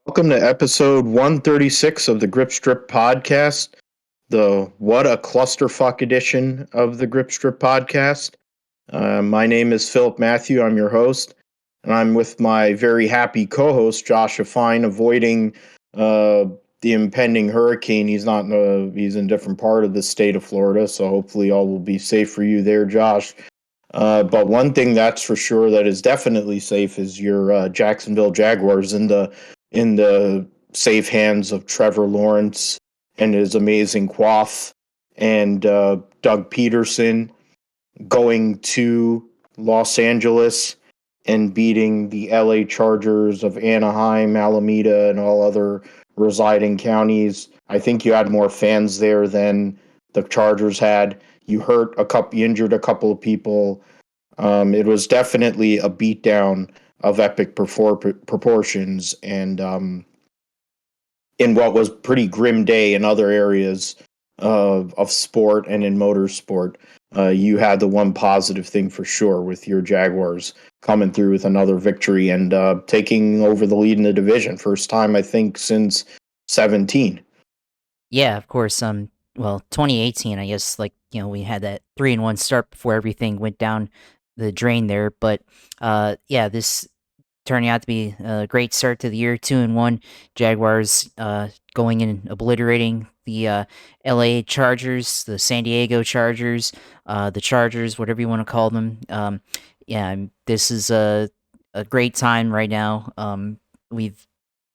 Welcome to episode 136 of the Grip Strip podcast, the What a Clusterfuck edition of the Grip Strip podcast. My name is Philip Matthew. I'm your host, and I'm with my very happy co-host, Josh Fine, avoiding the impending hurricane. He's in a different part of the state of Florida, so hopefully all will be safe for you there, Josh. But one thing that's for sure that is definitely safe is your Jacksonville Jaguars in the safe hands of Trevor Lawrence and his amazing quaff, and Doug Peterson going to Los Angeles and beating the LA Chargers of Anaheim, Alameda, and all other residing counties. I think you had more fans there than the Chargers had. You injured a couple of people. It was definitely a beatdown of epic proportions, and in what was pretty grim day in other areas of sport and in motorsport. You had the one positive thing for sure with your Jaguars coming through with another victory and taking over the lead in the division. First time, I think, since 17. Yeah, of course. 2018, I guess, we had that 3-1 start before everything went down the drain there. But this turning out to be a great start to the year. 2-1 Jaguars going in and obliterating the LA Chargers, the San Diego Chargers, the Chargers, whatever you want to call them. This is a great time right now. We've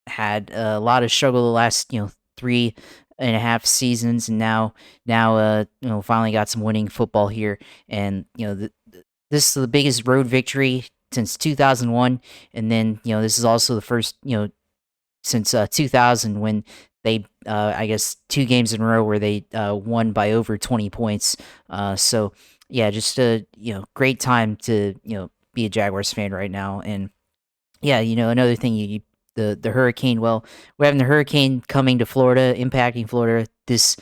had a lot of struggle the last 3.5 seasons, and now finally got some winning football here. And this is the biggest road victory since 2001, and then this is also the first since 2000 when they I guess 2 games in a row where they won by over 20 points. So yeah, just a great time to be a Jaguars fan right now. And yeah, another thing, the hurricane. Well, we're having the hurricane coming to Florida, impacting Florida this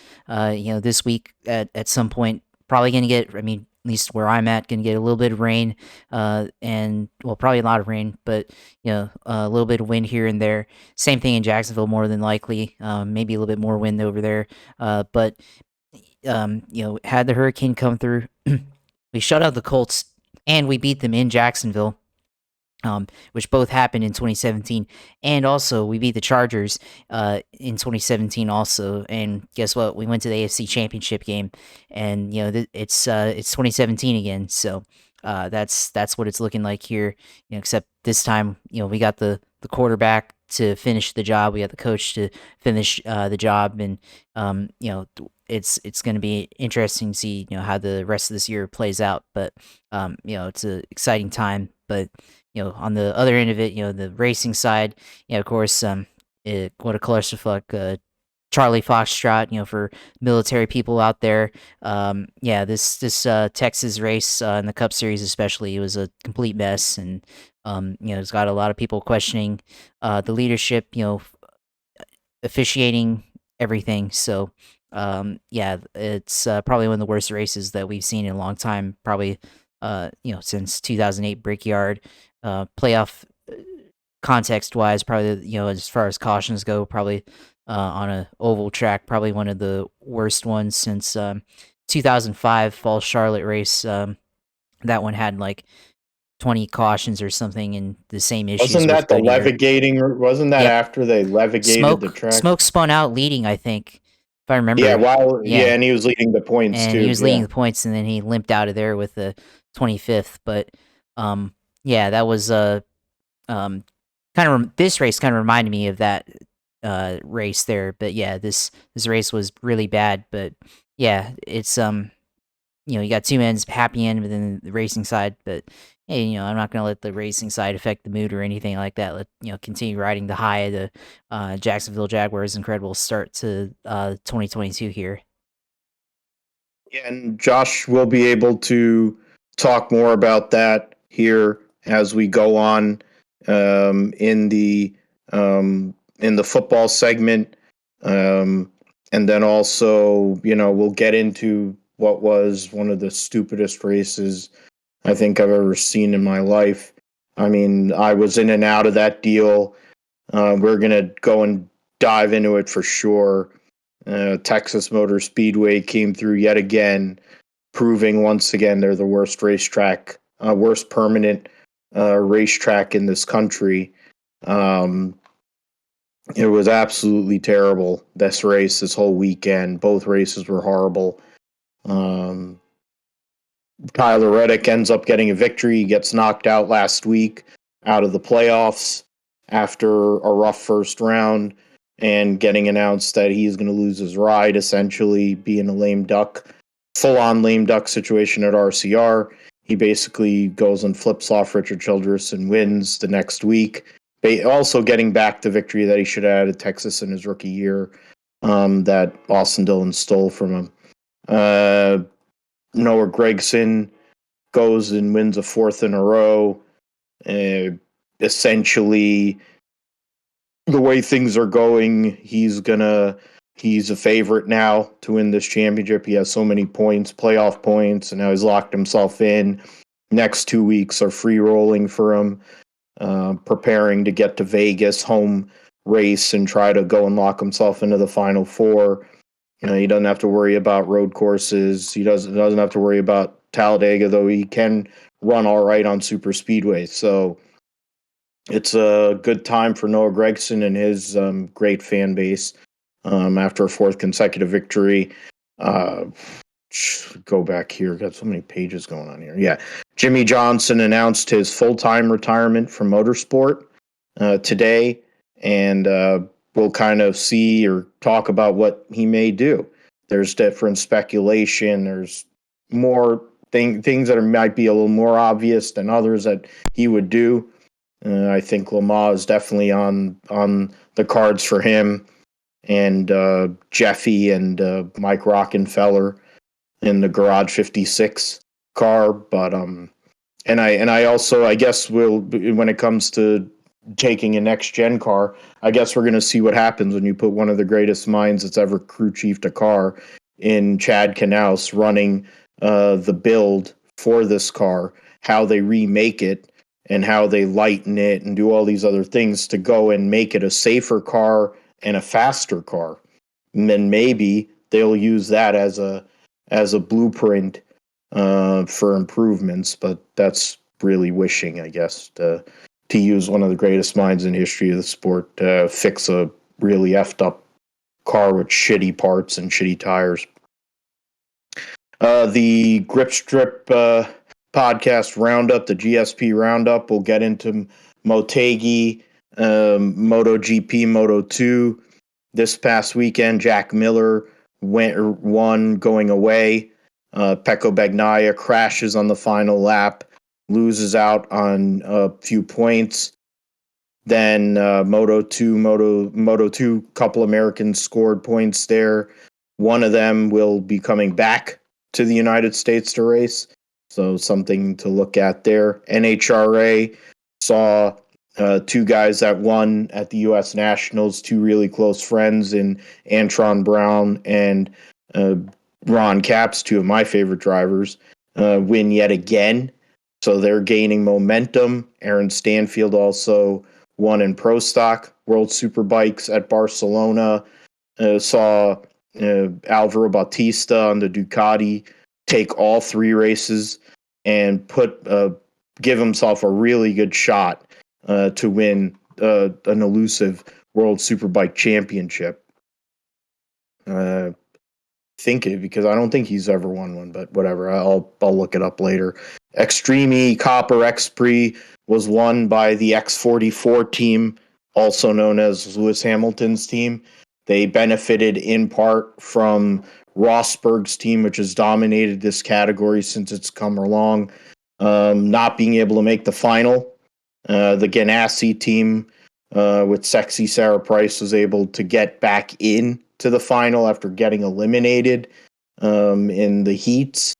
week at some point. Probably going to get, I mean, at least where I'm at, going to get a little bit of rain, and probably a lot of rain, but a little bit of wind here and there. Same thing in Jacksonville, more than likely. Maybe a little bit more wind over there. But had the hurricane come through, we shut out the Colts and we beat them in Jacksonville. Which both happened in 2017, and also we beat the Chargers in 2017 also. And guess what? We went to the AFC Championship game, and it's 2017 again. So that's what it's looking like here. Except this time, we got the quarterback to finish the job. We got the coach to finish the job, and it's going to be interesting to see how the rest of this year plays out. But it's an exciting time. But on the other end of it, the racing side, of course, what a clusterfuck. Charlie Foxtrot, for military people out there. This Texas race in the Cup Series especially, it was a complete mess, and it's got a lot of people questioning the leadership, officiating everything. So it's probably one of the worst races that we've seen in a long time. Probably since 2008 Brickyard. Playoff context wise, probably as far as cautions go, probably on a oval track, probably one of the worst ones since 2005 Fall Charlotte race. That one had like 20 cautions or something, and the same issues. Wasn't that the levigating? Wasn't that after they levigated the track? Smoke spun out leading, I think, if I remember. Yeah, and he was leading the points and too. He was leading the points, and then he limped out of there with the 25th. But that was this race kind of reminded me of that race there. But yeah, this race was really bad. But yeah, it's you got two ends, happy end within the racing side. But hey, I'm not gonna let the racing side affect the mood or anything like that. Let continue riding the high of the Jacksonville Jaguars' incredible start to 2022 here. Yeah, and Josh will be able to talk more about that here as we go on in the football segment, and then also we'll get into what was one of the stupidest races I think I've ever seen in my life. I mean, I was in and out of that deal. We're going to go and dive into it for sure. Texas Motor Speedway came through yet again, proving once again they're the worst racetrack, worst permanent racetrack in this country. It was absolutely terrible, this race, this whole weekend. Both races were horrible. Tyler Reddick ends up getting a victory. He gets knocked out last week out of the playoffs after a rough first round and getting announced that he's going to lose his ride, essentially being a lame duck, full-on lame duck situation at RCR. He basically goes and flips off Richard Childress and wins the next week, also getting back the victory that he should have had at Texas in his rookie year that Austin Dillon stole from him. Noah Gragson goes and wins a fourth in a row. Essentially, the way things are going, he's a favorite now to win this championship. He has so many points, playoff points, and now he's locked himself in. Next 2 weeks are free rolling for him, preparing to get to Vegas, home race, and try to go and lock himself into the Final Four. He doesn't have to worry about road courses. He doesn't have to worry about Talladega, though he can run all right on super speedway. So it's a good time for Noah Gragson and his great fan base after a fourth consecutive victory. Go back here. Got so many pages going on here. Yeah. Jimmie Johnson announced his full-time retirement from motorsport today, and we'll kind of see or talk about what he may do. There's different speculation. There's more things that might be a little more obvious than others that he would do. I think Le Mans is definitely on the cards for him, and Jeffy and Mike Rockenfeller in the Garage 56 car. But and I also, I guess, will, when it comes to taking a next gen car, I guess we're going to see what happens when you put one of the greatest minds that's ever crew chiefed a car in Chad Knaus running the build for this car, how they remake it and how they lighten it and do all these other things to go and make it a safer car and a faster car. And then maybe they'll use that as a blueprint for improvements, but that's really wishing, I guess, to use one of the greatest minds in history of the sport to fix a really effed up car with shitty parts and shitty tires. The Grip Strip podcast roundup, the GSP roundup, we'll get into Motegi, MotoGP, Moto2. This past weekend, Jack Miller won going away. Pecco Bagnaia crashes on the final lap, loses out on a few points. Then Moto2, couple Americans scored points there. One of them will be coming back to the United States to race, so something to look at there. NHRA saw two guys that won at the U.S. Nationals, two really close friends in Antron Brown and Ron Capps, two of my favorite drivers, win yet again. So they're gaining momentum. Aaron Stanfield also won in Pro Stock World Superbikes at Barcelona. Saw Alvaro Bautista on the Ducati take all three races and give himself a really good shot to win an elusive World Superbike Championship. Because I don't think he's ever won one, but whatever. I'll look it up later. Extreme E Copper X Prix was won by the X44 team, also known as Lewis Hamilton's team. They benefited in part from Rosberg's team, which has dominated this category since it's come along, not being able to make the final. The Ganassi team with Sexy Sarah Price was able to get back in to the final after getting eliminated in the heats.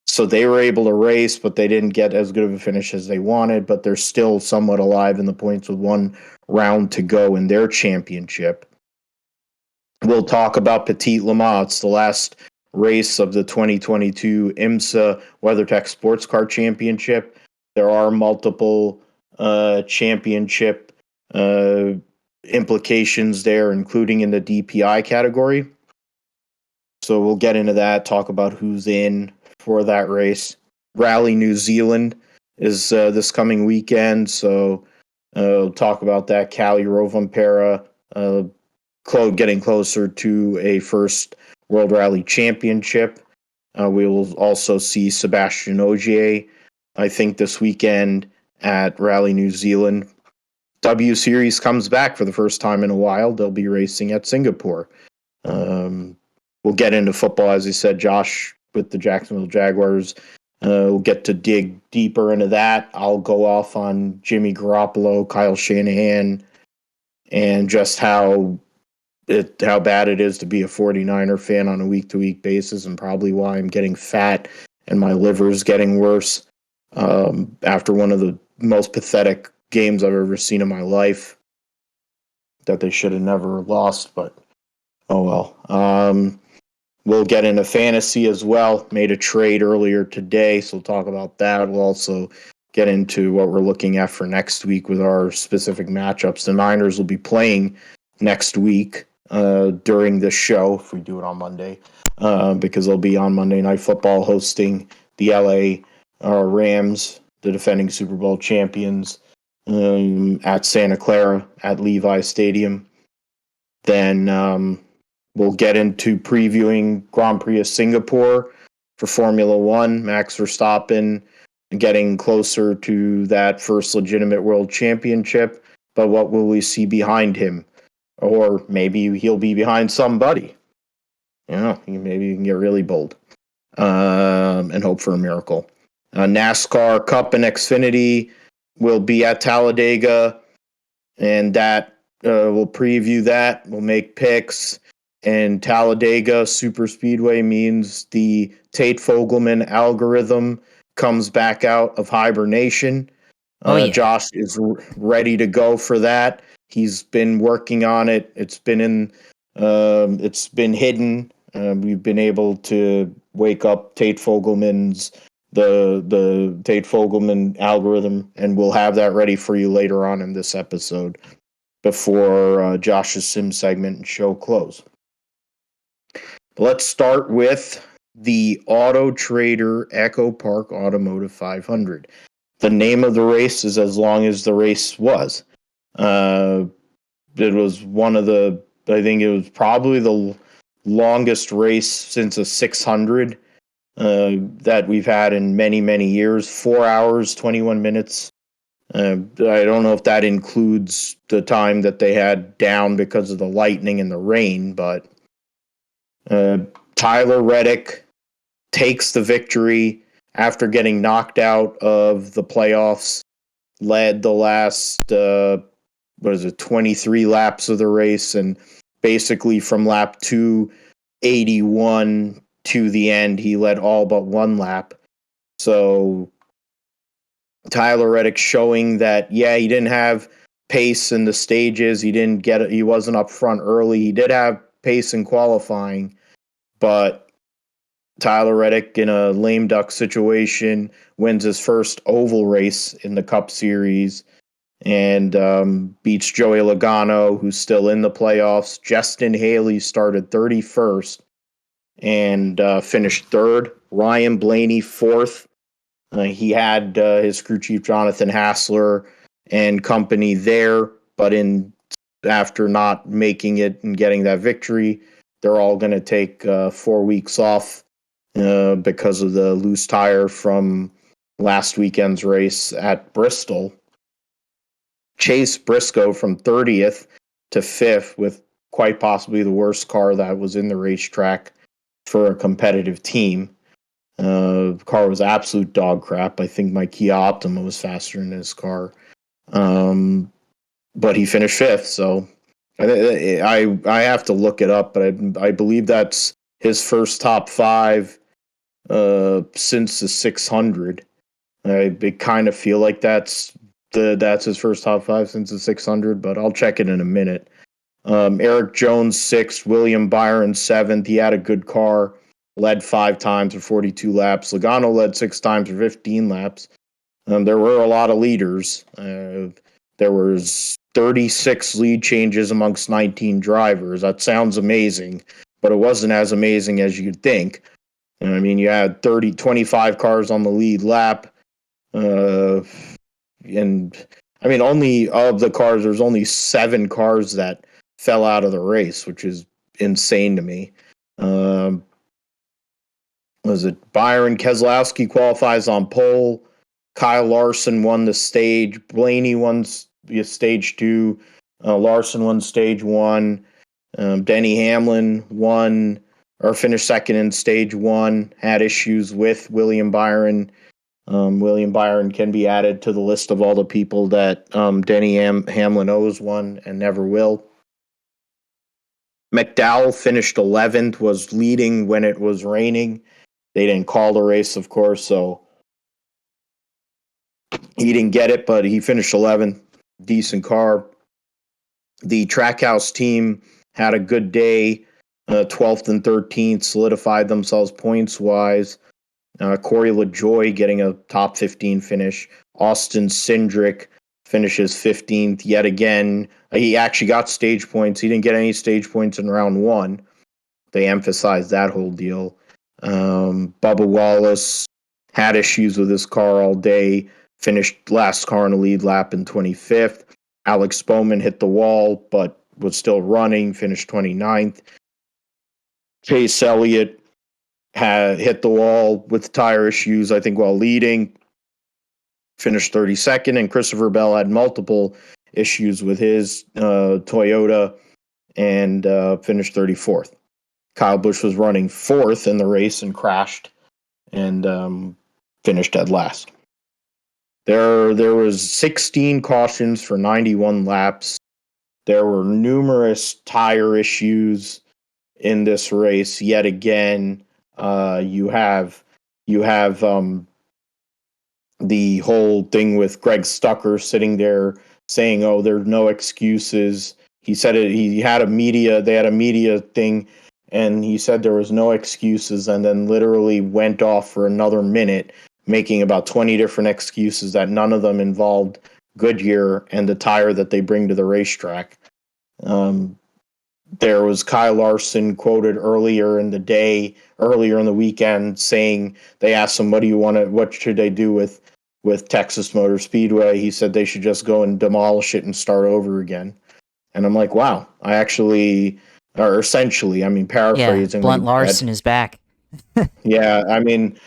So they were able to race, but they didn't get as good of a finish as they wanted, but they're still somewhat alive in the points with one round to go in their championship. We'll talk about Petit Le Mans. It's the last race of the 2022 IMSA WeatherTech Sports Car Championship. There are multiple championship implications there, including in the DPI category. So we'll get into that, talk about who's in for that race. Rally New Zealand is this coming weekend, so we'll talk about that. Cali Rovanpera getting closer to a first World Rally Championship. We will also see Sebastian Ogier, I think, this weekend at Rally New Zealand. W Series comes back for the first time in a while. They'll be racing at Singapore. We'll get into football, as I said, Josh, with the Jacksonville Jaguars. We'll get to dig deeper into that. I'll go off on Jimmy Garoppolo, Kyle Shanahan, and just how bad it is to be a 49er fan on a week-to-week basis, and probably why I'm getting fat and my liver's getting worse after one of the most pathetic games I've ever seen in my life that they should have never lost, but oh well. We'll get into fantasy as well. Made a trade earlier today, so we'll talk about that. We'll also get into what we're looking at for next week with our specific matchups. The Niners will be playing next week during the show, if we do it on Monday, because they'll be on Monday Night Football hosting the LA Rams, the defending Super Bowl champions, at Santa Clara at Levi Stadium. Then we'll get into previewing Grand Prix of Singapore for Formula One. Max Verstappen getting closer to that first legitimate world championship, but what will we see behind him? Or maybe he'll be behind somebody. Maybe you can get really bold and hope for a miracle. NASCAR Cup and Xfinity will be at Talladega, and that we'll preview that. We'll make picks. And Talladega Super Speedway means the Tate Fogelman algorithm comes back out of hibernation. Josh is ready to go for that. He's been working on it. It's been hidden. We've been able to wake up Tate Fogelman's the Tate Fogelman algorithm, and we'll have that ready for you later on in this episode before Josh's sim segment and show close. Let's start with the Auto Trader Echo Park Automotive 500. The name of the race is as long as the race was. It was I think it was probably the longest race since a 600 that we've had in many, many years. 4 hours, 21 minutes. I don't know if that includes the time that they had down because of the lightning and the rain, but Tyler Reddick takes the victory after getting knocked out of the playoffs, led the last 23 laps of the race, and basically from lap 281 to the end, he led all but one lap. So Tyler Reddick showing that, he didn't have pace in the stages. He wasn't up front early. He did have pace in qualifying, but Tyler Reddick, in a lame duck situation, wins his first oval race in the Cup Series and beats Joey Logano, who's still in the playoffs. Justin Haley started 31st and finished third. Ryan Blaney, fourth. He had his crew chief, Jonathan Hassler, and company there, but after not making it and getting that victory, they're all going to take 4 weeks off because of the loose tire from last weekend's race at Bristol. Chase Briscoe from 30th to 5th with quite possibly the worst car that was in the racetrack for a competitive team. The car was absolute dog crap. I think my Kia Optima was faster than his car. But he finished 5th, so I have to look it up, but I believe that's his first top 5 since the 600. I kind of feel like that's his first top 5 since the 600, but I'll check it in a minute. Eric Jones 6th, William Byron 7th. He had a good car, led 5 times for 42 laps. Logano led 6 times for 15 laps. There were a lot of leaders. There was 36 lead changes amongst 19 drivers. That sounds amazing, but it wasn't as amazing as you'd think. I mean, you had 25 cars on the lead lap. And I mean, only of the cars, there's only 7 cars that fell out of the race, which is insane to me. Was it Byron Keselowski qualifies on pole? Kyle Larson won the stage. Blaney won stage 2. Larson won stage 1. Denny Hamlin won or finished second in stage 1. Had issues with William Byron. William Byron can be added to the list of all the people that Denny Hamlin owes one and never will. McDowell finished 11th, was leading when it was raining. They didn't call the race, of course, so he didn't get it, but he finished 11th. Decent car. The Trackhouse team had a good day. 12th and 13th solidified themselves points-wise. Corey LaJoie getting a top 15 finish. Austin Cindric finishes 15th yet again. He actually got stage points. He didn't get any stage points in round 1. They emphasized that whole deal. Bubba Wallace had issues with his car all day. Finished last car in the lead lap in 25th. Alex Bowman hit the wall, but was still running. Finished 29th. Chase Elliott had hit the wall with tire issues, I think, while leading. Finished 32nd, and Christopher Bell had multiple issues with his Toyota and finished 34th. Kyle Busch was running 4th in the race and crashed and finished dead last. There was 16 cautions for 91 laps. There were numerous tire issues in this race. Yet again, you have the whole thing with Greg Stucker sitting there saying, "Oh, there's no excuses." He said it. They had a media thing, and he said there was no excuses, and then literally went off for another minute, making about 20 different excuses that none of them involved Goodyear and the tire that they bring to the racetrack. There was Kyle Larson quoted earlier in the weekend, saying they asked him, what should they do with Texas Motor Speedway? He said they should just go and demolish it and start over again. And I'm like, wow, paraphrasing. Yeah, Blunt Larson is back. Yeah, I mean,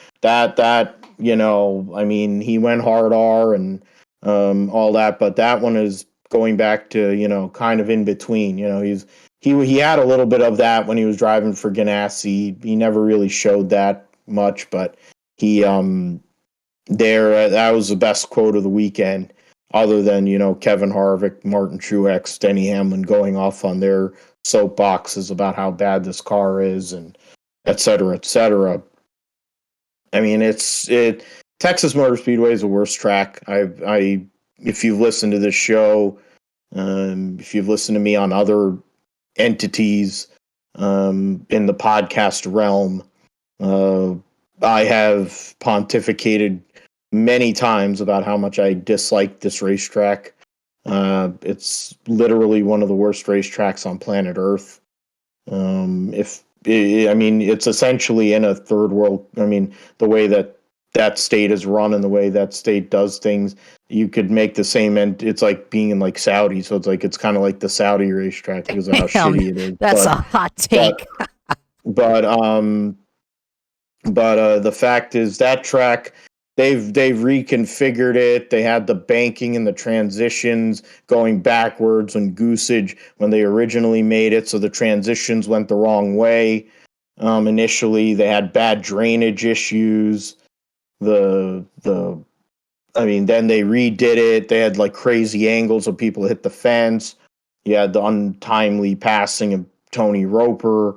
he went hard R and all that, but that one is going back to, kind of in between. He had a little bit of that when he was driving for Ganassi. He never really showed that much, but he that was the best quote of the weekend, other than Kevin Harvick, Martin Truex, Denny Hamlin going off on their soapboxes about how bad this car is and et cetera, et cetera. I mean, Texas Motor Speedway is the worst track. If you've listened to this show, if you've listened to me on other entities in the podcast realm, I have pontificated many times about how much I dislike this racetrack. It's literally one of the worst racetracks on planet Earth. It's essentially in a third world. I mean, the way that state is run and the way that state does things, you could make the same end. It's like being in like Saudi. So it's kind of like the Saudi racetrack because of how shitty it is. That's a hot take. But the fact is that track, they've reconfigured it. They had the banking and the transitions going backwards and goosage when they originally made it, so the transitions went the wrong way. Initially, they had bad drainage issues. Then they redid it. They had like crazy angles of people hit the fence. You had the untimely passing of Tony Roper.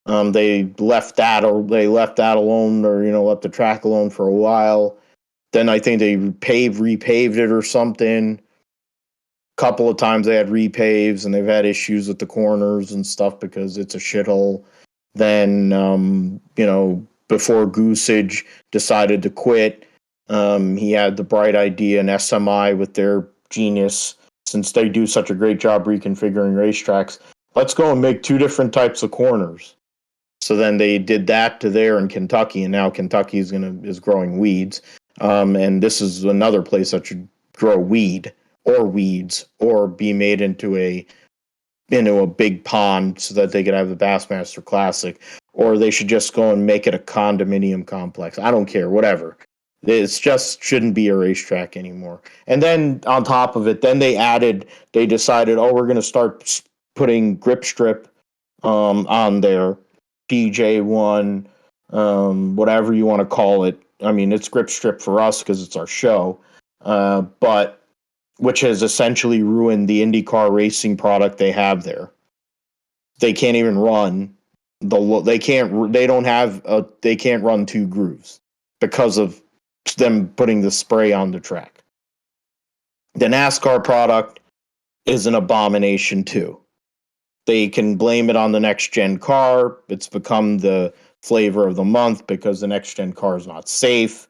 They left that alone, or let the track alone for a while. Then I think they repaved it or something. A couple of times they had repaves, and they've had issues with the corners and stuff because it's a shithole. Then before Goosage decided to quit, he had the bright idea in SMI with their genius since they do such a great job reconfiguring racetracks, let's go and make 2 different types of corners. So then they did that to there in Kentucky, and now Kentucky is growing weeds. And this is another place that should grow weeds or be made into a big pond so that they could have the Bassmaster Classic, or they should just go and make it a condominium complex. I don't care, whatever. It's just shouldn't be a racetrack anymore. And then on top of it, then they decided, we're going to start putting grip strip on there, PJ1, whatever you want to call it. I mean, it's grip strip for us because it's our show, but which has essentially ruined the Indy Car racing product they have there. They can't even run they can't run 2 grooves because of them putting the spray on the track. The NASCAR product is an abomination too. They can blame it on the next gen car. It's become the flavor of the month because the next gen car is not safe,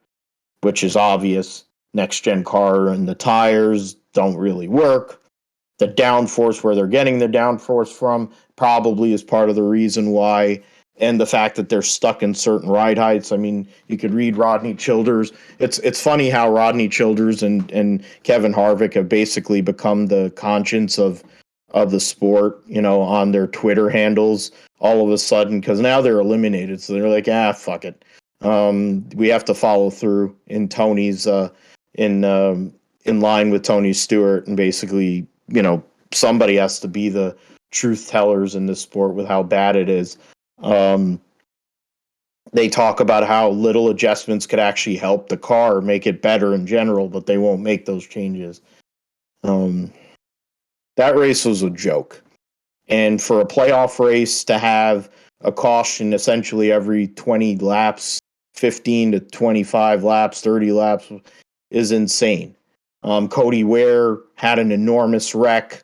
which is obvious. Next gen car and the tires don't really work. The downforce, where they're getting the downforce from, probably is part of the reason why, and the fact that they're stuck in certain ride heights. I mean, you could read Rodney Childers. It's funny how Rodney Childers and Kevin Harvick have basically become the conscience of the sport, on their Twitter handles all of a sudden, because now they're eliminated. So they're like, fuck it. We have to follow through in Tony's in line with Tony Stewart, and basically, somebody has to be the truth tellers in this sport with how bad it is. They talk about how little adjustments could actually help the car make it better in general, but they won't make those changes. That race was a joke. And for a playoff race to have a caution essentially every 20 laps, 15 to 25 laps, 30 laps is insane. Cody Ware had an enormous wreck,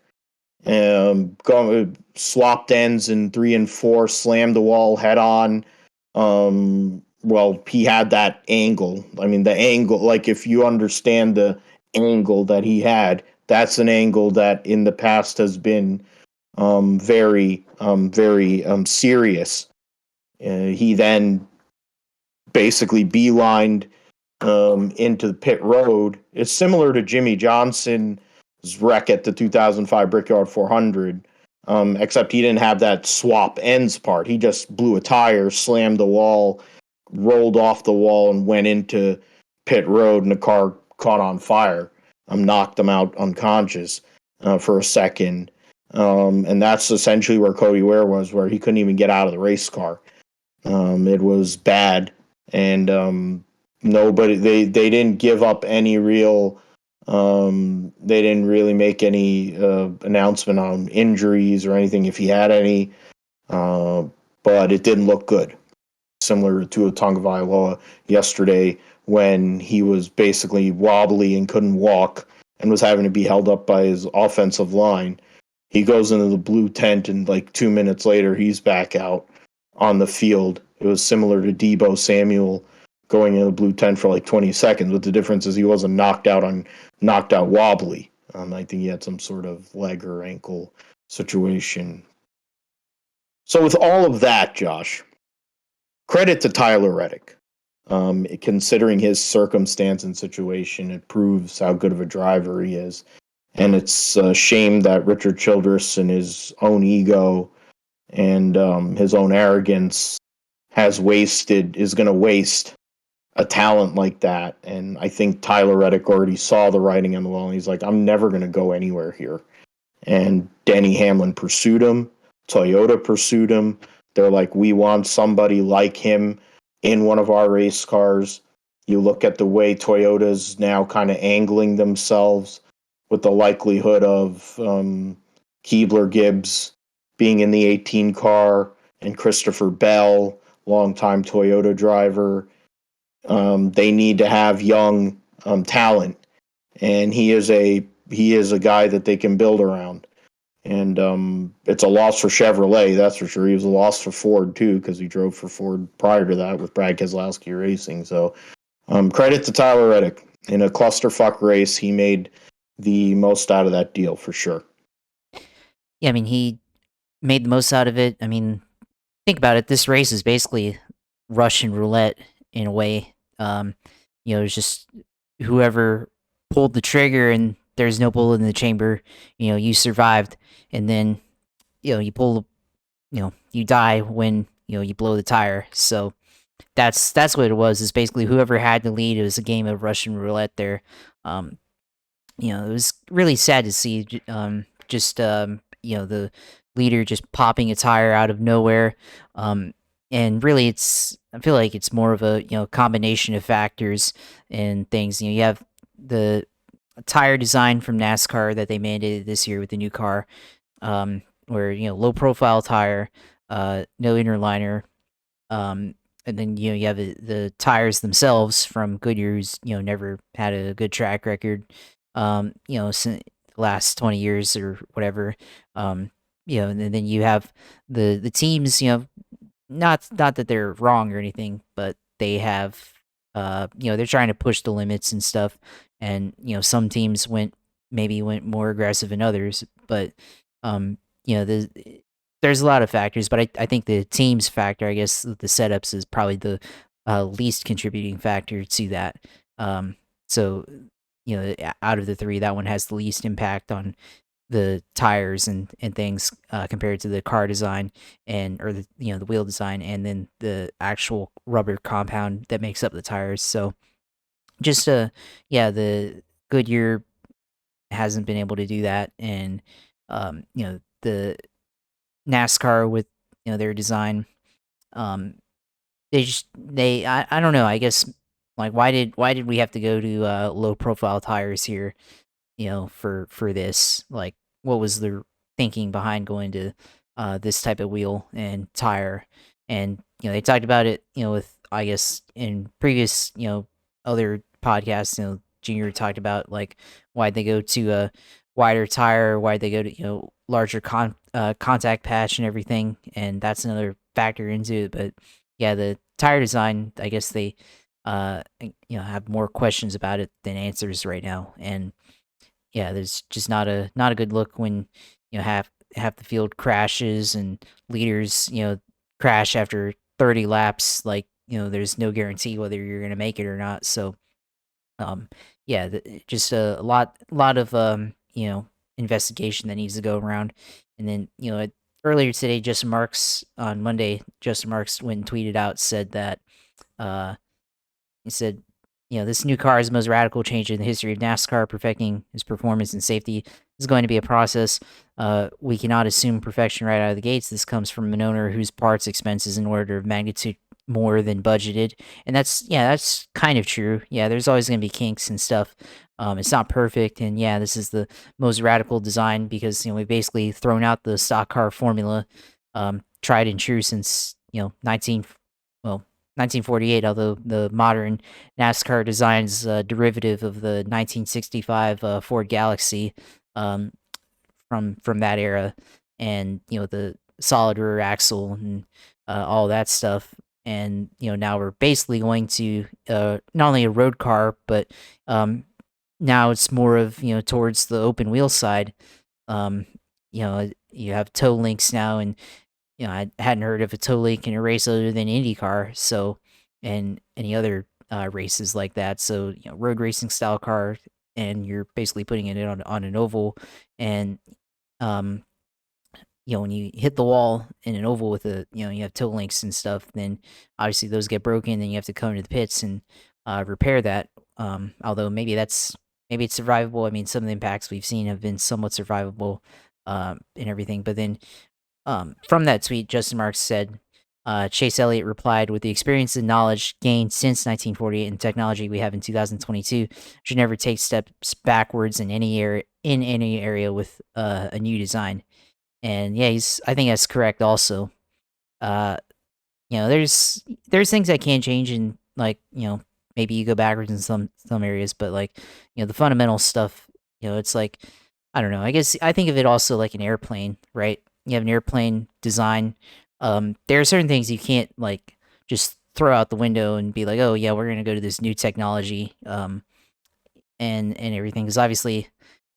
swapped ends in 3 and 4, slammed the wall head on. He had that angle. I mean, the angle, like if you understand the angle that he had, that's an angle that in the past has been very serious. He then basically beelined into the pit road. It's similar to Jimmie Johnson's wreck at the 2005 Brickyard 400, except he didn't have that swap ends part. He just blew a tire, slammed the wall, rolled off the wall, and went into pit road, and the car caught on fire. Knocked him out unconscious for a second. And that's essentially where Cody Ware was, where he couldn't even get out of the race car. It was bad. And they didn't give up any real, they didn't really make any announcement on injuries or anything if he had any, but it didn't look good. Similar to Tagovailoa yesterday, when he was basically wobbly and couldn't walk and was having to be held up by his offensive line. He goes into the blue tent, and like 2 minutes later, he's back out on the field. It was similar to Deebo Samuel going into the blue tent for like 20 seconds, but the difference is he wasn't knocked out wobbly. I think he had some sort of leg or ankle situation. So with all of that, Josh, credit to Tyler Reddick. Considering his circumstance and situation, it proves how good of a driver he is. And it's a shame that Richard Childress, in his own ego and his own arrogance, is going to waste a talent like that. And I think Tyler Reddick already saw the writing on the wall, and he's like, I'm never going to go anywhere here. And Denny Hamlin pursued him. Toyota pursued him. They're like, we want somebody like him in one of our race cars. You look at the way Toyota's now kind of angling themselves with the likelihood of Keebler Gibbs being in the 18 car and Christopher Bell, longtime Toyota driver. They need to have young talent, and he is a guy that they can build around. And it's a loss for Chevrolet, that's for sure. He was a loss for Ford, too, because he drove for Ford prior to that with Brad Keselowski Racing. So credit to Tyler Reddick. In a clusterfuck race, he made the most out of that deal for sure. Yeah, I mean, he made the most out of it. I mean, think about it. This race is basically Russian roulette in a way. It's just whoever pulled the trigger and there's no bullet in the chamber, you survived. And then, you pull, you die when, you blow the tire. So that's what it was. Is basically whoever had the lead. It was a game of Russian roulette there. Um, it was really sad to see just the leader just popping a tire out of nowhere. And really I feel like it's more of a, combination of factors and things. You have the tire design from NASCAR that they mandated this year with the new car, where, low profile tire, no inner liner, and then you have the tires themselves from Goodyear, who's never had a good track record, since the last 20 years or whatever. And then you have the teams, not that they're wrong or anything, but they have, they're trying to push the limits and stuff, and some teams went more aggressive than others, but there's a lot of factors, but I think the team's factor, I guess, the setups is probably the least contributing factor to that. So, out of the three, that one has the least impact on the tires and things compared to the car design or the wheel design, and then the actual rubber compound that makes up the tires. So, just the Goodyear hasn't been able to do that, and the NASCAR with their design. I don't know. I guess like why did we have to go to low profile tires here? For this, like, what was the thinking behind going to this type of wheel and tire? And they talked about it. With, I guess, in previous other podcasts. Junior talked about like why they go to a wider tire, why they go to larger contact patch and everything, and that's another factor into it. But yeah, the tire design, I guess they have more questions about it than answers right now, and yeah, there's just not a good look when half the field crashes and leaders crash after 30 laps. Like, there's no guarantee whether you're gonna make it or not. So um, yeah, just a lot of investigation that needs to go around. And then earlier today, on Monday, Justin Marks went and tweeted out, said that uh, he said, this new car is the most radical change in the history of NASCAR. Perfecting his performance and safety is going to be a process. We cannot assume perfection right out of the gates. This comes from an owner whose parts expenses in order of magnitude more than budgeted. And that's kind of true. Yeah, there's always going to be kinks and stuff. It's not perfect. And yeah, this is the most radical design because, we've basically thrown out the stock car formula, tried and true since, 1948, although the modern NASCAR design's derivative of the 1965 Ford Galaxy, um, from that era, and the solid rear axle and all that stuff. And now we're basically going to not only a road car, but now it's more of towards the open wheel side. You have toe links now, and I hadn't heard of a toe link in a race other than Indy Car, so and any other races like that. So road racing style car, and you're basically putting it on an oval, and um, when you hit the wall in an oval with you have toe links and stuff, then obviously those get broken, then you have to come to the pits and repair that. Although maybe it's survivable. I mean, some of the impacts we've seen have been somewhat survivable, and everything. But then from that tweet, Justin Marks said, Chase Elliott replied, with the experience and knowledge gained since 1948 and technology we have in 2022, should never take steps backwards in any area with a new design. And yeah, I think that's correct also. Uh, there's things that can change, and like, maybe you go backwards in some areas, but like, the fundamental stuff, it's like, I don't know. I guess I think of it also like an airplane, right? You have an airplane design. There are certain things you can't like just throw out the window and be like, oh yeah, we're gonna go to this new technology, and everything, because obviously,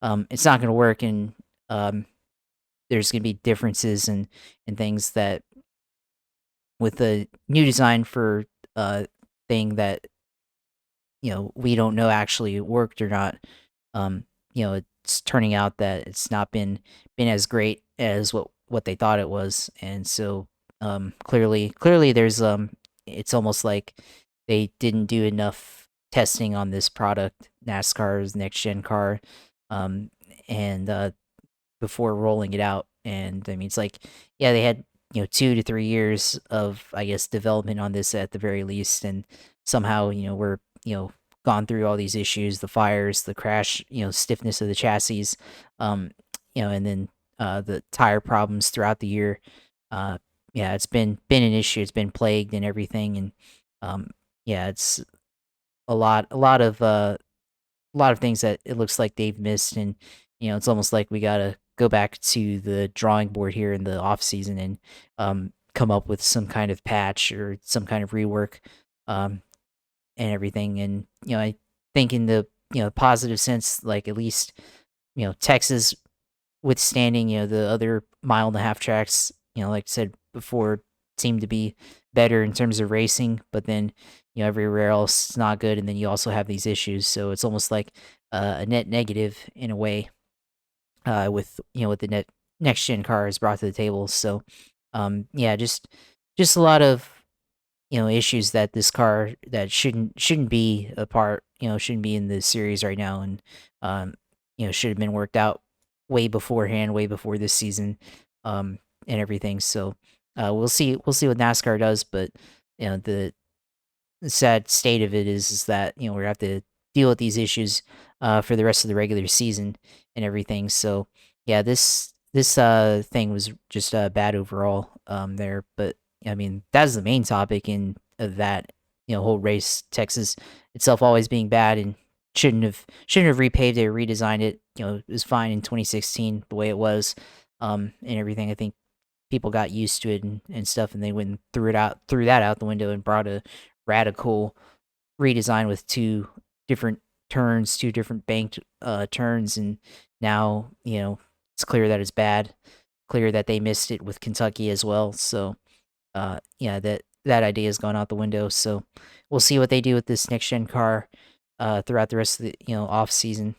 it's not going to work, and there's going to be differences and things that with the new design for thing that we don't know actually worked or not. It's turning out that it's not been as great as what they thought it was, and so clearly there's it's almost like they didn't do enough testing on this product, NASCAR's next gen car, um, and before rolling it out. And I mean, it's like, yeah, they had 2 to 3 years of, I guess, development on this at the very least, and somehow we're gone through all these issues, the fires, the crash, stiffness of the chassis, um, and then the tire problems throughout the year. Uh, yeah, it's been an issue. It's been plagued and everything, and yeah, it's a lot of things that it looks like they've missed, and it's almost like we gotta go back to the drawing board here in the off season and come up with some kind of patch or some kind of rework, um, and everything. And I think in the positive sense, like at least Texas withstanding the other mile and a half tracks, like I said before, seem to be better in terms of racing, but then everywhere else is not good, and then you also have these issues, so it's almost like a net negative in a way, with with the next gen cars brought to the table. So yeah, just a lot of issues that this car that shouldn't be a part, shouldn't be in the series right now, and should have been worked out way beforehand, way before this season, and everything. So we'll see what NASCAR does, but the sad state of it is that we have to deal with these issues for the rest of the regular season and everything. So yeah, this thing was just bad overall there. But I mean, that's the main topic in of that whole race. Texas itself always being bad and shouldn't have repaved it or redesigned it. It was fine in 2016 the way it was, and everything. I think people got used to it and stuff, and they went and threw that out the window and brought a radical redesign with two different turns, two different banked turns, and now it's clear that it's bad, clear that they missed it with Kentucky as well. So yeah, that idea has gone out the window. So we'll see what they do with this next gen car throughout the rest of the off season,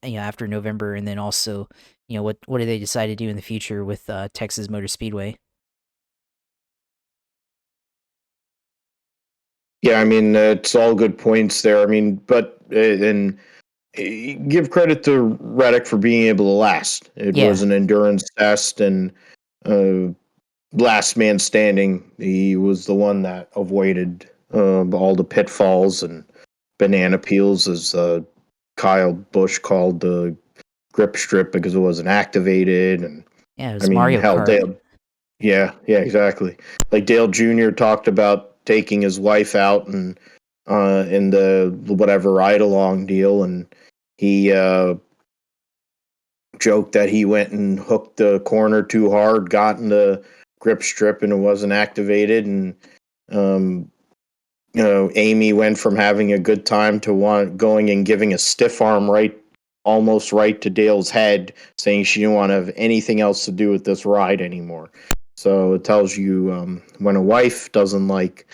after November, and then also what do they decide to do in the future with Texas Motor Speedway. Yeah, I mean, it's all good points there. I mean, but and give credit to Reddick for being able to last. It was Yeah. an endurance test, and uh, last man standing. He was the one that avoided all the pitfalls and banana peels, as Kyle Busch called the grip strip, because it wasn't activated. And Yeah, it I was mean, Mario hell, Kart. Dale. Yeah, exactly. Like Dale Jr. talked about taking his wife out and in the whatever ride along deal, and he joked that he went and hooked the corner too hard, got in the grip strip, and it wasn't activated. And um, Amy went from having a good time to going and giving a stiff arm almost right to Dale's head, saying she didn't want to have anything else to do with this ride anymore. So it tells you when a wife doesn't like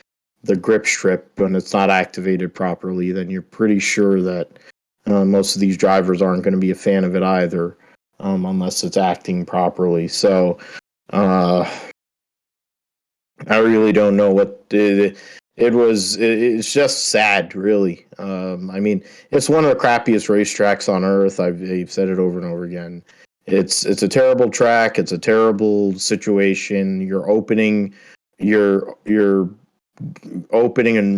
the grip strip when it's not activated properly, then you're pretty sure that most of these drivers aren't going to be a fan of it either, unless it's acting properly. So uh, I really don't know what it was. It's just sad, really. I mean, it's one of the crappiest racetracks on earth. I've said it over and over again. It's a terrible track. It's a terrible situation. You're opening and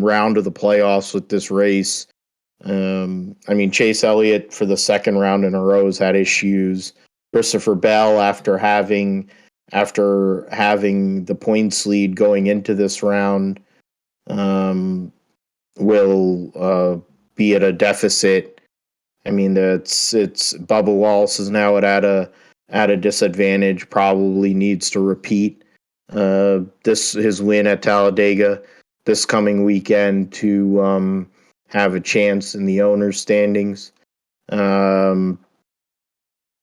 round of the playoffs with this race. I mean, Chase Elliott for the second round in a row has had issues. Christopher Bell, after having the points lead going into this round, um, will be at a deficit. I mean, it's Bubba Wallace is now at a disadvantage. Probably needs to repeat this his win at Talladega this coming weekend to have a chance in the owners' standings.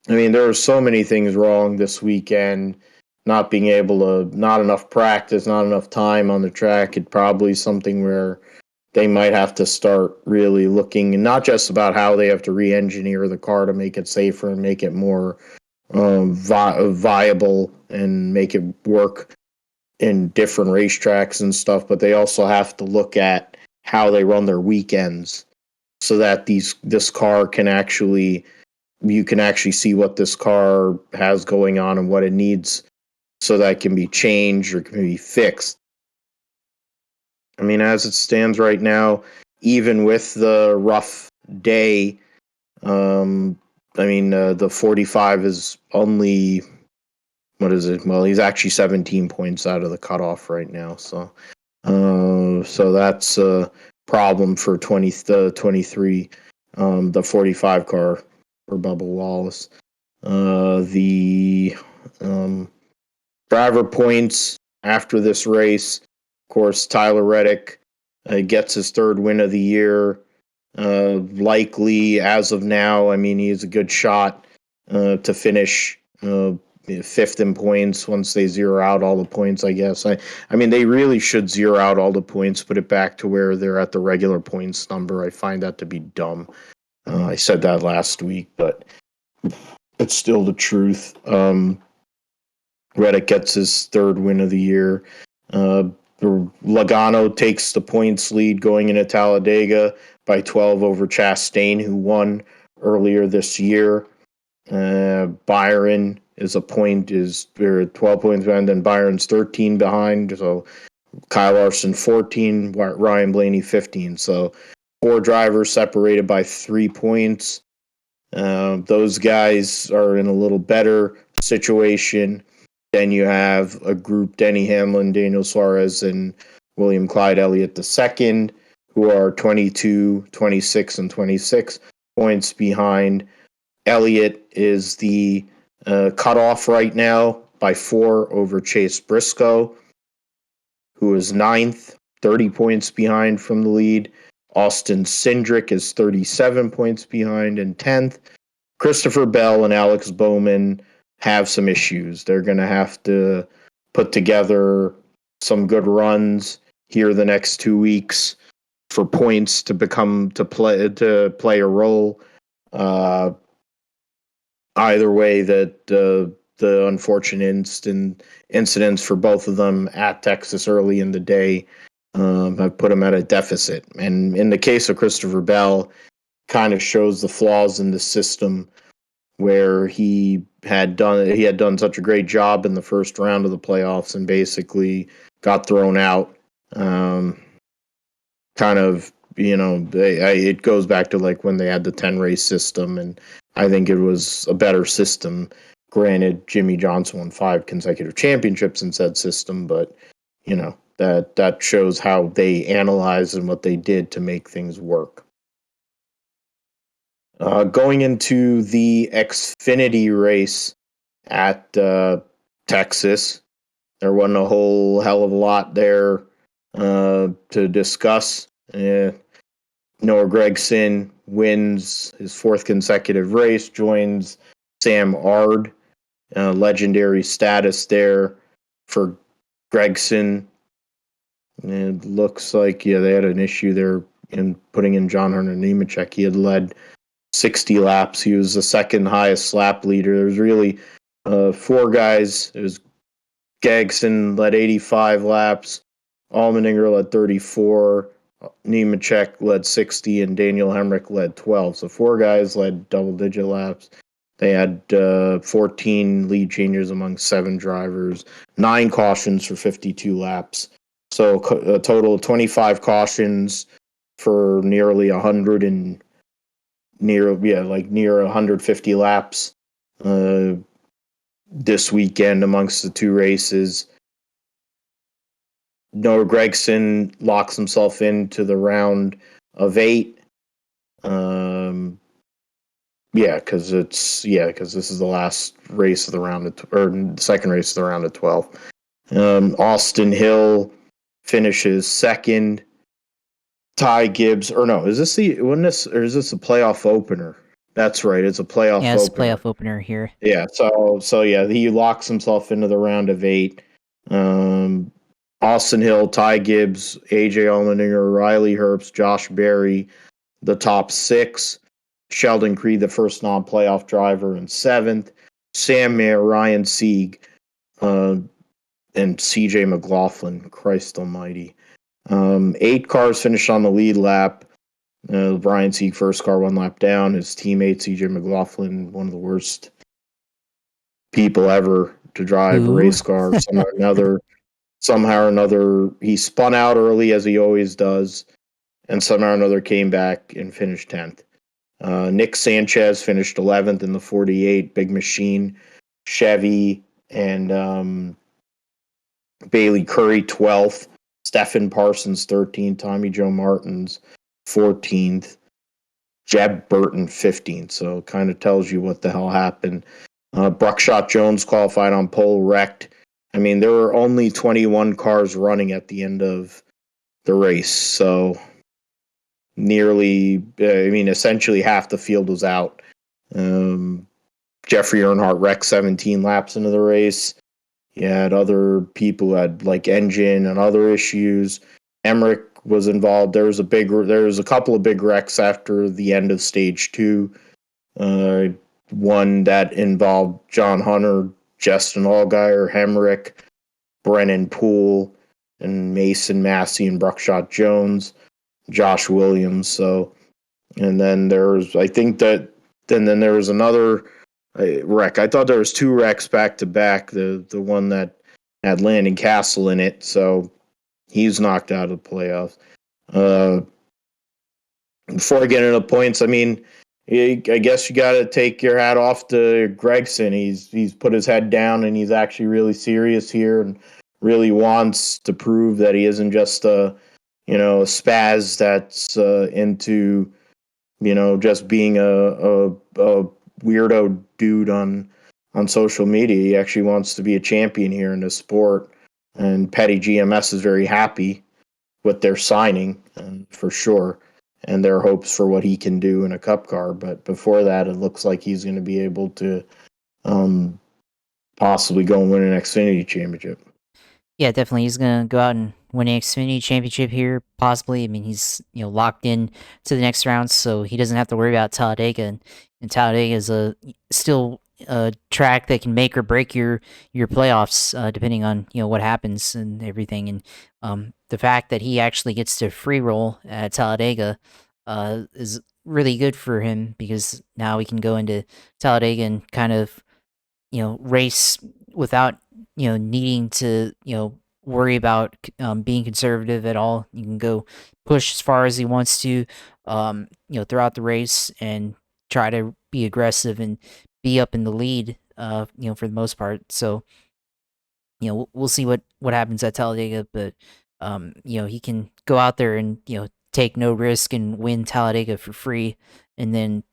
I mean, there were so many things wrong this weekend. Not being able to, not enough practice, not enough time on the track. It's probably something where they might have to start really looking, and not just about how they have to re-engineer the car to make it safer and make it more viable and make it work in different racetracks and stuff, but they also have to look at how they run their weekends so that this car can actually, you can actually see what this car has going on and what it needs so that it can be changed or can be fixed. I mean, as it stands right now, even with the rough day, the 45 is only, what is it? Well, he's actually 17 points out of the cutoff right now. So that's a problem for the 23, the 45 car for Bubba Wallace. The driver points after this race, of course, Tyler Reddick gets his third win of the year. Likely, as of now, I mean, he has a good shot to finish fifth in points once they zero out all the points, I guess. I mean, they really should zero out all the points, put it back to where they're at the regular points number. I find that to be dumb. I said that last week, but it's still the truth. Reddick gets his third win of the year. Logano takes the points lead going into Talladega by 12 over Chastain, who won earlier this year. Byron is 12 points behind, and Byron's 13 behind. So Kyle Larson 14, Ryan Blaney 15. So 4 drivers separated by 3 points. Those guys are in a little better situation. Then you have a group, Denny Hamlin, Daniel Suarez, and William Clyde Elliott II, who are 22, 26, and 26 points behind. Elliott is the cutoff right now by 4 over Chase Briscoe, who is 9th, 30 points behind from the lead. Austin Cindric is 37 points behind in 10th. Christopher Bell and Alex Bowman have some issues. They're going to have to put together some good runs here the next 2 weeks for points to play a role. Either way, that the unfortunate incidents for both of them at Texas early in the day have put them at a deficit. And in the case of Christopher Bell, kind of shows the flaws in the system, where he had done such a great job in the first round of the playoffs and basically got thrown out. It goes back to like when they had the 10 race system, and I think it was a better system. Granted, Jimmie Johnson won 5 consecutive championships in said system, but that shows how they analyzed and what they did to make things work. Going into the Xfinity race at Texas, there wasn't a whole hell of a lot there to discuss. Noah Gragson wins his 4th consecutive race, joins Sam Ard. Legendary status there for Gragson. It looks like, they had an issue there in putting in John Hunter Nemechek. He had led 60 laps. He was the second highest lap leader. There was really 4 guys. It was Gragson led 85 laps. Allmendinger led 34. Nemechek led 60, and Daniel Hemrick led 12. So 4 guys led double-digit laps. They had 14 lead changes among 7 drivers, 9 cautions for 52 laps. So a total of 25 cautions for nearly 100 and near 150 laps this weekend amongst the 2 races. Noah Gragson locks himself into the round of 8. Because this is the last race of the round or the second race of the round of 12. Austin Hill finishes 2nd. Ty Gibbs, is this a playoff opener? That's right. It's a playoff Yeah, it's a opener. playoff opener here. Yeah. So yeah, he locks himself into the round of 8. Austin Hill, Ty Gibbs, AJ Allmendinger, Riley Herbst, Josh Berry, the top 6. Sheldon Creed, the first non-playoff driver, in 7th. Sam Mayer, Ryan Sieg, and CJ McLaughlin. Christ almighty. 8 cars finished on the lead lap. Ryan Sieg, first car, 1 lap down. His teammate, CJ McLaughlin, one of the worst people ever to drive a Ooh. race car. Somehow or another, he spun out early, as he always does, and somehow or another came back and finished 10th. Nick Sanchez finished 11th in the 48, Big Machine, Chevy, and Bailey Curry 12th, Stephen Parsons 13th, Tommy Joe Martins 14th, Jeb Burton 15th. So it kind of tells you what the hell happened. Bruckshot Jones qualified on pole, wrecked. I mean, there were only 21 cars running at the end of the race, so essentially half the field was out. Jeffrey Earnhardt wrecked 17 laps into the race. You had other people who had like engine and other issues. Emmerich was involved. There was a couple of big wrecks after the end of stage 2. One that involved John Hunter, Justin Allgaier, Hemrick, Brennan Poole, and Mason Massey and Bruckshot Jones, Josh Williams. So, and then there was, then there was another wreck. I thought there was 2 wrecks back to back. The one that had Landon Castle in it, so he's knocked out of the playoffs. Before I get into points, I mean, I guess you got to take your hat off to Gregson. He's put his head down and he's actually really serious here and really wants to prove that he isn't just a spaz that's into just being a weirdo dude on social media. He actually wants to be a champion here in this sport, and Petty GMS is very happy with their signing, for sure, and their hopes for what he can do in a cup car. But before that, it looks like he's going to be able to possibly go and win an Xfinity championship. Yeah, definitely. He's gonna go out and win an Xfinity championship here, possibly. I mean, he's locked in to the next round, so he doesn't have to worry about Talladega. And Talladega is still a track that can make or break your playoffs, depending on what happens and everything. And the fact that he actually gets to free roll at Talladega is really good for him, because now we can go into Talladega and kind of race without needing to worry about being conservative at all. You can go push as far as he wants to, throughout the race, and try to be aggressive and be up in the lead, for the most part. So we'll see what happens at Talladega, but he can go out there and take no risk and win Talladega for free, and then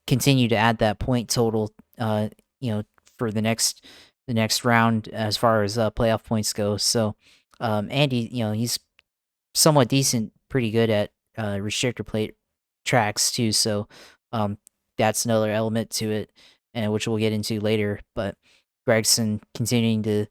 continue to add that point total, for the next round as far as playoff points go. So Andy, he's somewhat decent, pretty good at restrictor plate tracks too. So that's another element to it, and which we'll get into later. But Gregson continuing to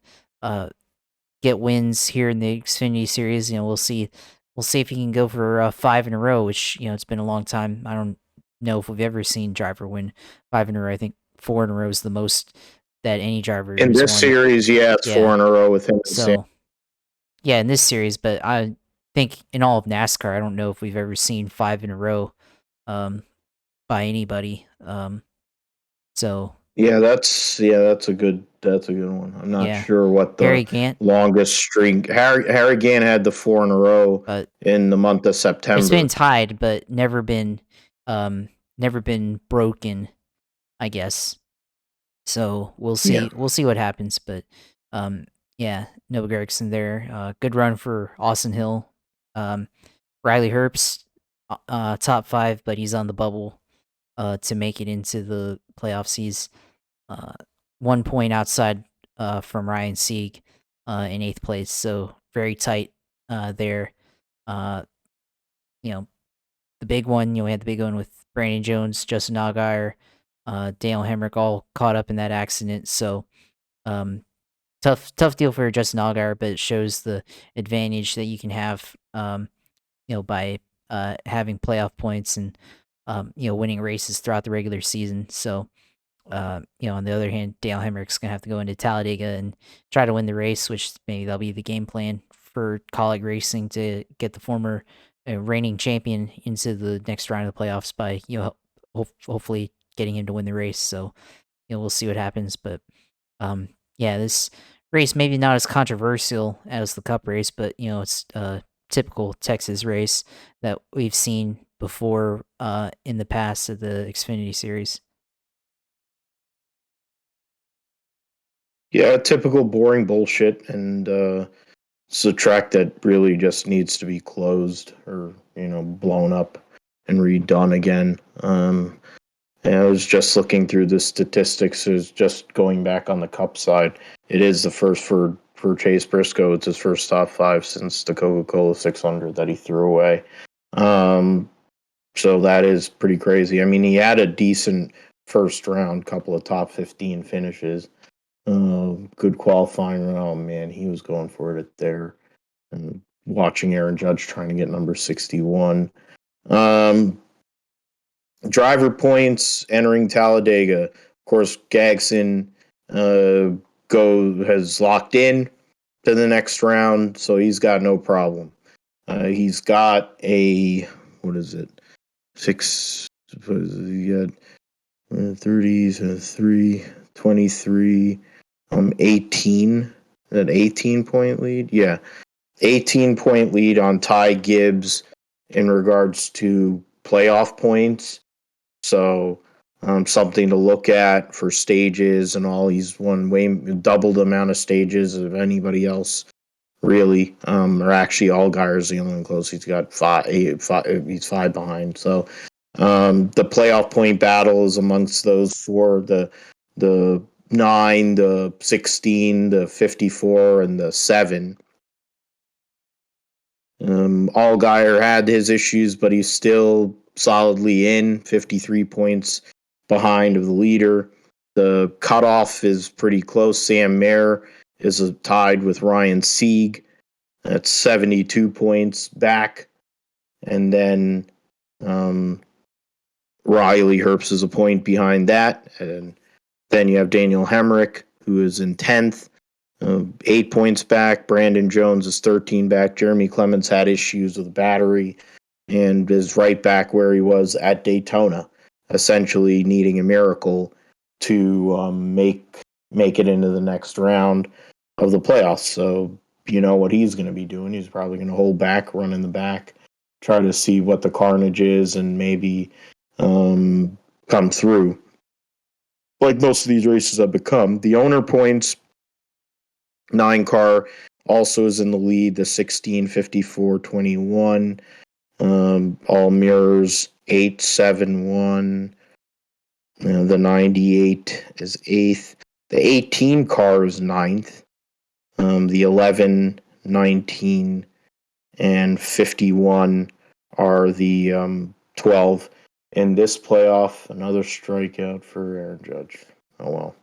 get wins here in the Xfinity Series. We'll see. We'll see if he can go for 5 in a row, which it's been a long time. I don't know if we've ever seen driver win 5 in a row. I think 4 in a row is the most that any driver In has this won. series, it's 4 in a row with him. So, yeah, in this series, but I think in all of NASCAR, I don't know if we've ever seen 5 in a row by anybody. So that's a good one. I'm not sure what the longest streak. Harry Gant had the 4 in a row in the month of September. It's been tied, but never been broken, I guess. So we'll see. Yeah. We'll see what happens. But Noah Gragson there. Good run for Austin Hill. Riley Herbst, top 5, but he's on the bubble to make it into the playoffs. He's 1 point outside from Ryan Sieg in 8th place. So very tight there. The big one, we had the big one with Brandon Jones, Justin Allgaier, Daniel Hemrick all caught up in that accident. So tough deal for Justin Allgaier, but it shows the advantage that you can have, by having playoff points and winning races throughout the regular season. So on the other hand, Dale Hemrick's gonna have to go into Talladega and try to win the race, which maybe that'll be the game plan for Colleague Racing to get the former reigning champion into the next round of the playoffs by hopefully getting him to win the race. So we'll see what happens, but this race maybe not as controversial as the Cup race, but it's a typical Texas race that we've seen before in the past of the Xfinity series. Yeah, typical boring bullshit, and it's a track that really just needs to be closed or blown up and redone again. And I was just looking through the statistics. Is just going back on the Cup side. It is the first for Chase Briscoe. It's his first top 5 since the Coca-Cola 600 that he threw away. So that is pretty crazy. I mean, he had a decent first round, couple of top 15 finishes. Good qualifying. Oh man, he was going for it there. And watching Aaron Judge trying to get number 61. Driver points entering Talladega. Of course, Gagson has locked in to the next round, so he's got no problem. He's got a, what is it? 6, what is it? He got 30s, 3, 23, 18. An 18-point lead? Yeah. 18-point lead on Ty Gibbs in regards to playoff points. So something to look at for stages and all. He's won way double the amount of stages of anybody else, really. Or actually, Allgaier's the only one close. He's got 5. He's 5 behind. So the playoff point battle is amongst those 4. The 9, the 16, the 54, and the 7. Allgaier had his issues, but he's still solidly in, 53 points behind of the leader. The cutoff is pretty close. Sam Mayer is tied with Ryan Sieg. That's 72 points back. And then Riley Herbst is a point behind that. And then you have Daniel Hemrick, who is in 10th. 8 points back. Brandon Jones is 13 back. Jeremy Clements had issues with the battery and is right back where he was at Daytona, essentially needing a miracle to make it into the next round of the playoffs. So you know what he's going to be doing. He's probably going to hold back, run in the back, try to see what the carnage is, and maybe come through. Like most of these races have become. The owner points, 9 car also is in the lead, the 16, 54, 21. All mirrors, 8, 7, 1. The 98 is 8th. The 18 car is 9th. The 11, 19, and 51 are the 12. In this playoff, another strikeout for Aaron Judge. Oh, well.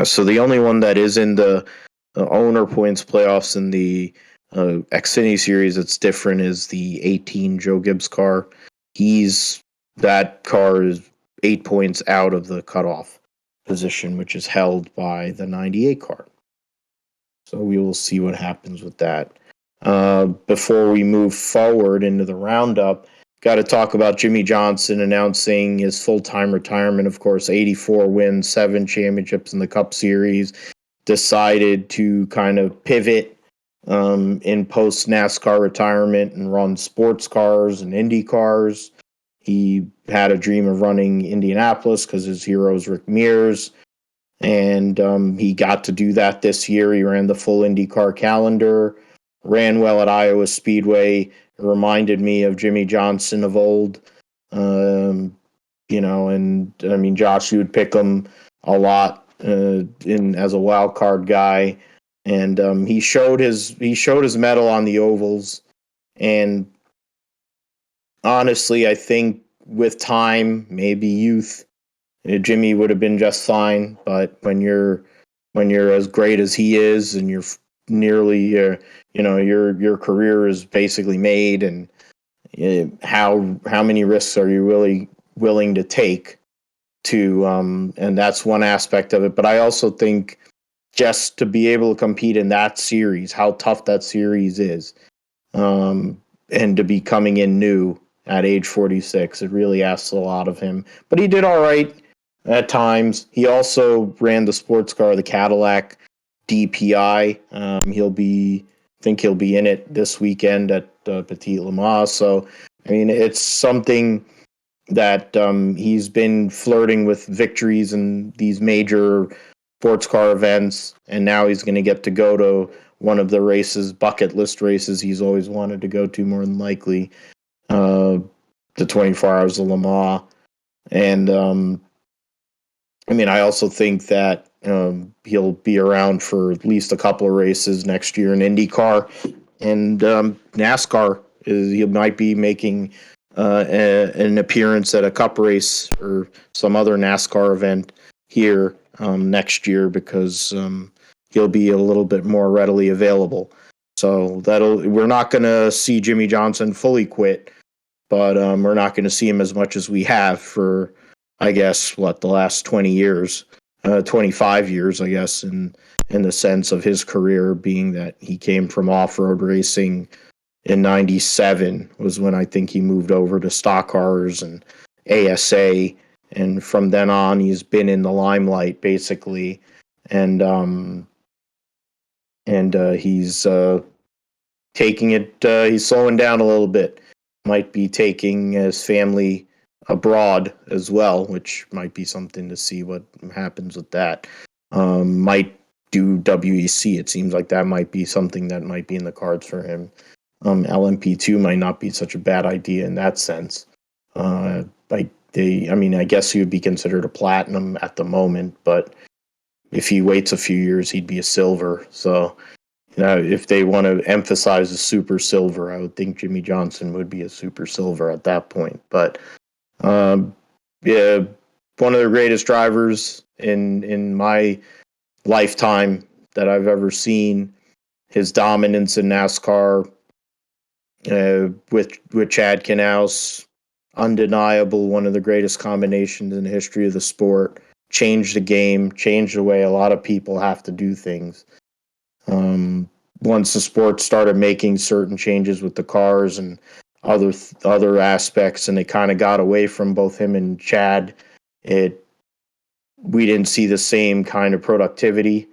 So the only one that is in the owner points playoffs in the Xfinity series that's different is the 18 Joe Gibbs car. That car is 8 points out of the cutoff position, which is held by the 98 car. So we will see what happens with that. Before we move forward into the roundup, got to talk about Jimmie Johnson announcing his full-time retirement. Of course, 84 wins, 7 championships in the Cup Series. Decided to kind of pivot in post-NASCAR retirement and run sports cars and Indy cars. He had a dream of running Indianapolis because his hero is Rick Mears. And he got to do that this year. He ran the full Indy car calendar, ran well at Iowa Speedway. It reminded me of Jimmie Johnson of old. And I mean, Josh, you would pick him a lot as a wild card guy. And he showed his mettle on the ovals. And honestly, I think with time, maybe youth, Jimmie would have been just fine. But when you're as great as he is, and you're nearly, your career is basically made, and how many risks are you really willing to take to, and that's one aspect of it. But I also think just to be able to compete in that series, how tough that series is, and to be coming in new at age 46, it really asks a lot of him. But he did all right at times. He also ran the sports car, the Cadillac DPI. He'll be in it this weekend at Petit Le Mans. So, I mean, it's something that he's been flirting with victories in these major sports car events, and now he's going to get to go to one of the races, bucket list races he's always wanted to go to, more than likely, the 24 Hours of Le Mans. And I mean, I also think that he'll be around for at least a couple of races next year in Indy Car and NASCAR. He might be making an appearance at a Cup race or some other NASCAR event here next year, because he'll be a little bit more readily available. So we're not going to see Jimmie Johnson fully quit, but we're not going to see him as much as we have for, I guess, the last 20 years, 25 years, I guess, in the sense of his career, being that he came from off-road racing in 97 was when I think he moved over to stock cars and ASA. And from then on, he's been in the limelight, basically. And he's taking it, he's slowing down a little bit. Might be taking his family abroad as well, which might be something to see what happens with that. Might do WEC. It seems like that might be something that might be in the cards for him. LMP2 might not be such a bad idea in that sense. I guess he would be considered a platinum at the moment, but if he waits a few years, he'd be a silver. So, if they want to emphasize a super silver, I would think Jimmie Johnson would be a super silver at that point. But yeah, one of the greatest drivers in my lifetime that I've ever seen. His dominance in NASCAR with Chad Knaus, undeniable, one of the greatest combinations in the history of the sport. Changed the game, changed the way a lot of people have to do things. Once the sport started making certain changes with the cars and other aspects, and they kind of got away from both him and Chad, we didn't see the same kind of productivity.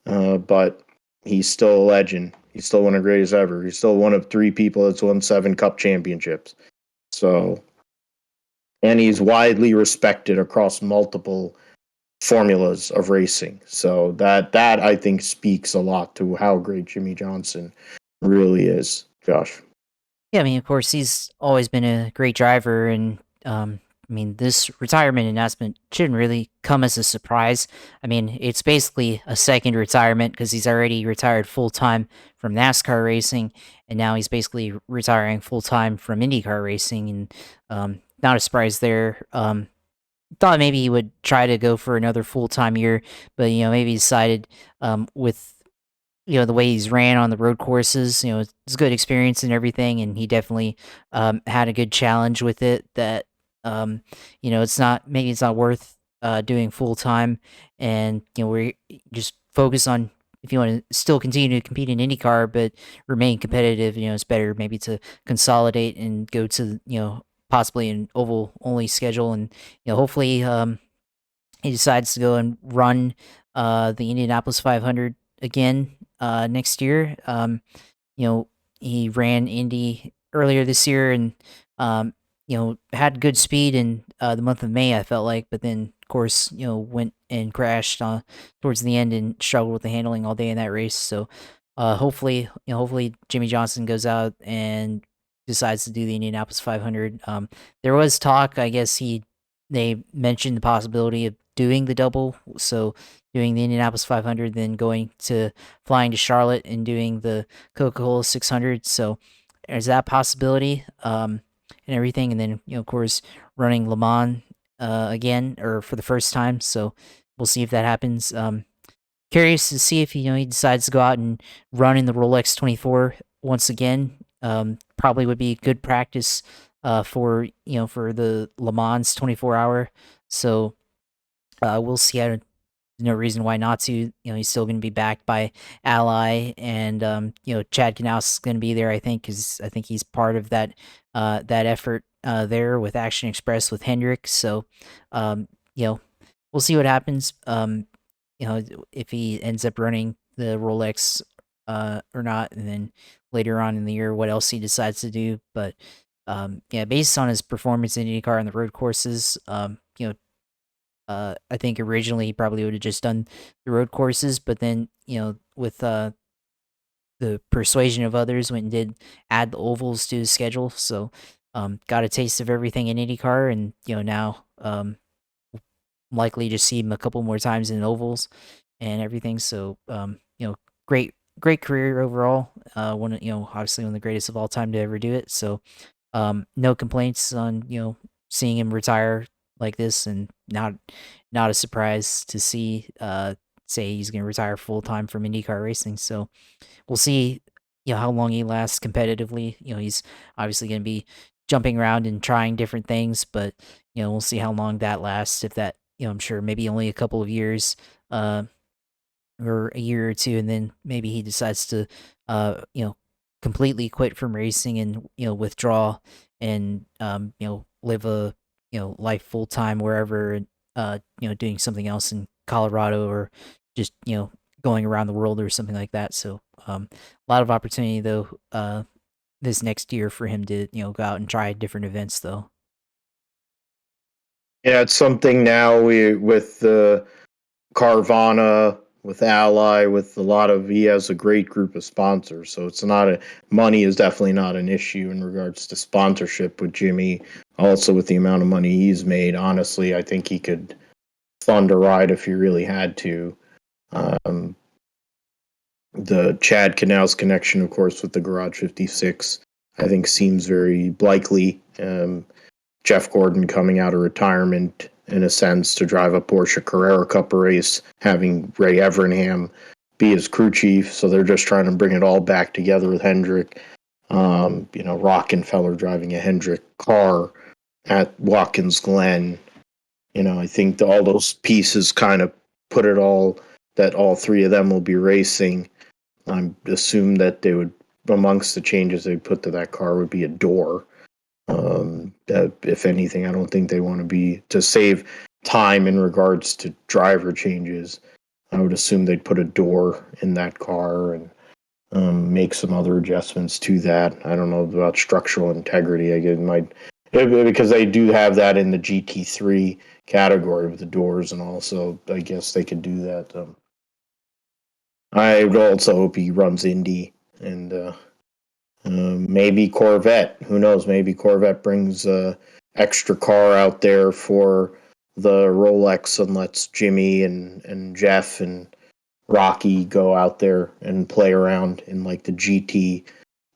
But he's still a legend. He's still one of the greatest ever. He's still one of 3 people that's won 7 Cup championships. So, and he's widely respected across multiple formulas of racing. So that I think speaks a lot to how great Jimmie Johnson really is, Josh. Yeah, I mean, of course, he's always been a great driver, and I mean, this retirement announcement shouldn't really come as a surprise. I mean, it's basically a second retirement because he's already retired full time from NASCAR racing, and now he's basically retiring full time from IndyCar racing, and not a surprise there. Thought maybe he would try to go for another full time year, but maybe he decided with the way he's ran on the road courses, it's a good experience and everything, and he definitely had a good challenge with it that it's not worth doing full time, and we just focus on, if you want to still continue to compete in IndyCar but remain competitive, it's better maybe to consolidate and go to possibly an oval only schedule, and hopefully he decides to go and run the Indianapolis 500 again next year. You know, he ran Indy earlier this year and had good speed in the month of May, I felt like, but then of course, went and crashed towards the end and struggled with the handling all day in that race. So hopefully Jimmie Johnson goes out and decides to do the Indianapolis 500. There was talk, I guess they mentioned the possibility of doing the double, so doing the Indianapolis 500, then flying to Charlotte and doing the Coca-Cola 600. So there's that possibility. and everything, and then of course running Le Mans again or for the first time. So we'll see if that happens. Curious to see if he decides to go out and run in the Rolex 24 once again. Probably would be good practice for for the Le Mans 24 hour. So we'll see. No reason why not to. He's still going to be backed by Ally, and Chad Knaus is going to be there. I think because I think he's part of that effort there with Action Express with Hendrick. So we'll see what happens. If he ends up running the Rolex or not, and then later on in the year, what else he decides to do. But yeah, based on his performance in IndyCar on the road courses, I think originally he probably would have just done the road courses, but then with the persuasion of others, went and did add the ovals to his schedule. So got a taste of everything in IndyCar, and now likely to see him a couple more times in ovals and everything. So great career overall. One obviously one of the greatest of all time to ever do it. So no complaints on seeing him retire like this, and not a surprise to see say he's going to retire full time from IndyCar racing. So we'll see how long he lasts competitively. He's obviously going to be jumping around and trying different things, but we'll see how long that lasts. If that I'm sure maybe only a couple of years or a year or two, and then maybe he decides to completely quit from racing and withdraw and live a life full time wherever, and doing something else in Colorado, or just going around the world or something like that. So a lot of opportunity though this next year for him to go out and try different events though. Yeah, it's something now with the Carvana, with Ally, with a lot of he has a great group of sponsors, so it's not money is definitely not an issue in regards to sponsorship with Jimmie. Also, with the amount of money he's made, honestly, I think he could fund a ride if he really had to. The Chad Knaus connection, of course, with the Garage 56, I think seems very likely. Jeff Gordon coming out of retirement, in a sense, to drive a Porsche Carrera Cup race, having Ray Evernham be his crew chief. So they're just trying to bring it all back together with Hendrick. Rockenfeller driving a Hendrick car at Watkins Glen. I think all those pieces kind of put it all that all three of them will be racing. I assume that they would, amongst the changes they put to that car, would be a door. If anything, I don't think they want to save time in regards to driver changes. I would assume they'd put a door in that car and make some other adjustments to that. I don't know about structural integrity. I guess because they do have that in the GT3 category with the doors, and also I guess they could do that. I would also hope he runs Indy and maybe Corvette. Who knows? Maybe Corvette brings extra car out there for the Rolex and lets Jimmie and Jeff and Rocky go out there and play around in like the GT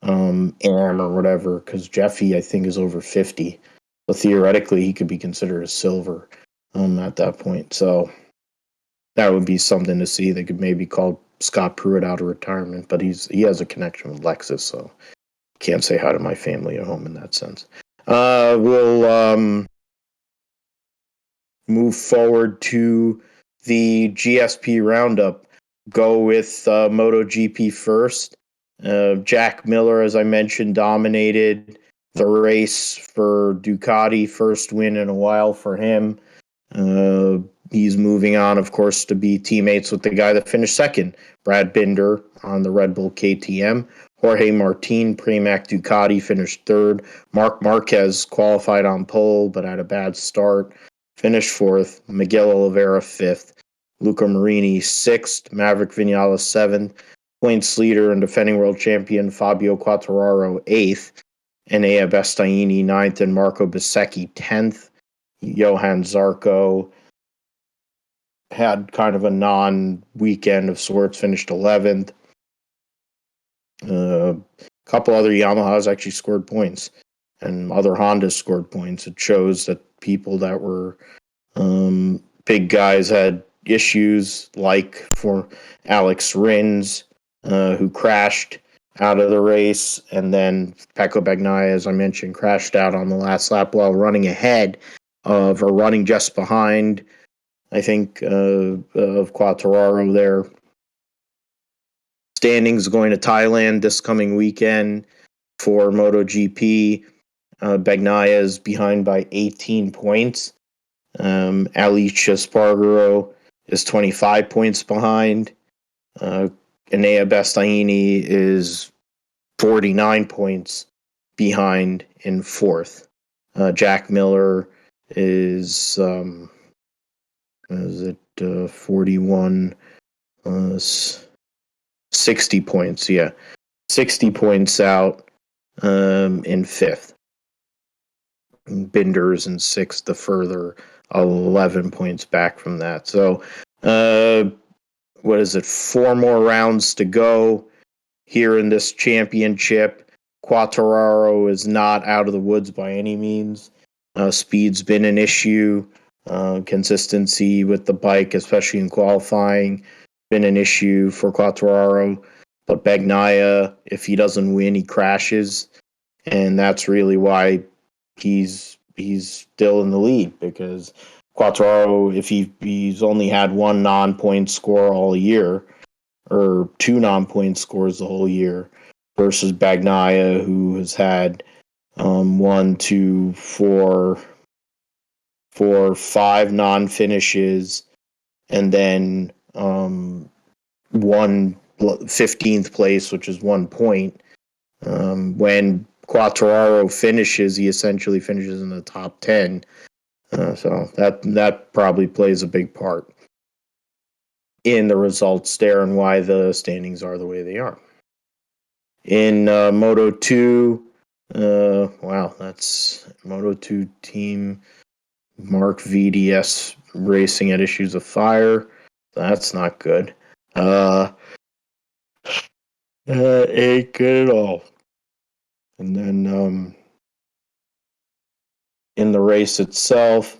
AM or whatever. Because Jeffy, I think, is over 50. So theoretically, he could be considered a silver at that point. So that would be something to see. They could maybe call Scott Pruitt out of retirement, but he has a connection with Lexus, so can't say hi to my family at home in that sense. We'll move forward to the GSP roundup. Go with MotoGP first. Jack Miller, as I mentioned, dominated the race for Ducati. First win in a while for him. He's moving on, of course, to be teammates with the guy that finished second, Brad Binder, on the Red Bull KTM. Jorge Martin, Pramac Ducati, finished third. Marc Marquez qualified on pole, but had a bad start. Finished fourth. Miguel Oliveira, fifth. Luca Marini, sixth. Maverick Vinales, seventh. Points leader and defending world champion Fabio Quartararo, eighth. Enea Bastianini, ninth. And Marco Bezzecchi, 10th. Johan Zarco had kind of a non-weekend of sorts, finished 11th. A couple other Yamahas actually scored points. and other Hondas scored points. It shows that people that were big guys had issues, like for Alex Rins, who crashed out of the race, and then Pecco Bagnaia, as I mentioned, crashed out on the last lap while running ahead of, or running just behind, I think, of Quartararo there. Standings going to Thailand this coming weekend for MotoGP. Bagnaia is behind by 18 points. Alicia Spargaro is 25 points behind. Enea Bastianini is 49 points behind in fourth. Jack Miller is 41, 60 points. Yeah, 60 points out in fifth. Binder's in sixth, the further 11 points back from that. So, what is it? 4 more rounds to go here in this championship. Quartararo is not out of the woods by any means. Speed's been an issue. Consistency with the bike, especially in qualifying, been an issue for Quartararo. But Bagnaia, if he doesn't win, he crashes. And that's really why he's still in the lead, because Quartararo, if he's only had 1 non-point score all year, or 2 non-point scores the whole year, versus Bagnaia, who has had 1, 2, 4, 5 non-finishes, and then 1 15th place, which is 1 point. When Quartararo finishes, he essentially finishes in the top 10. So that probably plays a big part in the results there and why the standings are the way they are. In Moto 2, wow, that's Moto 2 team Mark VDS Racing at Issues of Fire. That's not good. Ain't good at all. And then in the race itself,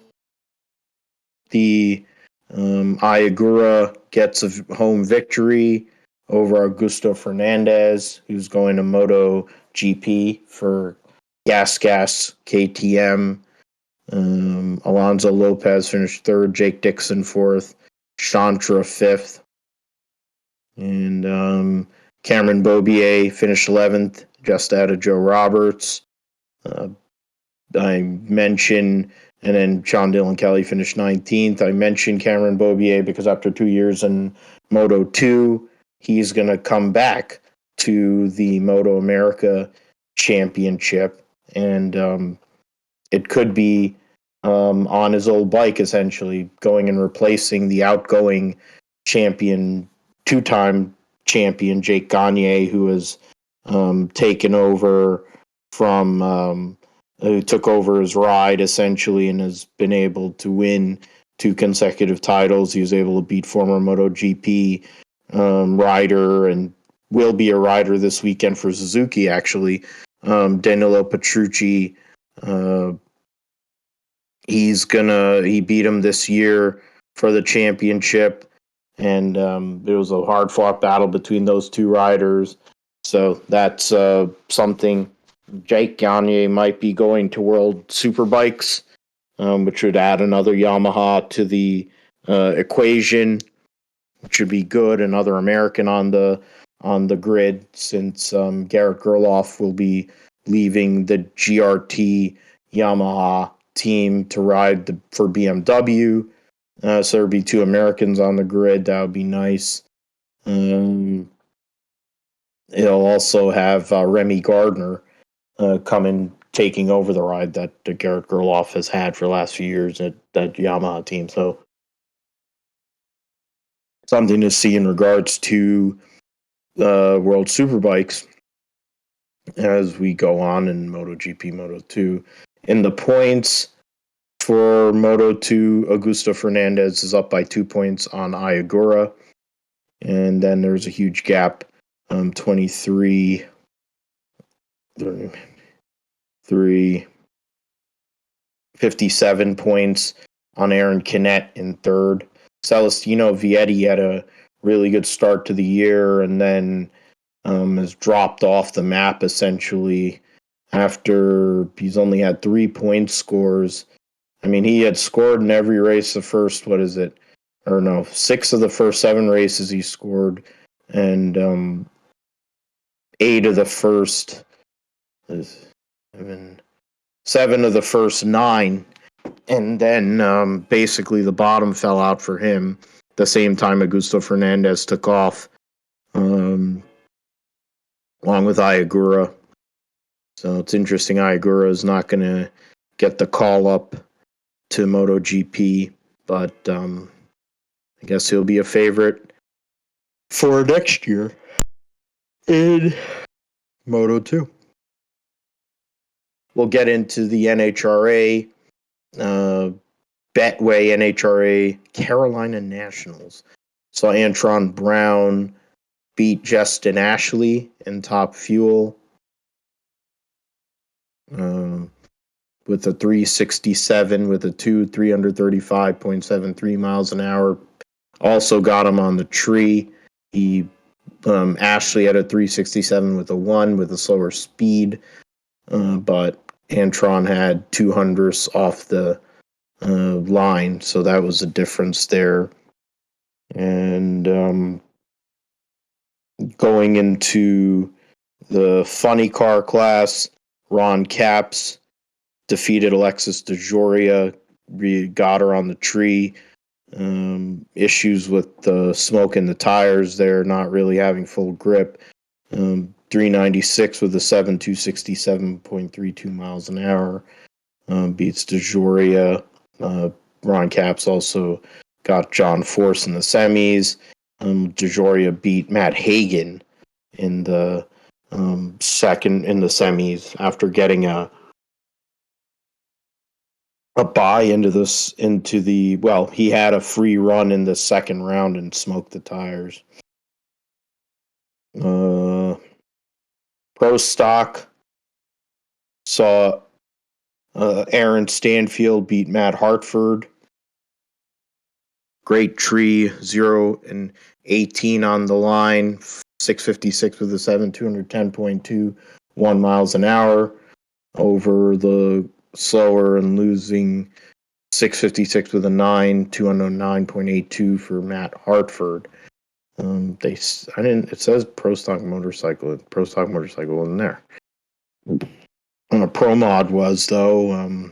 the Ayagura gets a home victory over Augusto Fernandez, who's going to MotoGP for Gas KTM. Alonso Lopez finished third, Jake Dixon fourth, Chantra fifth, and Cameron Beaubier finished 11th, just out of Joe Roberts. I mentioned, and then Sean Dillon Kelly finished 19th. I mentioned Cameron Beaubier because after 2 years in Moto 2, he's going to come back to the Moto America Championship, and it could be on his old bike, essentially, going and replacing the outgoing champion, 2-time champion, Jake Gagne, who has taken over from... who took over his ride, essentially, and has been able to win 2 consecutive titles. He was able to beat former MotoGP rider, and will be a rider this weekend for Suzuki, actually, Danilo Petrucci. He beat him this year for the championship, and it was a hard-fought battle between those 2 riders. So that's something. Jake Gagne might be going to World Superbikes, which would add another Yamaha to the equation, which would be good. Another American on the grid, since Garrett Gerloff will be leaving the GRT Yamaha team to ride for BMW. So there'll be 2 Americans on the grid. That would be nice. He'll also have Remy Gardner coming, taking over the ride that Garrett Gerloff has had for the last few years at that Yamaha team. So something to see in regards to World Superbikes as we go on in MotoGP, Moto 2. In the points for Moto 2, Augusto Fernandez is up by 2 points on Ayagura. And then there's a huge gap, 23... 3, 57 points on Aaron Canet in third. Celestino Vietti had a really good start to the year and then has dropped off the map essentially after he's only had 3 point scores. I mean, he had scored in every race the first, 6 of the first 7 races he scored, and 8 of the first, 7 of the first 9. And then basically the bottom fell out for him the same time Augusto Fernandez took off, along with Ayagura. So it's interesting Ayagura is not going to get the call up to MotoGP, but I guess he'll be a favorite for next year in Moto2. We'll get into the NHRA, Betway NHRA Carolina Nationals. So Antron Brown beat Justin Ashley in Top Fuel with a 367 with a 335.73 miles an hour. Also got him on the tree. Ashley had a 367 with a 1 with a slower speed, but Antron had 200ths off the line, so that was the difference there. And going into the funny car class, Ron Capps defeated Alexis DeJoria, got her on the tree. Issues with the smoke in the tires there, not really having full grip. 396 with a 267.32 miles an hour. Beats DeJoria. Ron Capps also got John Force in the semis. DeJoria beat Matt Hagan in the second in the semis after getting a bye he had a free run in the second round and smoked the tires. Pro Stock saw Aaron Stanfield beat Matt Hartford. Great tree, 0 and 18 on the line, 656 with a 210.21 miles an hour over the slower and losing 656 with a 209.82 for Matt Hartford. It says Pro Stock Motorcycle. Pro Stock Motorcycle wasn't there. Pro Mod was, though.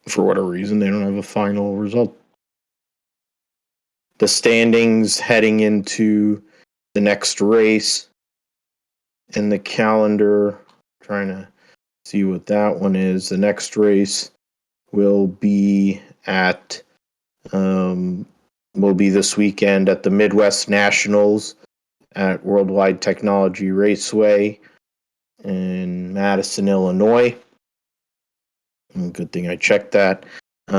For whatever reason, they don't have a final result. The standings heading into the next race in the calendar, trying to see what that one is. The next race will be this weekend at the Midwest Nationals at Worldwide Technology Raceway in Madison, Illinois. Good thing I checked that.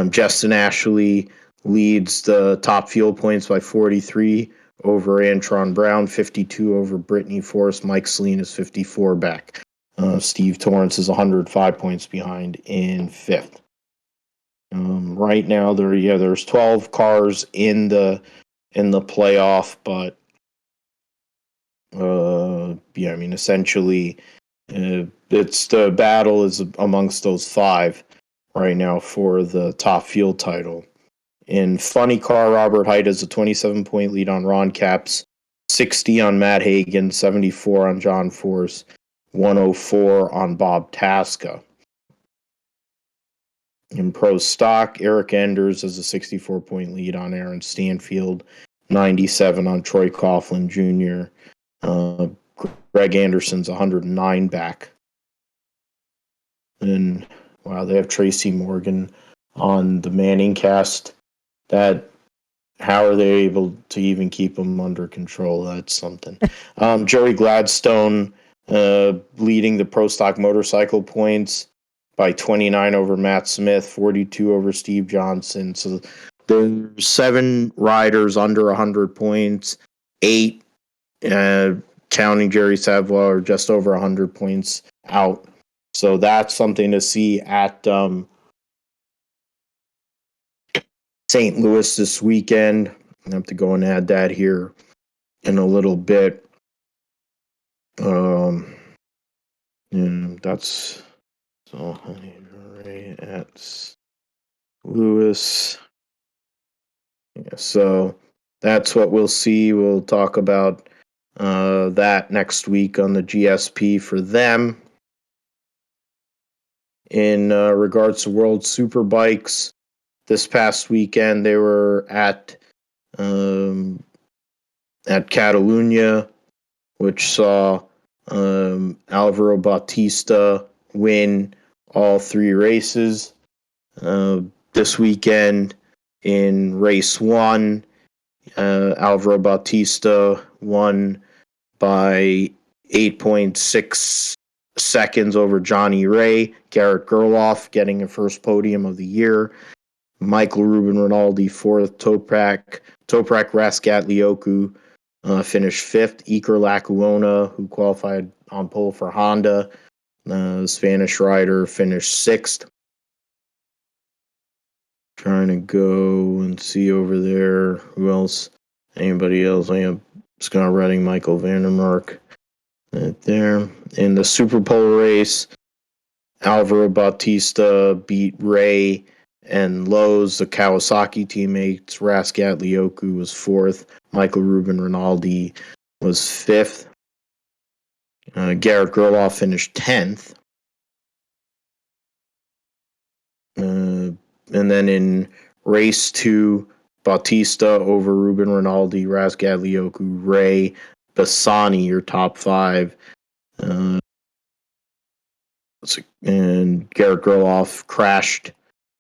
Justin Ashley leads the top fuel points by 43 over Antron Brown, 52 over Brittany Force. Mike Celine is 54 back. Steve Torrance is 105 points behind in 5th. Right now, there's 12 cars in the playoff, but essentially, it's the battle is amongst those 5 right now for the top field title. In funny car, Robert Height has a 27-point lead on Ron Capps, 60 on Matt Hagan, 74 on John Force, 104 on Bob Tasca. In Pro Stock, Eric Enders has a 64-point lead on Aaron Stanfield, 97 on Troy Coughlin Jr. Greg Anderson's 109 back. And, wow, they have Tracy Morgan on the Manning cast. How are they able to even keep them under control? That's something. Joey Gladstone leading the Pro Stock Motorcycle points by 29 over Matt Smith, 42 over Steve Johnson. So there's 7 riders under 100 points, 8 counting Jerry Savoy are just over 100 points out So that's something to see at St. Louis this weekend. I have to go and add that here in a little bit. And that's so right at Louis. Yeah, so that's what we'll see. We'll talk about that next week on the GSP for them. In regards to World Superbikes, this past weekend they were at Catalunya, which saw Alvaro Bautista win all 3 races. This weekend in race 1, Alvaro Bautista won by 8.6 seconds over Johnny Ray. Garrett Gerloff getting a first podium of the year. Michael Ruben Rinaldi 4th. Toprak Razgatlioglu finished 5th. Iker Lecuona, who qualified on pole for Honda, the Spanish rider, finished 6th. Trying to go and see over there who else. Anybody else? I have Scott Redding, Michael Vandermark. Right there. In the Super Pole race, Alvaro Bautista beat Ray and Lowe's, the Kawasaki teammates. Razgatlioglu was 4th. Michael Ruben Rinaldi was 5th. Garrett Gerloff finished 10th. And then in race 2, Bautista over Ruben Rinaldi, Razgatlioglu, Ray, Bassani, your top 5. And Garrett Gerloff crashed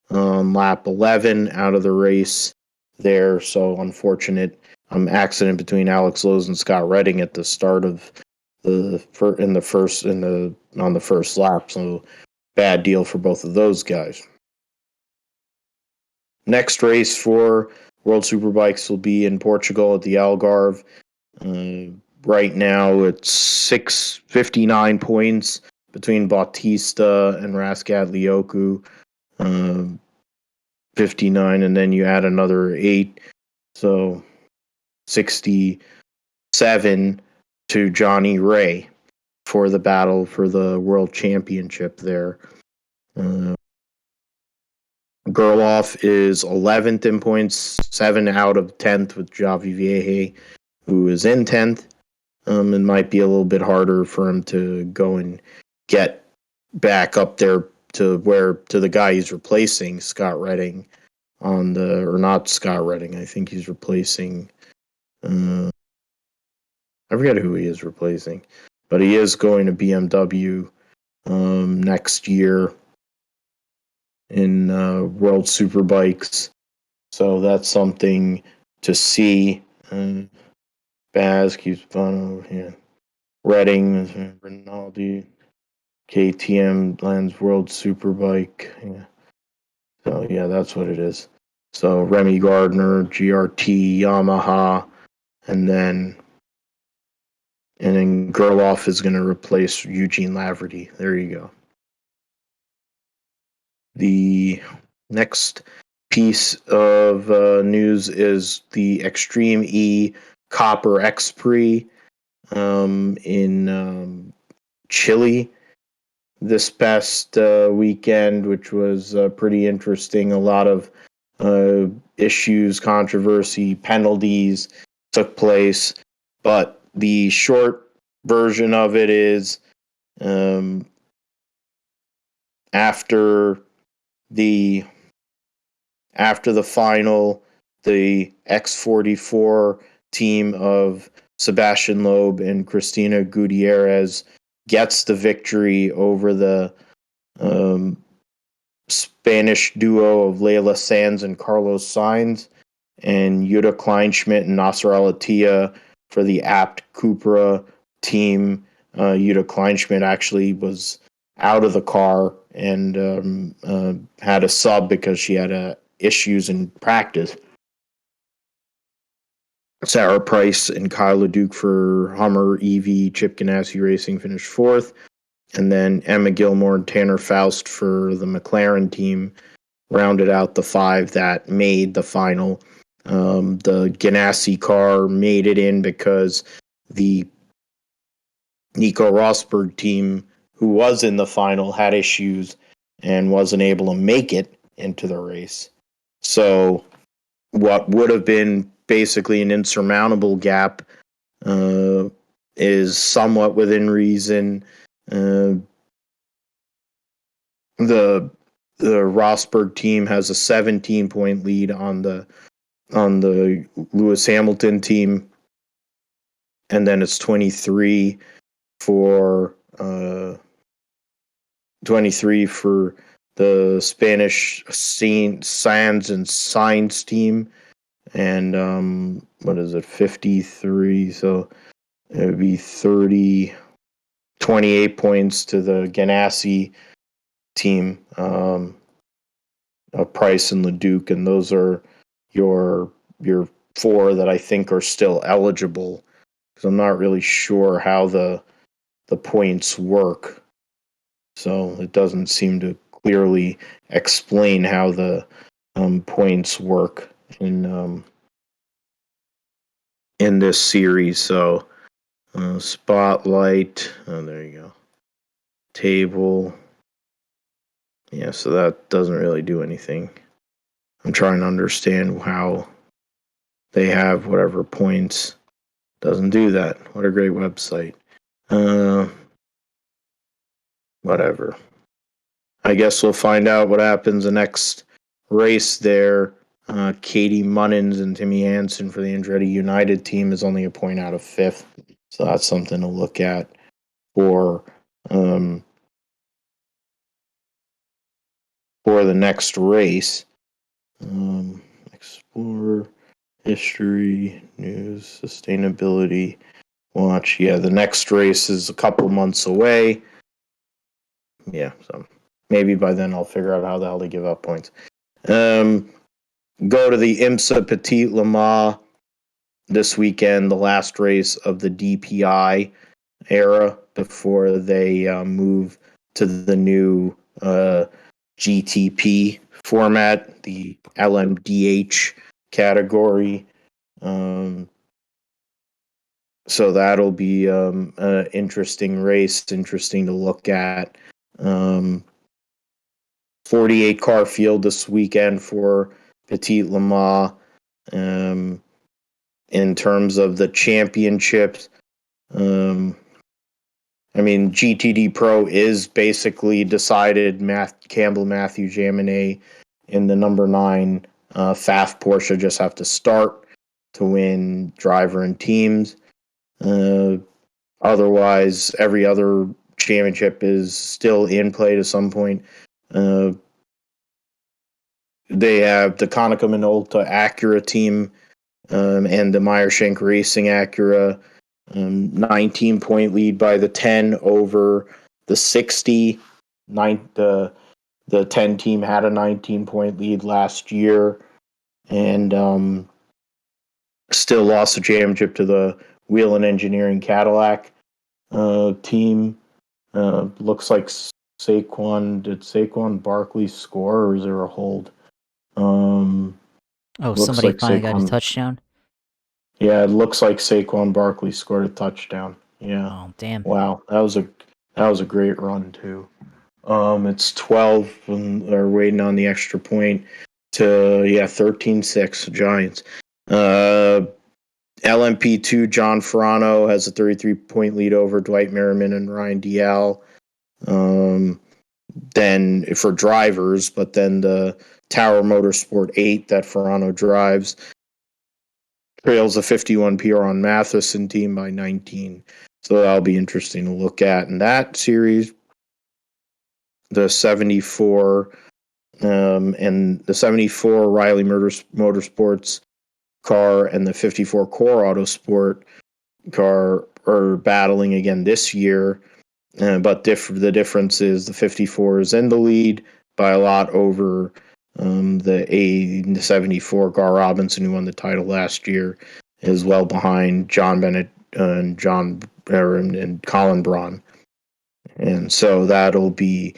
on lap 11 out of the race there. So unfortunate accident between Alex Lowe's and Scott Redding at the start of on the first lap. So bad deal for both of those guys. Next race for World Superbikes will be in Portugal at the Algarve. Right now it's 659 points between Bautista and Razgatlioglu. 59, and then you add another 8, so 67 to Johnny Ray for the battle for the World Championship there. Gerloff is 11th in points, 7 out of 10th with Javi Vieje, who is in 10th. It might be a little bit harder for him to go and get back up there to the guy he's replacing, Scott Redding, not Scott Redding. I think he's replacing. I forget who he is replacing, but he is going to BMW next year in World Superbikes. So that's something to see. Baz keeps fun over here. Redding, Rinaldi, KTM lands World Superbike. Yeah. So yeah, that's what it is. So Remy Gardner, GRT, Yamaha, and then Gerloff is going to replace Eugene Laverty. There you go. The next piece of news is the Extreme E Copper X Prix in Chile this past weekend, which was pretty interesting. A lot of issues, controversy, penalties took place, but the short version of it is after the final, the X44 team of Sebastian Loeb and Cristina Gutierrez gets the victory over the Spanish duo of Leila Sanz and Carlos Sainz, and Jutta Kleinschmidt and Nasser Al-Attiyah for the Abt Cupra team. Jutta Kleinschmidt actually was out of the car and had a sub because she had issues in practice. Sarah Price and Kyle LeDuc for Hummer EV Chip Ganassi Racing finished 4th. And then Emma Gilmore and Tanner Faust for the McLaren team rounded out the 5 that made the final. The Ganassi car made it in because the Nico Rosberg team, who was in the final, had issues and wasn't able to make it into the race. So what would have been basically an insurmountable gap is somewhat within reason. The Rosberg team has a 17-point lead on the Lewis Hamilton team, and then it's 23 for the Spanish Sands and Sainz team, and what is it, 53? So it would be 28 points to the Ganassi team, Price and LeDuc, and those are your 4 that I think are still eligible, because I'm not really sure how the points work. So it doesn't seem to clearly explain how the points work in this series. So spotlight. Oh, there you go. Table. Yeah, so that doesn't really do anything. I'm trying to understand how they have whatever points. Doesn't do that. What a great website. Whatever. I guess we'll find out what happens the next race there. Katie Munnins and Timmy Hansen for the Andretti United team is only a point out of 5th. So that's something to look at for the next race. Explore history, news, sustainability, watch. Yeah, the next race is a couple months away. Yeah, so maybe by then I'll figure out how the hell to give up points. Go to the IMSA Petit Le Mans this weekend, the last race of the DPI era before they move to the new GTP format, the LMDH category. So that'll be an interesting race, interesting to look at. 48 car field this weekend for Petit Le Mans. In terms of the championships, GTD Pro is basically decided. Campbell, Matthew, Jaminet in the number 9 FAF Porsche just have to start to win driver and teams. Otherwise, every other championship is still in play to some point. They have the Konica Minolta Acura team and the Meyer-Shank Racing Acura. 19-point lead by the 10 over the 60. The 10 team had a 19-point lead last year and still lost the championship to the Whelen Engineering Cadillac team. Looks like did Saquon Barkley score, or is there a hold? Somebody like finally got a touchdown? Yeah, it looks like Saquon Barkley scored a touchdown. Yeah. Oh, damn. Wow, that was a great run too. It's 12 and they're waiting on the extra point to 13-6 Giants. LMP2 John Ferrano has a 33-point lead over Dwight Merriman and Ryan Dial. Then for drivers, but then the Tower Motorsport 8 that Ferrano drives trails a 51 Pierron Matheson team by 19. So that'll be interesting to look at in that series. The 74 and the 74 Riley Motorsports car and the 54 Core Autosport car are battling again this year. But the difference is the 54 is in the lead by a lot over the 74. Gar Robinson, who won the title last year, is well behind John Bennett and Colin Braun. And so that'll be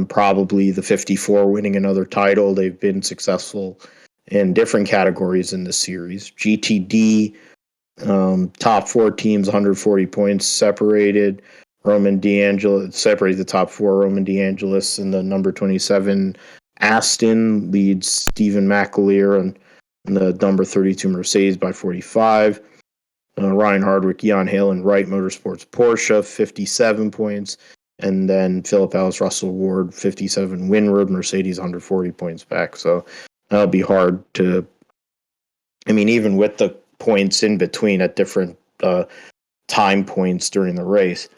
probably the 54 winning another title. They've been successful in different categories in the series. GTD, top 4 teams, 140 points separated. Roman DeAngelis separated the top 4. Roman DeAngelis and the number 27 Aston leads Stephen McAleer and the number 32 Mercedes by 45. Ryan Hardwick, Jan Halen, Wright Motorsports, Porsche, 57 points. And then Philip Ellis, Russell Ward, 57. Winroad, Mercedes, 140 points back. So that'll be hard to... I mean, even with the points in between at different time points during the race.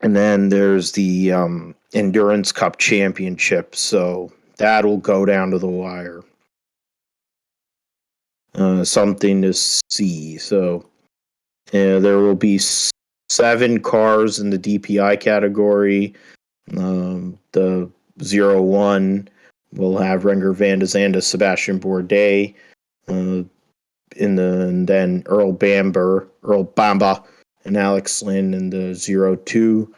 And then there's the Endurance Cup Championship. So that'll go down to the wire. Something to see. So there will be 7 cars in the DPI category. The 0-1 will have Renger van der Zande, Sebastian Bourdais, and then Earl Bamba, and Alex Lynn in the 0-2.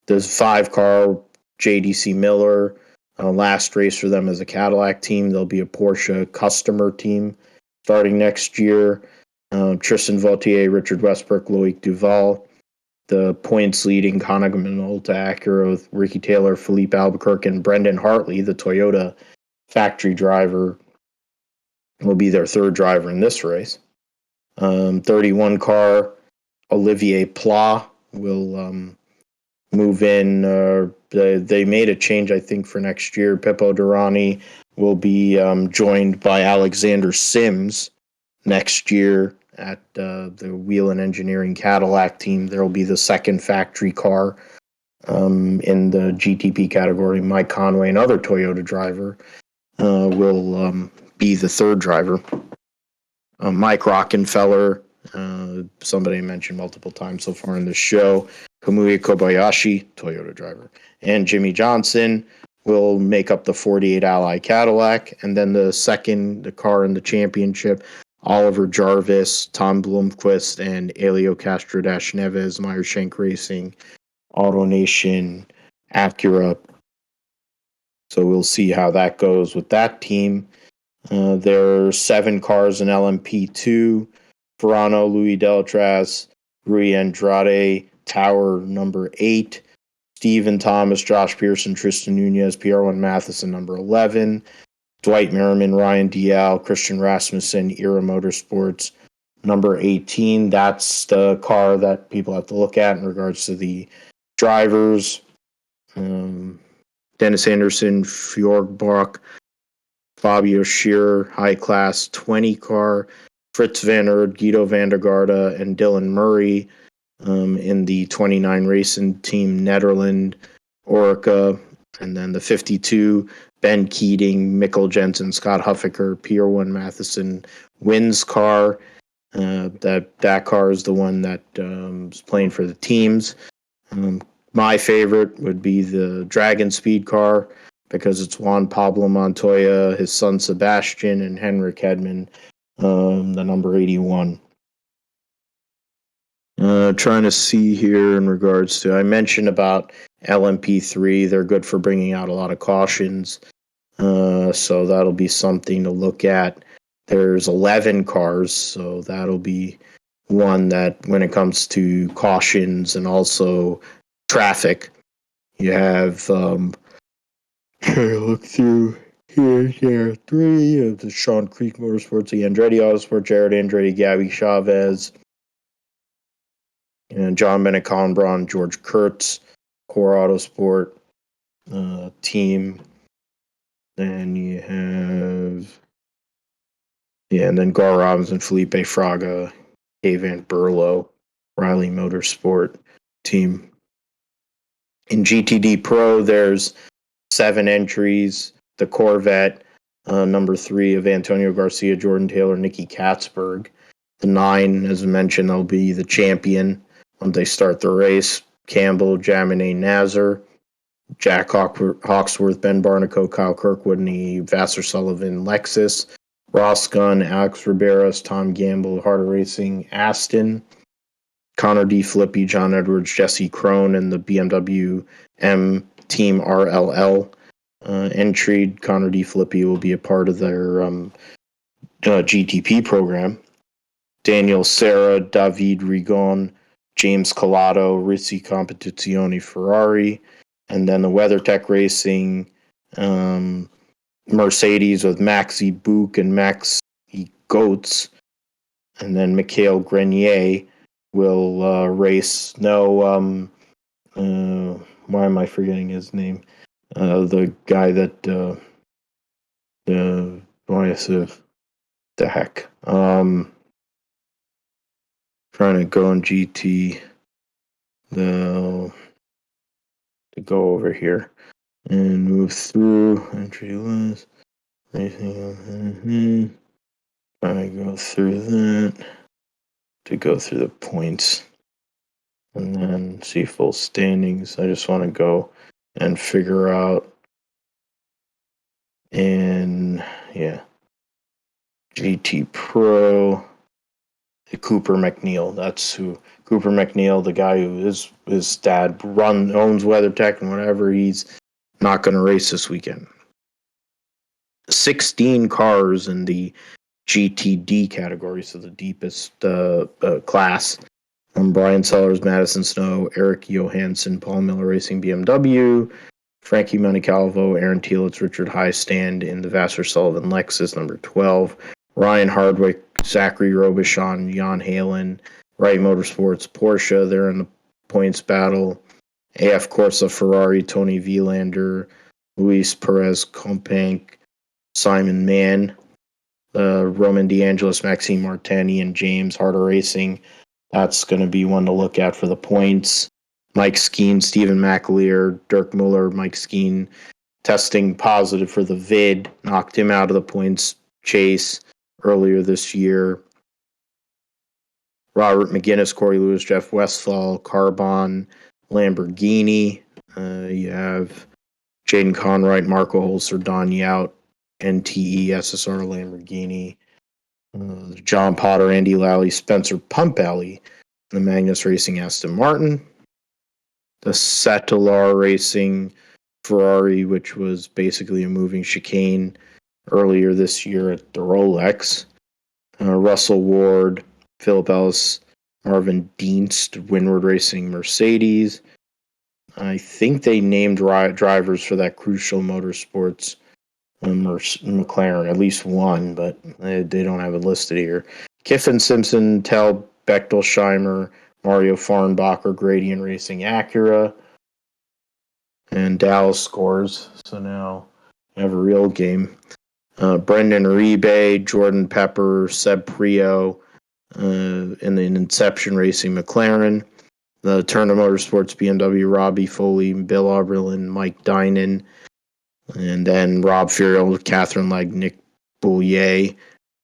There's 5-car JDC Miller. Last race for them as a Cadillac team. There'll be a Porsche customer team starting next year. Tristan Vautier, Richard Westbrook, Loic Duval. The points leading Koenigsegg Minolta Acura with Ricky Taylor, Philippe Albuquerque, and Brendan Hartley, the Toyota factory driver, will be their 3rd driver in this race. 31 car Olivier Pla will move in. They made a change, I think, for next year. Pippo Durrani will be joined by Alexander Sims next year at the Whelen Engineering Cadillac team. There will be the 2nd factory car in the GTP category. Mike Conway, another Toyota driver, will be the 3rd driver. Mike Rockenfeller, somebody I mentioned multiple times so far in the show. Kamui Kobayashi, Toyota driver. And Jimmie Johnson will make up the 48 Ally Cadillac. And then the car in the championship, Oliver Jarvis, Tom Blomqvist, and Elio Castro-Neves, Meyer Shank Racing, AutoNation, Acura. So we'll see how that goes with that team. There are 7 cars in LMP2. Ferrano, Louis Delatraz, Rui Andrade, Tower number 8. Stephen Thomas, Josh Pearson, Tristan Nunez, PR1 Matheson number 11. Dwight Merriman, Ryan Dial, Christian Rasmussen, Era Motorsports number 18. That's the car that people have to look at in regards to the drivers. Dennis Anderson, Fjordbach, Fabio Scherer, high class 20 car. Fritz Van Erd, Guido van der Garde, and Dylan Murray in the 29 Racing Team Nederland, Orica. And then the 52, Ben Keating, Mikkel Jensen, Scott Huffaker, PR1 Matheson wins car. That car is the one that is playing for the teams. My favorite would be the Dragon Speed car because it's Juan Pablo Montoya, his son Sebastian, and Henrik Hedman, the number 81. Trying to see here in regards to, I mentioned about LMP3. They're good for bringing out a lot of cautions. So that'll be something to look at. There's 11 cars, so that'll be one that when it comes to cautions and also traffic, you have, look through here, 3 of the Sean Creek Motorsports, the Andretti Autosport, Jared Andretti, Gabby Chavez, and John Bennett Conbron, George Kurtz, Core Autosport team. Then you have, and then Gar Robinson, Felipe Fraga, Van Berlo, Riley Motorsport team. In GTD Pro, there's 7 entries. The Corvette, number 3 of Antonio Garcia, Jordan Taylor, Nicky Katzberg. The 9, as I mentioned, they'll be the champion when they start the race. Campbell, Jaminet Nazar, Jack Hawksworth, Ben Barnico, Kyle Kirkwood, and the Vassar Sullivan Lexus. Ross Gunn, Alex Riberas, Tom Gamble, Harder Racing, Aston. Connor D. Filippi, John Edwards, Jesse Krohn, and the BMW M Team RLL entry. Connor D. Filippi will be a part of their GTP program. Daniel Serra, David Rigon, James Collado, Rizzi Competizione Ferrari, and then the WeatherTech Racing Mercedes with Maxi Book and Maxi Goetz, and then Mikhail Grenier will race. Why am I forgetting his name? The guy that the heck. Trying to go on GT to go over here and move through entry list. Trying to go through that to go through the points and then see full standings. I just want to go and figure out GT Pro. Cooper McNeil. That's who Cooper McNeil, the guy who his dad owns WeatherTech and whatever. He's not going to race this weekend. 16 cars in the GTD category, so the deepest class. Brian Sellers, Madison Snow, Eric Johansson, Paul Miller Racing BMW, Frankie Monicalvo, Aaron Teelitz, Richard Highstand in the Vassar Sullivan Lexus number 12. Ryan Hardwick, Zachary Robichon, Jan Halen, Wright Motorsports, Porsche. They're in the points battle. AF Corsa, Ferrari, Tony Vielander, Luis Perez Companc, Simon Mann, Roman DeAngelis, Maxime Martini, and James Harder Racing. That's going to be one to look at for the points. Mike Skeen, Stephen McAleer, Dirk Muller, Mike Skeen testing positive for the vid, knocked him out of the points chase earlier this year. Robert McGinnis, Corey Lewis, Jeff Westphal, Carbon, Lamborghini. You have Jaden Conwright, Marco Holzer, Don Yout, NTE, SSR, Lamborghini. John Potter, Andy Lally, Spencer Pumpelly, the Magnus Racing Aston Martin. The Satellar Racing Ferrari, which was basically a moving chicane earlier this year at the Rolex. Russell Ward, Philip Ellis, Marvin Dienst, Windward Racing Mercedes. I think they named drivers for that Crucial Motorsports McLaren, at least one, but they don't have it listed here. Kiffin Simpson, Tell, Bechtel, Scheimer, Mario Farnbacher, Gradient Racing Acura, and Dallas scores. So now you have a real game. Brendan Uribe, Jordan Pepper, Seb Prio, and then Inception Racing McLaren. The Turner Motorsports BMW, Robbie Foley, Bill Oberlin, Mike Dinan, and then Rob Furiel, Catherine Legg, Nick Boulier,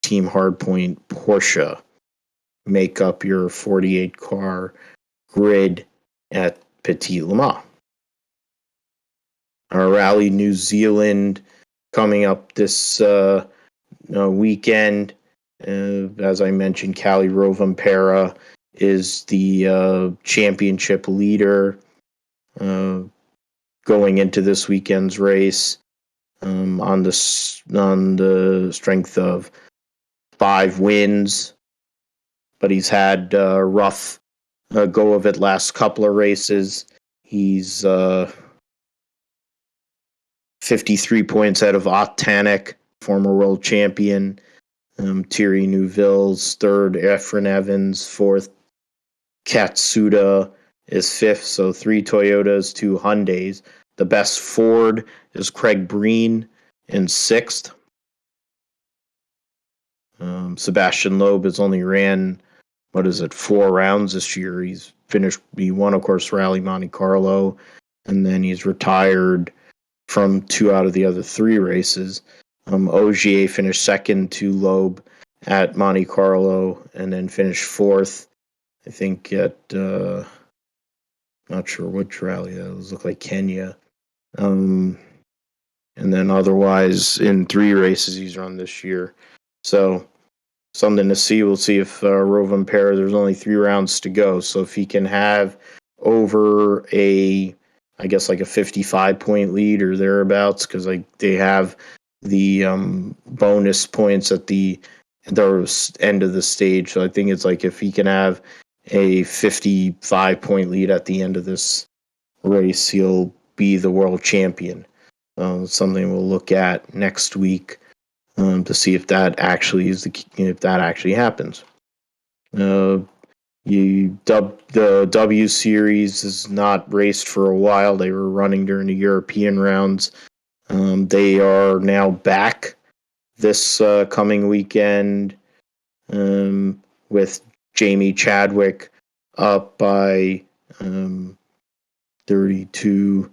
Team Hardpoint, Porsche make up your 48-car grid at Petit Le Mans. Our Rally New Zealand coming up this weekend. As I mentioned, Cali Rovampera is the championship leader going into this weekend's race on the strength of 5 wins, but he's had a rough go of it last couple of races. He's 53 points out of Otanek, former world champion. Thierry Neuville's third, Efren Evans fourth, Katsuda is fifth, so 3 Toyotas, 2 Hyundais. The best Ford is Craig Breen in sixth. Sebastian Loeb has only ran, 4 rounds this year. He won, of course, Rally Monte Carlo, and then he's retired from 2 out of the other 3 races. Ogier finished second to Loeb at Monte Carlo, and then finished 4th, I think, at not sure which rally that was. Looked like Kenya. And then otherwise in 3 races he's run this year. So something to see. We'll see if Rovanpera, there's only 3 rounds to go. So if he can have over a 55-point lead or thereabouts, because they have the bonus points at the end of the stage. So I think it's like if he can have a 55-point lead at the end of this race, he'll be the world champion. Something we'll look at next week to see if that actually happens. The W Series is not raced for a while. They were running during the European rounds. They are now back this coming weekend with Jamie Chadwick up by 32,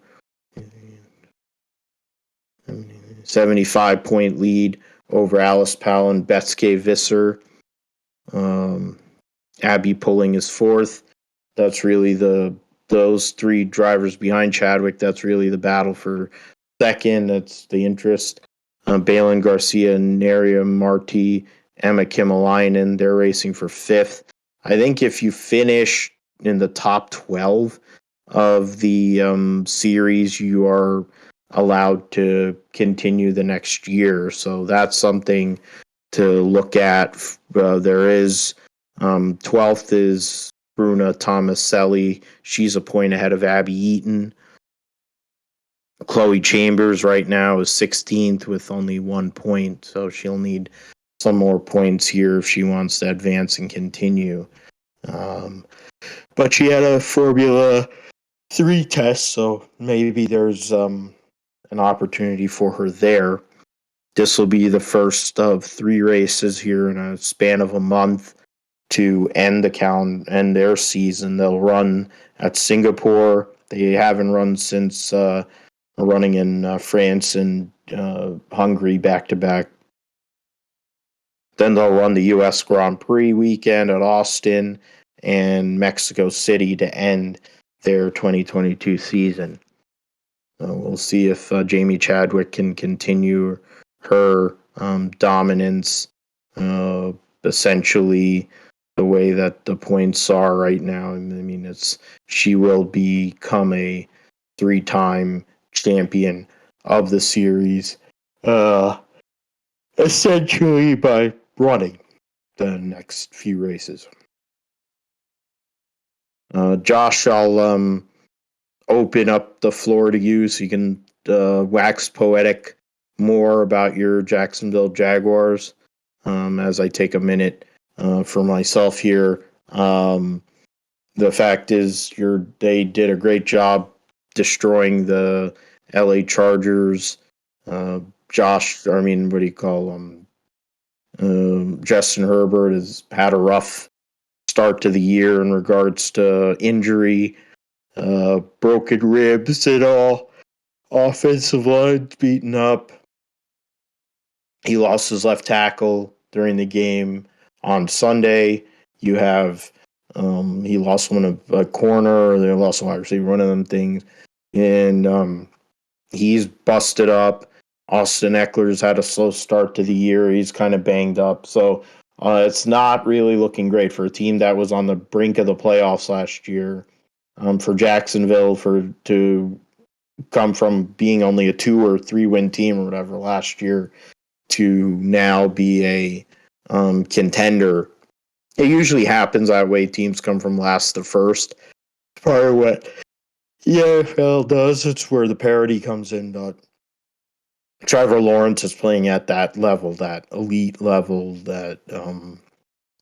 75-point lead over Alice Powell and Betske Visser. Abby Pulling is 4th. That's really those 3 drivers behind Chadwick. That's really the battle for 2nd. That's the interest. Balin Garcia, Neria Marti, Emma Kimalainen, they're racing for 5th. I think if you finish in the top 12 of the series, you are allowed to continue the next year. So that's something to look at. There is 12th is Bruna Tomaselli. She's a point ahead of Abby Eaton. Chloe Chambers right now is 16th with only 1 point, so she'll need some more points here if she wants to advance and continue. But she had a Formula 3 test, so maybe there's an opportunity for her there. This will be the first of 3 races here in a span of a month to end their season. They'll run at Singapore. They haven't run since running in France and Hungary back-to-back. Then they'll run the U.S. Grand Prix weekend at Austin and Mexico City to end their 2022 season. We'll see if Jamie Chadwick can continue her dominance, essentially the way that the points are right now. I mean, she will become a 3-time champion of the series, essentially by running the next few races. Josh, I'll open up the floor to you so you can wax poetic more about your Jacksonville Jaguars as I take a minute for myself here. The fact is, they did a great job destroying the LA Chargers. Justin Herbert has had a rough start to the year in regards to injury, broken ribs and all. Offensive line's beaten up. He lost his left tackle during the game on Sunday. You have he lost a corner. They lost a wide receiver, one of them things, and he's busted up. Austin Eckler's had a slow start to the year. He's kind of banged up, so it's not really looking great for a team that was on the brink of the playoffs last year. For Jacksonville to come from being only a 2 or 3 win team or whatever last year to now be a contender. It usually happens that way. Teams come from last to first. It's part of what the NFL does. It's where the parity comes in. But Trevor Lawrence is playing at that level, that elite level that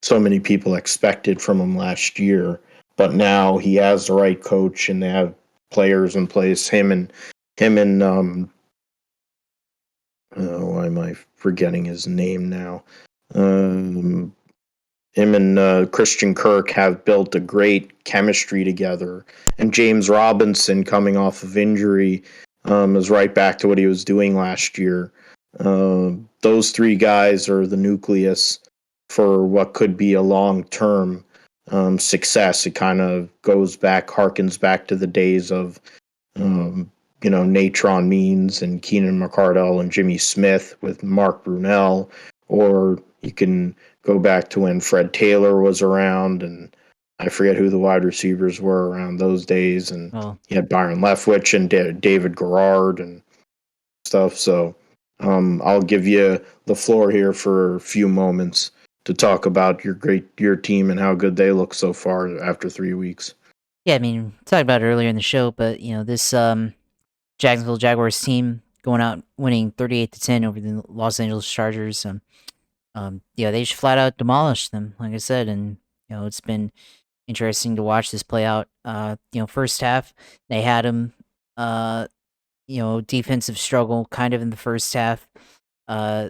so many people expected from him last year. But now he has the right coach, and they have players in place. Him and why am I forgetting his name now? Him and Christian Kirk have built a great chemistry together. And James Robinson, coming off of injury, is right back to what he was doing last year. Those 3 guys are the nucleus for what could be a long-term success. It kind of harkens back to the days of, Natron Means and Keenan McCardell and Jimmy Smith with Mark Brunell, or You can go back to when Fred Taylor was around, and I forget who the wide receivers were around those days. And Well, you had Byron Leftwich and David Garrard and stuff. So I'll give you the floor here for a few moments to talk about your team and how good they look so far after 3 weeks. yeah, I mean, talked about it earlier in the show, but this Jacksonville Jaguars team going out winning 38-10 over the Los Angeles Chargers. Yeah, they just flat out demolished them, like I said, and it's been interesting to watch this play out. First half they had them, defensive struggle kind of in the first half. Uh,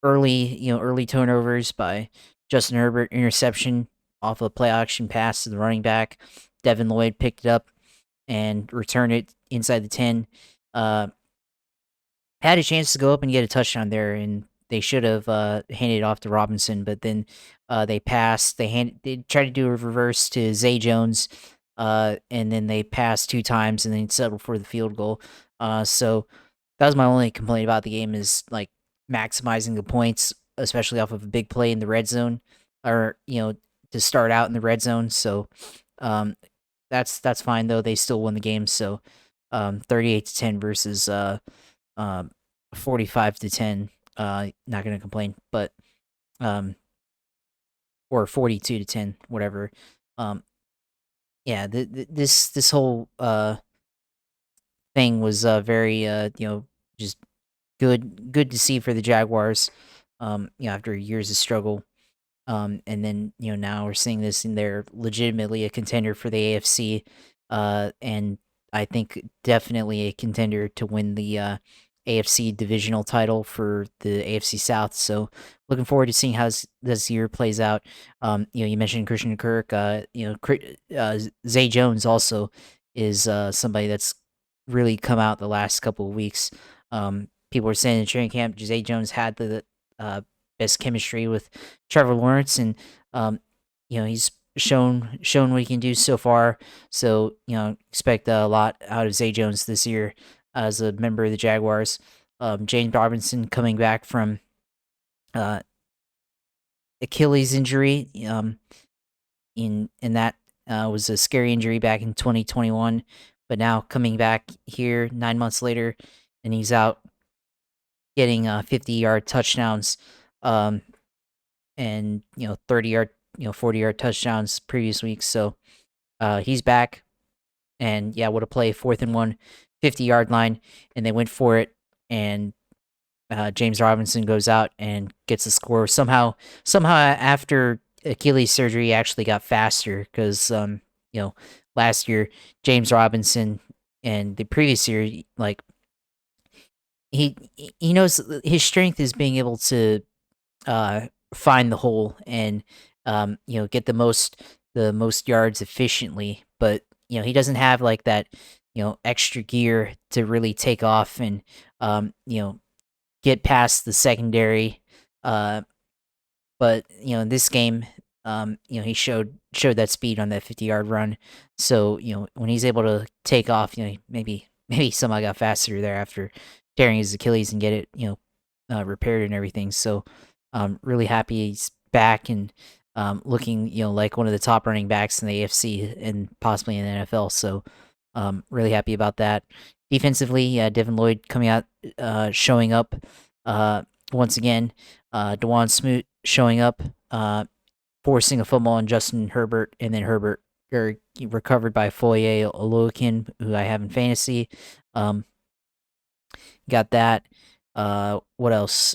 early turnovers by Justin Herbert, interception off a play action pass to the running back. Devin Lloyd picked it up and returned it inside the 10. Had a chance to go up and get a touchdown there, and they should have handed it off to Robinson, but then they passed. They tried to do a reverse to Zay Jones, and then they passed 2 times and then settled for the field goal. So that was my only complaint about the game, is like maximizing the points, especially off of a big play in the red zone, or to start out in the red zone. So that's fine though. They still won the game. So 38-10 versus 45-10. Not gonna complain, but or 42-10, whatever. Yeah, this whole thing was very just good to see for the Jaguars. After years of struggle. And then now we're seeing this, and they're legitimately a contender for the AFC, and I think definitely a contender to win the AFC divisional title for the AFC South. So looking forward to seeing how this year plays out. You mentioned Christian Kirk. Zay Jones also is somebody that's really come out the last couple of weeks. People were saying in training camp, Zay Jones had the best chemistry with Trevor Lawrence, and he's shown what he can do so far. So expect a lot out of Zay Jones this year as a member of the Jaguars. James Robinson coming back from Achilles injury. In that was a scary injury back in 2021, but now coming back here 9 months later, and he's out getting 50-yard touchdowns, and 30-yard, 40-yard touchdowns previous weeks. So he's back, and yeah, what a play! 4th and 1, 50-yard line, and they went for it, and James Robinson goes out and gets a score. Somehow after Achilles surgery, he actually got faster, because last year James Robinson, and the previous year, like he knows his strength is being able to find the hole and get the most yards efficiently, but he doesn't have like that extra gear to really take off and get past the secondary. But in this game, he showed that speed on that 50-yard run. So when he's able to take off, maybe somehow got faster there after tearing his Achilles and get it repaired and everything. So really happy he's back and looking like one of the top running backs in the AFC and possibly in the NFL. So really happy about that. Defensively, Devin Lloyd coming out, showing up once again. DeJuan Smoot showing up, forcing a fumble on Justin Herbert, and then Herbert recovered by Foye Oluokun, who I have in fantasy. Got that. What else?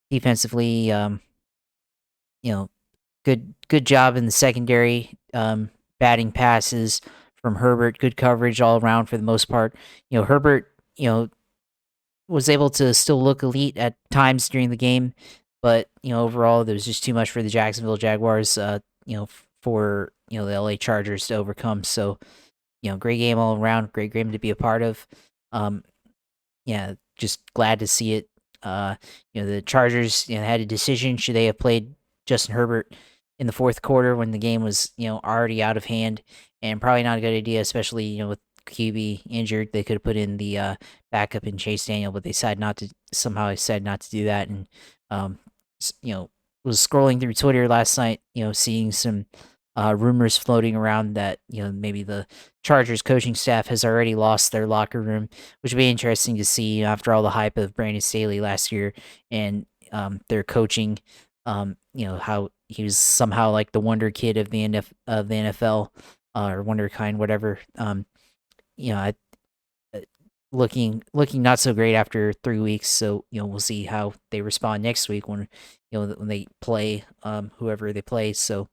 Defensively, good job in the secondary, batting passes from Herbert, good coverage all around for the most part. Herbert, was able to still look elite at times during the game, but overall there was just too much for the Jacksonville Jaguars, for the LA Chargers to overcome. So, great game all around, great game to be a part of. Yeah, just glad to see it. The Chargers, had a decision: should they have played Justin Herbert in the fourth quarter when the game was, already out of hand, and probably not a good idea, especially with QB injured, they could have put in the backup in Chase Daniel, but they decided not to. Somehow, decided not to do that, and was scrolling through Twitter last night, seeing some rumors floating around that maybe the Chargers coaching staff has already lost their locker room, which would be interesting to see after all the hype of Brandon Staley last year and their coaching. How he was somehow like the wonder kid of the NFL, or wonder kind, whatever. I, looking not so great after 3 weeks. So we'll see how they respond next week when when they play whoever they play. So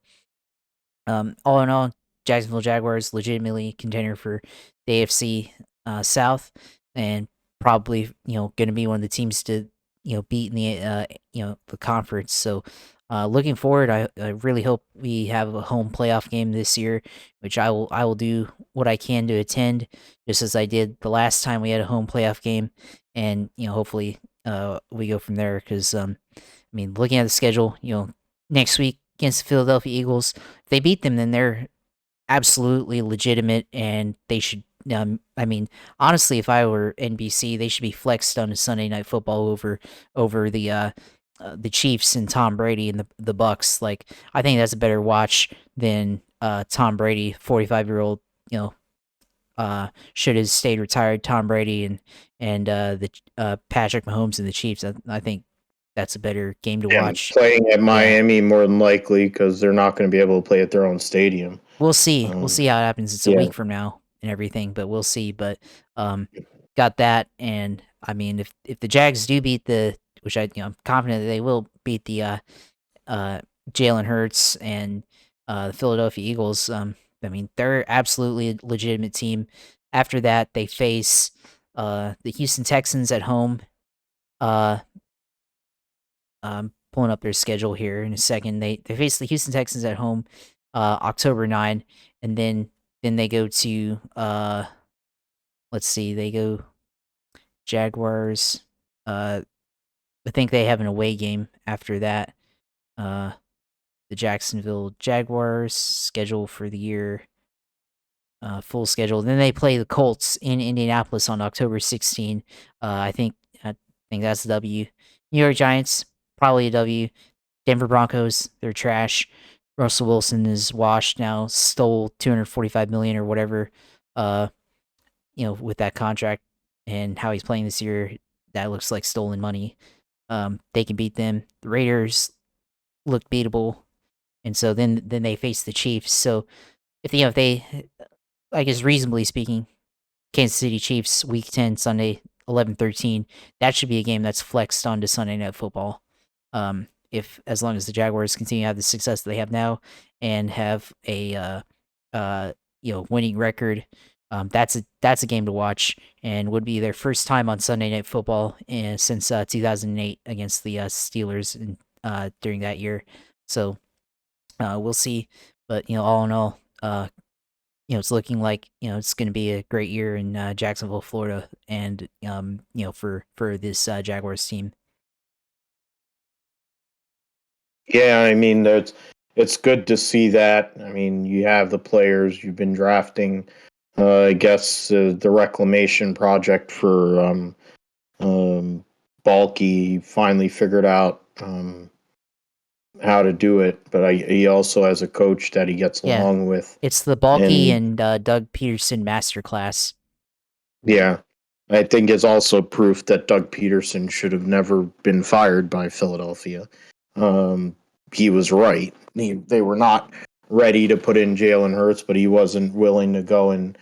all in all, Jacksonville Jaguars legitimately contender for the AFC South, and probably going to be one of the teams to beat in the the conference. So looking forward, I really hope we have a home playoff game this year, which I will do what I can to attend, just as I did the last time we had a home playoff game, and hopefully we go from there. Because looking at the schedule, next week against the Philadelphia Eagles, if they beat them, then they're absolutely legitimate, and they should. Honestly, if I were NBC, they should be flexed on a Sunday Night Football over the Chiefs and Tom Brady and the Bucks. Like, I think that's a better watch than Tom Brady, 45-year-old. Should have stayed retired. Tom Brady and the Patrick Mahomes and the Chiefs. I think that's a better game to watch. Playing at Miami more than likely, because they're not going to be able to play at their own stadium. We'll see. We'll see how it happens. It's a week from now and everything, but we'll see. But got that. And if the Jags do beat which I'm confident that they will beat the Jalen Hurts and the Philadelphia Eagles. They're absolutely a legitimate team. After that, they face the Houston Texans at home. I'm pulling up their schedule here in a second. They face the Houston Texans at home October 9, and then they go to let's see, they go Jaguars. I think they have an away game after that. The Jacksonville Jaguars schedule for the year, full schedule. Then they play the Colts in Indianapolis on October 16. I think that's a W. New York Giants, probably a W. Denver Broncos, they're trash. Russell Wilson is washed now. Stole $245 million or whatever. With that contract and how he's playing this year, that looks like stolen money. They can beat them. The Raiders look beatable, and so then they face the Chiefs. So if they, I guess reasonably speaking, Kansas City Chiefs Week 10 Sunday 11-13, that should be a game that's flexed onto Sunday Night Football. If as long as the Jaguars continue to have the success that they have now and have a winning record, that's a game to watch, and would be their first time on Sunday Night Football since 2008 against the Steelers during that year. So we'll see, but all in all, it's looking like it's going to be a great year in Jacksonville, Florida, and for this Jaguars team. Yeah, it's good to see that. You have the players you've been drafting. I guess the reclamation project for Balky finally figured out how to do it, but he also has a coach that he gets along with. It's the Balky and Doug Peterson masterclass. Yeah, I think it's also proof that Doug Peterson should have never been fired by Philadelphia. He was right. They were not ready to put in Jalen Hurts, but he wasn't willing to go and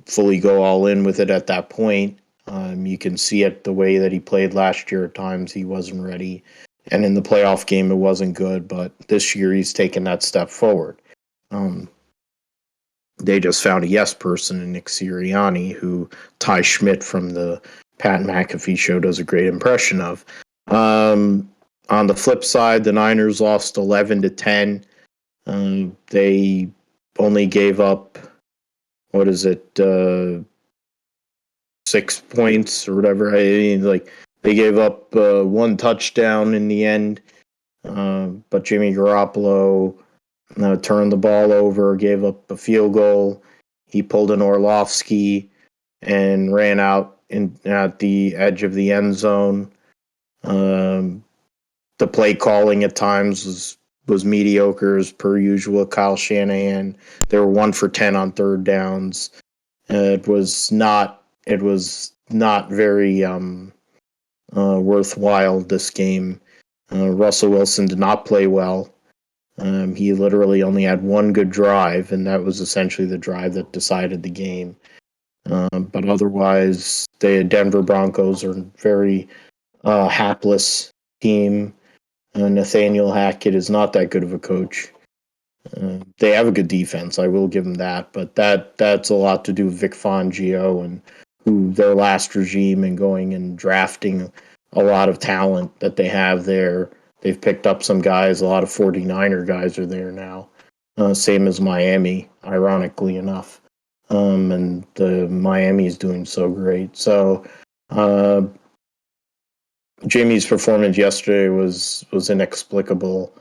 fully go all in with it at that point. You can see it the way that he played last year. At times he wasn't ready, and in the playoff game it wasn't good, but this year he's taken that step forward. They just found a yes person in Nick Sirianni, who Ty Schmidt from the Pat McAfee show does a great impression of. On the flip side, the Niners lost 11-10. They only gave up, 6 points or whatever. They gave up one touchdown in the end, but Jimmy Garoppolo turned the ball over, gave up a field goal, He pulled an Orlovsky and ran out at the edge of the end zone. The play calling at times was mediocre as per usual. Kyle Shanahan, they were 1 for 10 on third downs. It was not very worthwhile, this game. Russell Wilson did not play well. He literally only had one good drive, and that was essentially the drive that decided the game. But otherwise, the Denver Broncos are a very hapless team. Nathaniel Hackett is not that good of a coach. They have a good defense, I will give them that, but that's a lot to do with Vic Fangio and their last regime and going and drafting a lot of talent that they have there. They've picked up some guys. A lot of 49er guys are there now, same as Miami, ironically enough. And Miami is doing so great. So Jimmie's performance yesterday was inexplicable.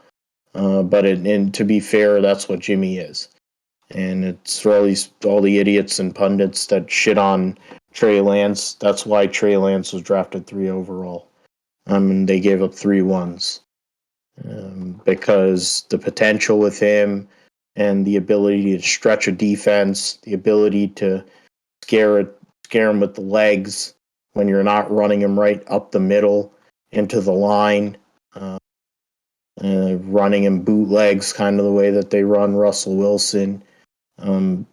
But to be fair, that's what Jimmie is. And it's for all the idiots and pundits that shit on Trey Lance. That's why Trey Lance was drafted 3 overall. And they gave up 3 1s. Because the potential with him and the ability to stretch a defense, the ability to scare him with the legs when you're not running him right up the middle into the line, running him bootlegs, kind of the way that they run Russell Wilson,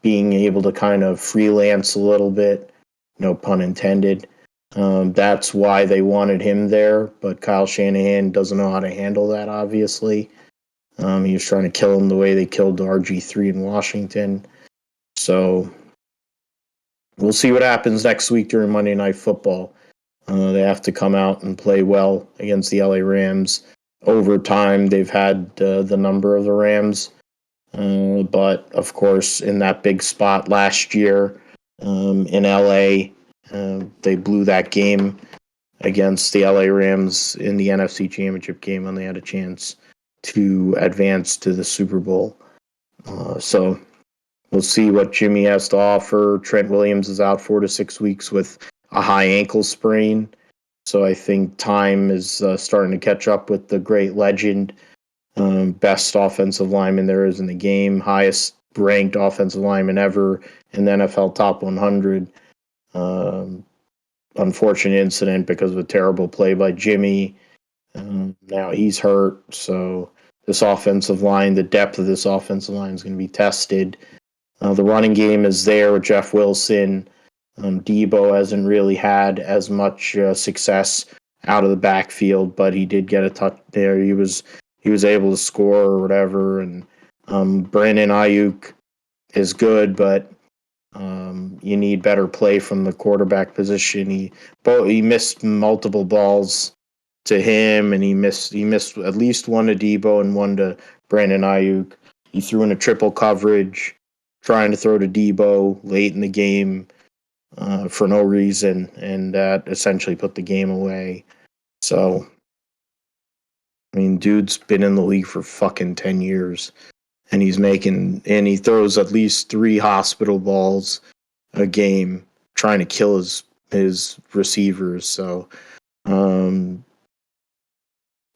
being able to kind of freelance a little bit, no pun intended. That's why they wanted him there, but Kyle Shanahan doesn't know how to handle that, obviously. He was trying to kill him the way they killed RG3 in Washington. So we'll see what happens next week during Monday Night Football. They have to come out and play well against the LA Rams. Over time, they've had the number of the Rams. But, of course, in that big spot last year in LA, they blew that game against the LA Rams in the NFC Championship game when they had a chance to advance to the Super Bowl. So we'll see what Jimmie has to offer. Trent Williams is out 4 to 6 weeks with a high ankle sprain. So I think time is starting to catch up with the great legend, best offensive lineman there is in the game, highest ranked offensive lineman ever in the NFL Top 100. Unfortunate incident because of a terrible play by Jimmie. Now he's hurt, so this offensive line, the depth of this offensive line is going to be tested. The running game is there with Jeff Wilson. Debo hasn't really had as much success out of the backfield, but he did get a touch there. He was able to score or whatever. And Brandon Ayuk is good, but you need better play from the quarterback position. He missed multiple balls to him, and he missed at least one to Debo and one to Brandon Ayuk. He threw in a triple coverage, trying to throw to Debo late in the game for no reason, and that essentially put the game away. So, I mean, dude's been in the league for fucking 10 years, and he throws at least 3 hospital balls a game trying to kill his receivers. So, I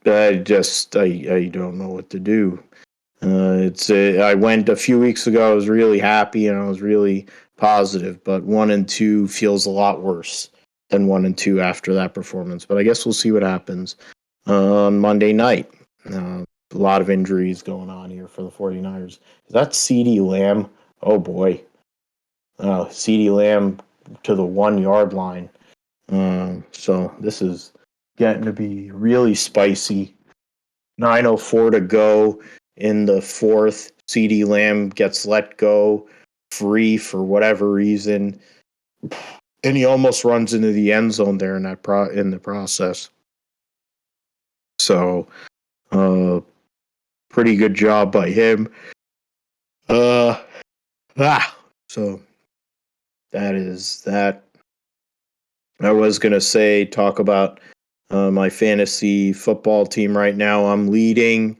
don't know what to do. I went a few weeks ago. I was really happy and I was really positive, but 1 and 2 feels a lot worse than 1 and 2 after that performance. But I guess we'll see what happens on Monday night. A lot of injuries going on here for the 49ers. Is that CeeDee Lamb? Oh boy. CeeDee Lamb to the 1 yard line. So this is getting to be really spicy. 9:04 to go in the 4th. CeeDee Lamb gets let go free for whatever reason, and he almost runs into the end zone there in the process. So, pretty good job by him. So that is that. I was gonna talk about my fantasy football team right now. I'm leading.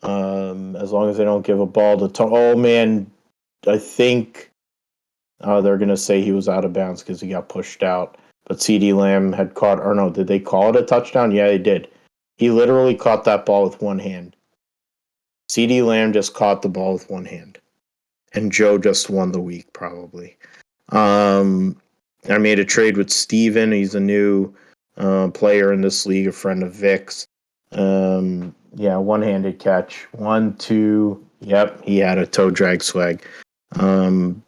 As long as I don't give a ball to oh man, I think they're going to say he was out of bounds because he got pushed out. But CeeDee Lamb had caught, or no, did they call it a touchdown? Yeah, they did. He literally caught that ball with one hand. CeeDee Lamb just caught the ball with one hand. And Joe just won the week, probably. I made a trade with Steven. He's a new player in this league, a friend of Vic's. One-handed catch. 1, 2. Yep, he had a toe drag swag. The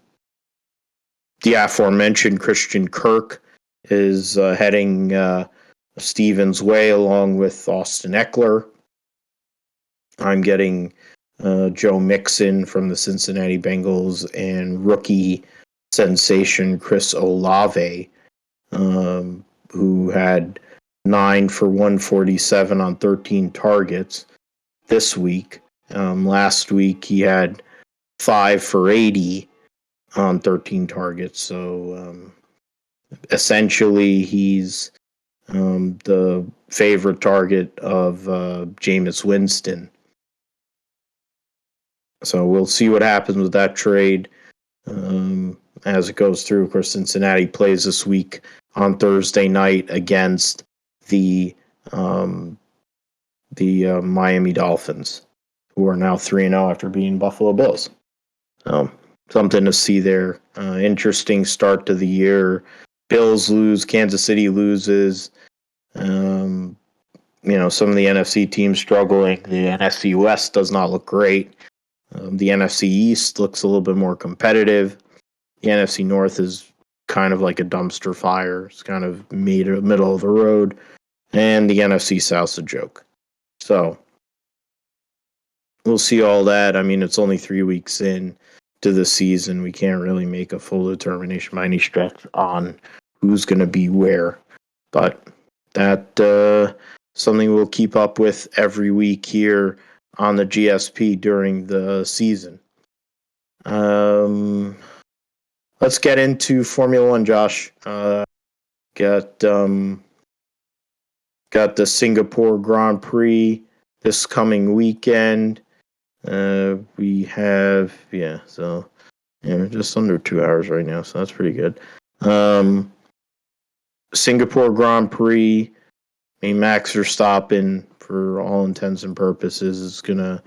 aforementioned Christian Kirk is heading Steven's way along with Austin Eckler. I'm getting Joe Mixon from the Cincinnati Bengals and rookie sensation Chris Olave, who had 9 for 147 on 13 targets this week. Last week he had 5 for 80 on 13 targets. So essentially he's the favorite target of Jameis Winston. So we'll see what happens with that trade as it goes through. Of course, Cincinnati plays this week on Thursday night against the Miami Dolphins, who are now 3-0 after beating Buffalo Bills. Something to see there. Interesting start to the year. Bills lose, Kansas City loses. Some of the NFC teams struggling. The NFC West does not look great. The NFC East looks a little bit more competitive. The NFC North is kind of like a dumpster fire. It's kind of middle of the road. And the NFC South's a joke. So we'll see all that. I mean, it's only 3 weeks in to the season. We can't really make a full determination by any stretch on who's going to be where. But that something we'll keep up with every week here on the GSP during the season. Let's get into Formula One, Josh. Got the Singapore Grand Prix this coming weekend. We have just under 2 hours right now, so that's pretty good. Singapore Grand Prix. I mean, Max Verstappen, for all intents and purposes, is going to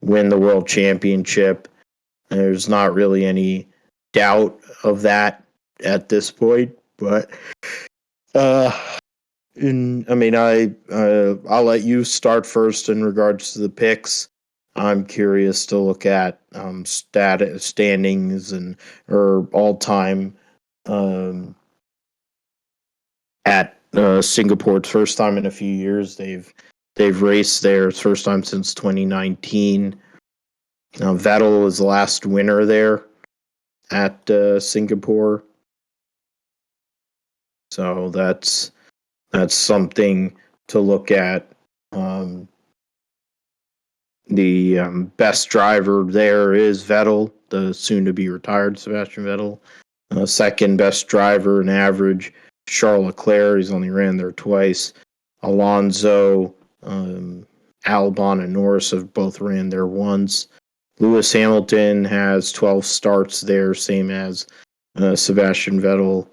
win the world championship. There's not really any doubt of that at this point, but I'll let you start first in regards to the picks. I'm curious to look at standings or all time at Singapore. It's first time in a few years they've raced there. It's first time since 2019. Vettel was the last winner there at Singapore. So that's something to look at. The best driver there is Vettel, the soon-to-be retired Sebastian Vettel. Second best driver in average, Charles Leclerc. He's only ran there twice. Alonso, Albon, and Norris have both ran there once. Lewis Hamilton has 12 starts there, same as Sebastian Vettel.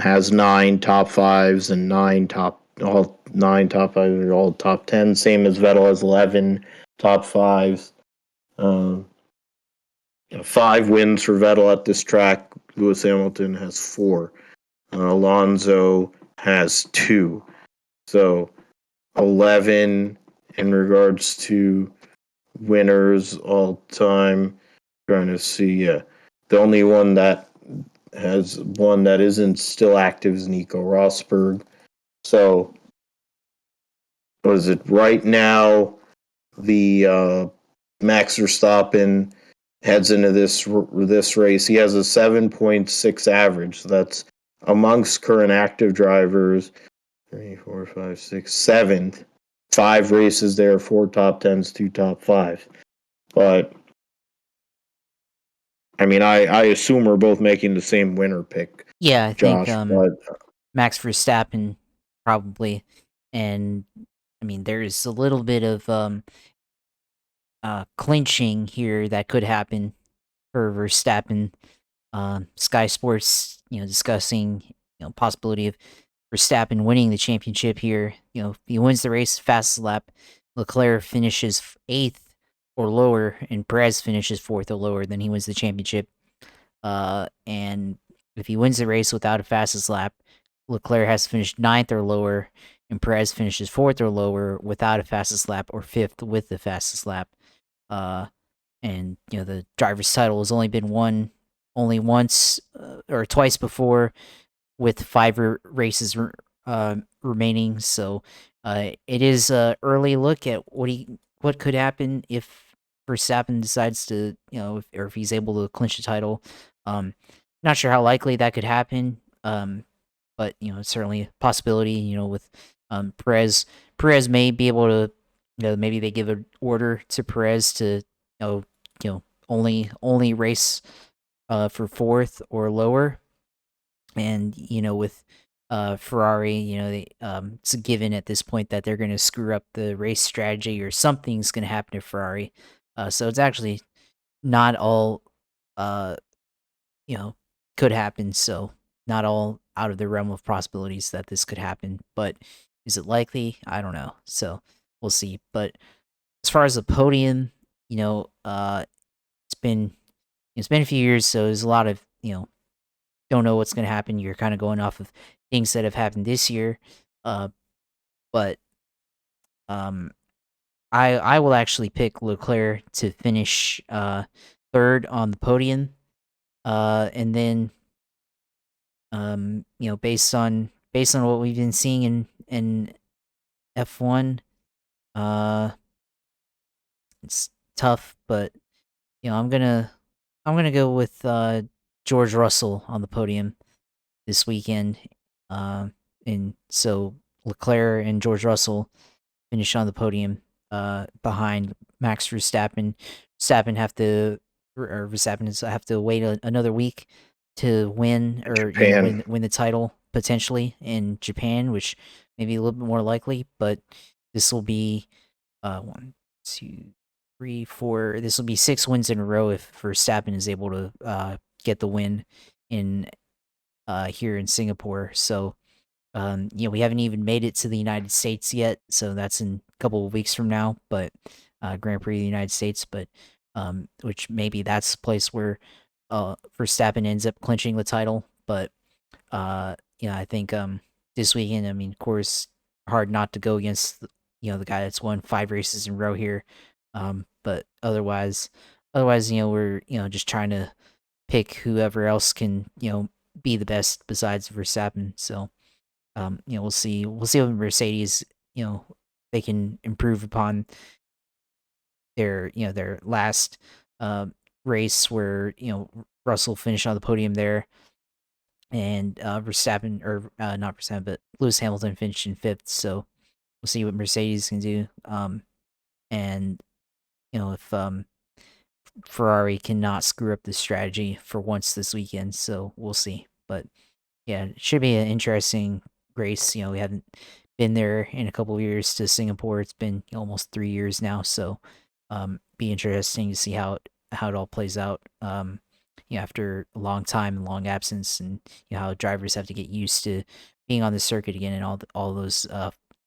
Has 9 top 5s and all 9 top 5s are all top 10. Same as Vettel has 11 top 5s. 5 wins for Vettel at this track. Lewis Hamilton has 4. Alonso has 2. So 11 in regards to winners all time. Trying to see, the only one that has one that isn't still active is Nico Rosberg. So, what is it right now? The Max Verstappen heads into this race. He has a 7.6 average. So that's amongst current active drivers. 3, 4, 5, 6, 7th. 5 races there, 4 top 10s, 2 top 5s. But I mean, I assume we're both making the same winner pick. Yeah, I Josh, think but Max Verstappen probably, and I mean there's a little bit of clinching here that could happen for Verstappen. Sky Sports, discussing possibility of Verstappen winning the championship here. If he wins the race fastest lap, Leclerc finishes eighth or lower, and Perez finishes fourth or lower, then he wins the championship. And if he wins the race without a fastest lap, Leclerc has to finish ninth or lower, and Perez finishes fourth or lower without a fastest lap, or fifth with the fastest lap. And the driver's title has only been won only once or twice before, with 5 races remaining. So it is an early look at what could happen if Verstappen decides to, or if he's able to clinch the title. Not sure how likely that could happen, but it's certainly a possibility. With Perez may be able to, maybe they give an order to Perez to, only race for fourth or lower. And with Ferrari, it's a given at this point that they're going to screw up the race strategy, or something's going to happen to Ferrari. So it's actually not all, uh, could happen. So not all out of the realm of possibilities that this could happen. But is it likely? I don't know. So we'll see. But as far as the podium, it's been a few years, so there's a lot of don't know what's going to happen. You're kind of going off of things that have happened this year. But I will actually pick Leclerc to finish third on the podium. And then based on what we've been seeing in F1, it's tough, but I'm gonna go with George Russell on the podium this weekend. And so Leclerc and George Russell finish on the podium behind Max Verstappen. Verstappen have to wait another week to win, or win the title potentially in Japan, which may be a little bit more likely. But this will be 1, 2, 3, 4. This will be 6 wins in a row if Verstappen is able to get the win in here in Singapore. So we haven't even made it to the United States yet, so that's in a couple of weeks from now. But Grand Prix of the United States, but which maybe that's the place where Verstappen ends up clinching the title. But I think this weekend, I mean, of course, hard not to go against the guy that's won 5 races in a row here. But otherwise, we're just trying to pick whoever else can be the best besides Verstappen. So we'll see what Mercedes, they can improve upon their last race, where Russell finished on the podium there, and Verstappen, or not Verstappen, but Lewis Hamilton finished in 5th. So we'll see what Mercedes can do. And if Ferrari cannot screw up the strategy for once this weekend, so we'll see. But yeah, it should be an interesting race. We haven't been there in a couple of years to Singapore. It's been almost 3 years now, so be interesting to see how it all plays out. After a long time and long absence, and how drivers have to get used to being on the circuit again, and all those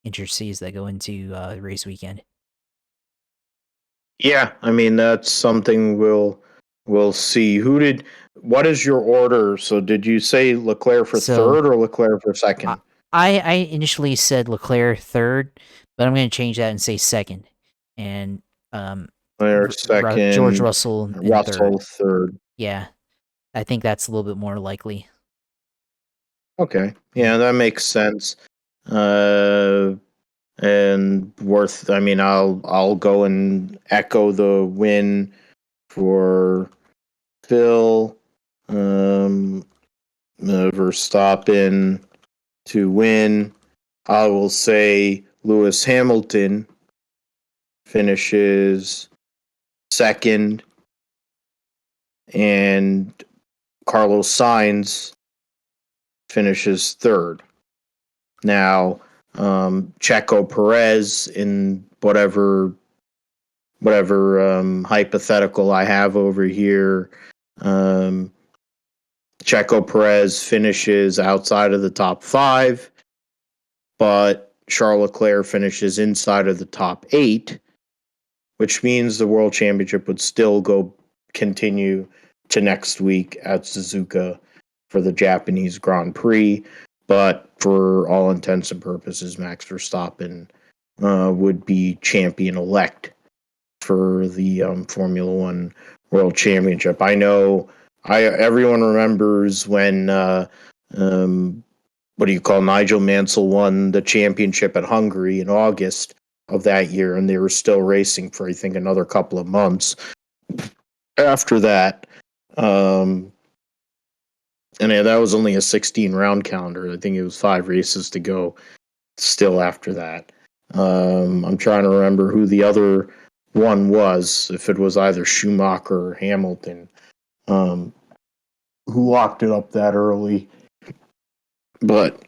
intricacies that go into the race weekend. Yeah, I mean, that's something we'll see. What is your order? So did you say Leclerc for third or Leclerc for second? I initially said Leclerc third, but I'm going to change that and say second. And Leclerc second, George Russell third. Yeah, I think that's a little bit more likely. Okay, yeah, that makes sense. And worth. I mean, I'll go and echo the win for Phil. Verstappen to win. I will say Lewis Hamilton finishes second, and Carlos Sainz finishes third. Now, Checo Perez, in whatever hypothetical I have over here, Checo Perez finishes outside of the top 5, but Charles Leclerc finishes inside of the top 8, which means the World Championship would still continue to next week at Suzuka for the Japanese Grand Prix. But for all intents and purposes, Max Verstappen would be champion-elect for the Formula One World Championship. I know everyone remembers when Nigel Mansell won the championship at Hungary in August of that year, and they were still racing for, I think, another couple of months after that. And that was only a 16-round calendar. I think it was 5 races to go still after that. I'm trying to remember who the other one was, if it was either Schumacher or Hamilton, who locked it up that early. But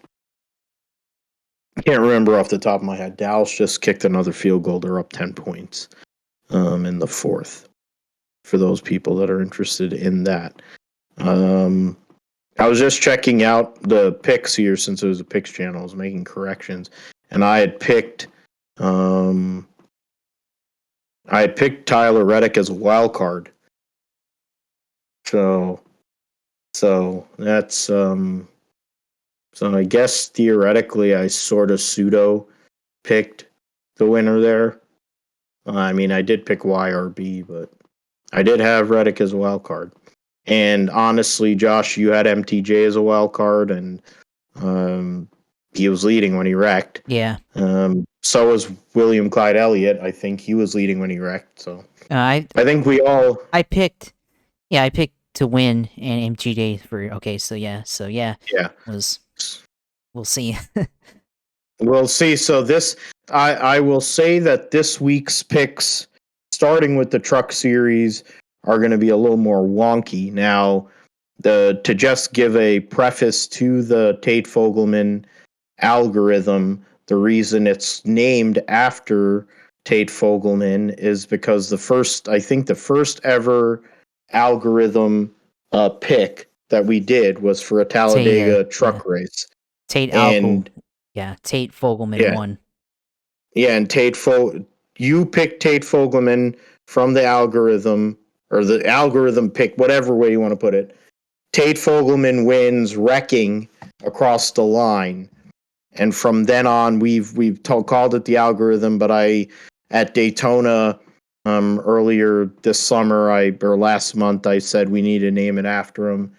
I can't remember off the top of my head. Dallas just kicked another field goal. They're up 10 points in the 4th, for those people that are interested in that. I was just checking out the picks here since it was a picks channel. I was making corrections, and I had picked Tyler Reddick as a wild card. So that's so I guess theoretically I sort of pseudo picked the winner there. I mean, I did pick YRB, but I did have Reddick as a wild card. And honestly, Josh, you had MTJ as a wild card, and he was leading when he wrecked. Yeah. So was William Clyde Elliott. I think he was leading when he wrecked. So I think we all. I picked to win and MTJ for. Okay, so yeah. We'll see. We'll see. So I will say that this week's picks, starting with the Truck Series, are going to be a little more wonky. Now, to just give a preface to the Tate Fogelman algorithm, the reason it's named after Tate Fogelman is because the first ever algorithm pick that we did was for a Talladega truck race. Tate Fogelman won. Yeah, and you picked Tate Fogelman from the algorithm, or the algorithm picked, whatever way you want to put it. Tate Fogelman wins, wrecking across the line. And from then on, we've called it the algorithm, but at Daytona earlier this summer, or last month, I said we need to name it after him.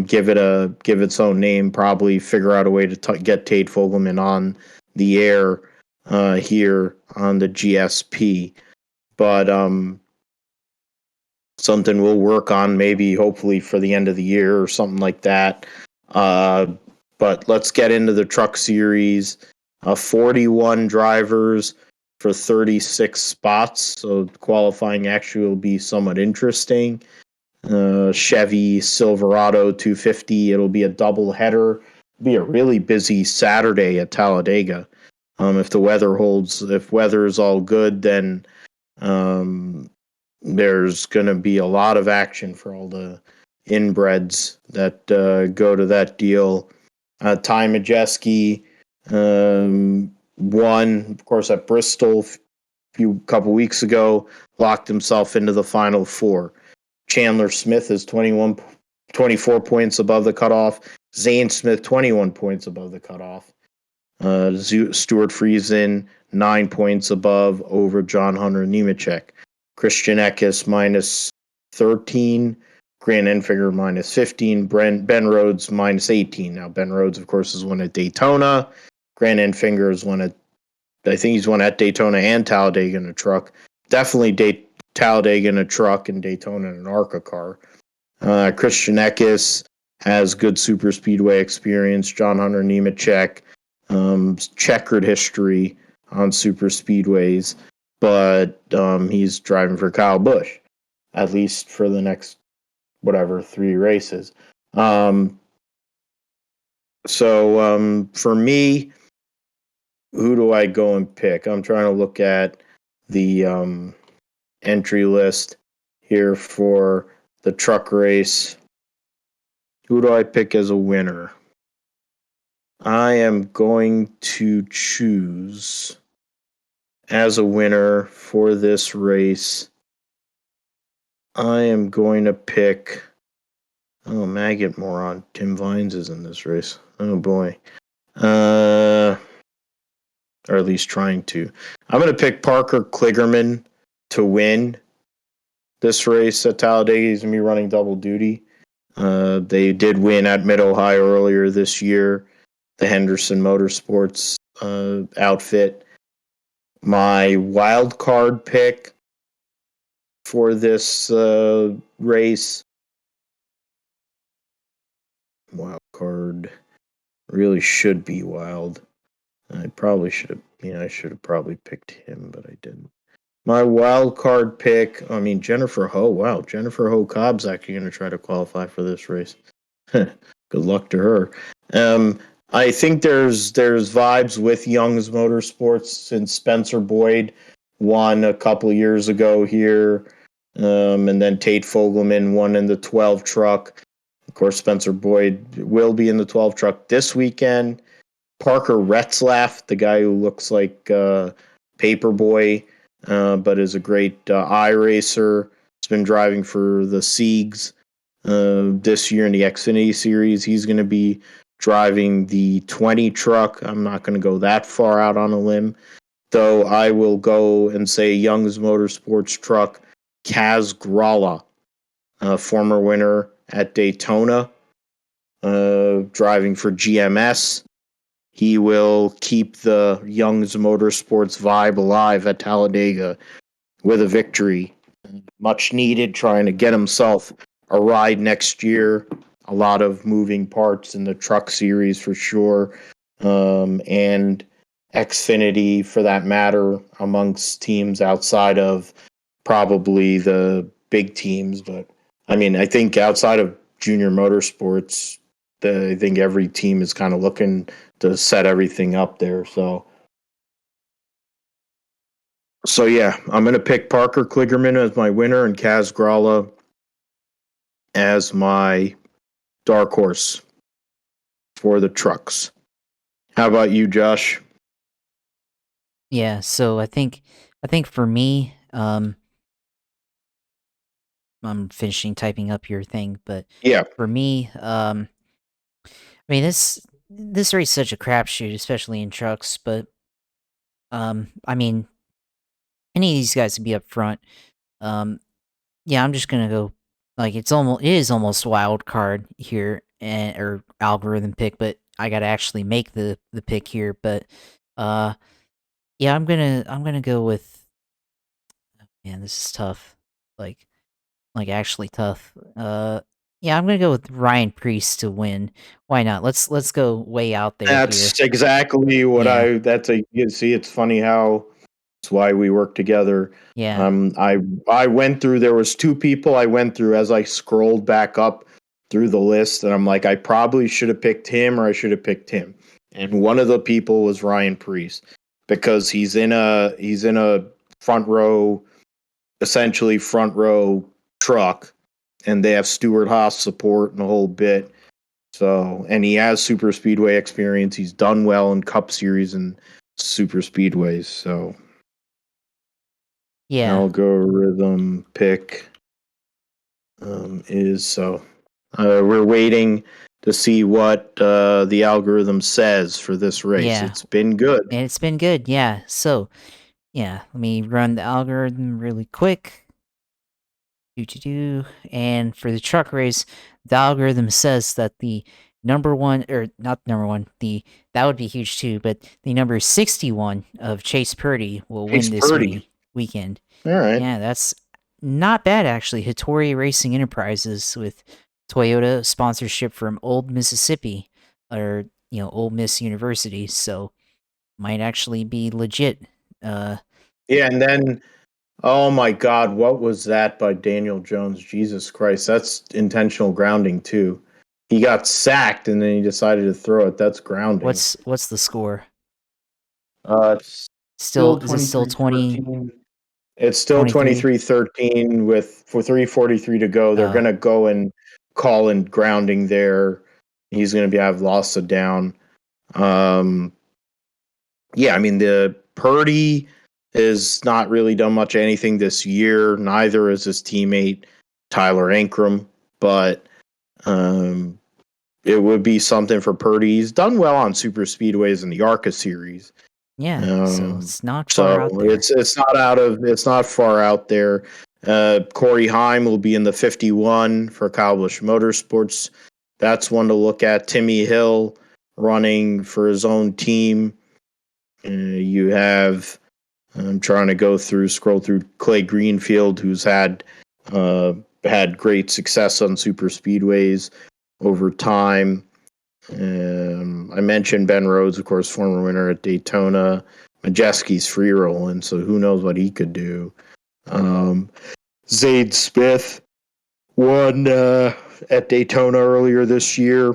Give it its own name, probably figure out a way to get Tate Fogelman on the air here on the GSP. But something we'll work on, maybe hopefully for the end of the year or something like that. But let's get into the Truck Series. 41 drivers for 36 spots, so qualifying actually will be somewhat interesting. Chevy Silverado 250. It'll be a double header. It'll be a really busy Saturday at Talladega. If the weather holds, if weather is all good, then there's going to be a lot of action for all the inbreds that go to that deal. Ty Majeski won, of course, at Bristol a couple weeks ago, locked himself into the Final Four. Chandler Smith is 24 points above the cutoff. Zane Smith, 21 points above the cutoff. Stuart Friesen, 9 points over John Hunter Nemechek. Christian Eckes, minus 13. Grant Enfinger, minus 15. Ben Rhodes, minus 18. Now, Ben Rhodes, of course, has won at Daytona. Grant Enfinger has won he's won at Daytona and Talladega in a truck. Definitely Talladega in a truck and Daytona in an ARCA car. Christian Eckes has good super speedway experience. John Hunter Nemechek, checkered history on super speedways, but he's driving for Kyle Busch, at least for the next 3 races. So for me, who do I go and pick? I'm trying to look at the entry list here for the truck race. Who do I pick as a winner? I am going to choose as a winner for this race. I am going to pick. Oh, maggot moron. Tim Vines is in this race. Oh boy. Or at least trying to. I'm going to pick Parker Kligerman to win this race at Talladega. He's going to be running double duty. They did win at Mid-Ohio earlier this year, the Henderson Motorsports outfit. My wild card pick for this race. Wild card really should be wild. I probably should have. I should have probably picked him, but I didn't. My wild card pick. I mean, Jennifer Ho. Wow, Jennifer Ho Cobb's actually going to try to qualify for this race. Good luck to her. I think there's vibes with Young's Motorsports since Spencer Boyd won a couple years ago here, and then Tate Fogelman won in the 12 truck. Of course, Spencer Boyd will be in the 12 truck this weekend. Parker Retzlaff, the guy who looks like Paperboy, but is a great iRacer. Has been driving for the Siegs this year in the Xfinity series. He's going to be driving the 20 truck. I'm not going to go that far out on a limb, though I will go and say Young's Motorsports truck, Kaz Gralla, former winner at Daytona, driving for GMS. He will keep the Young's Motorsports vibe alive at Talladega with a victory. Much needed, trying to get himself a ride next year. A lot of moving parts in the truck series for sure. And Xfinity for that matter, amongst teams outside of probably the big teams. But I mean, I think outside of Junior Motorsports, I think every team is kind of looking to set everything up there. So yeah, I'm going to pick Parker Kligerman as my winner and Kaz Gralla as my dark horse for the trucks. How about you, Josh? Yeah, so I think for me, I'm finishing typing up your thing, but Yeah, for me, I mean this race is such a crapshoot, especially in trucks. But I mean, any of these guys to be up front. Yeah, I'm just gonna go. Like it is almost wild card here or algorithm pick, but I gotta actually make the pick here. But yeah, I'm gonna go with. Man, this is tough. Like actually tough. Yeah, I'm gonna go with Ryan Priest to win. Why not? Let's go way out there here. that's exactly what Yeah, you see, it's funny how it's why we work together. yeah, I went through, there was two people I went through as I scrolled back up through the list, and I'm like, I probably should have picked him or I should have picked him. And one of the people was Ryan Priest because he's in a front row, essentially front row truck, and they have Stuart Haas support and a whole bit. So, and he has super speedway experience. He's done well in Cup Series and super speedways. So, yeah, algorithm pick is so. We're waiting to see what the algorithm says for this race. yeah. It's been good. And it's been good. Yeah. So yeah, let me run the algorithm really quick. And for the truck race, the algorithm says that the number one, or not number one, that would be huge too, but the number 61 of Chase Purdy will win It's this Purdy. weekend. All right. Yeah, that's not bad actually. Hattori Racing Enterprises with Toyota sponsorship from Old Mississippi, or Old Miss University, so might actually be legit. Yeah, and then oh my God, what was that by Daniel Jones? Jesus Christ, that's intentional grounding too. He got sacked and then he decided to throw it. That's grounding. What's the score? It's Still still is it still 20? 23-13. It's still 23? 23-13 with 3:43 to go. They're Oh, gonna go and calling grounding there. He's going to have lost it down. Yeah, I mean, the Purdy has not really done much of anything this year. Neither is his teammate Tyler Ankrum, but it would be something for Purdy. He's done well on super speedways in the ARCA series. Yeah, so it's not far out there. It's not far out there. Corey Heim will be in the 51 for Cowbush Motorsports. That's one to look at. Timmy Hill running for his own team. You have, I'm trying to scroll through Clay Greenfield, who's had great success on super speedways over time. I mentioned Ben Rhodes, of course, former winner at Daytona. Majeski's free rolling, so who knows what he could do. Zade Smith won at Daytona earlier this year.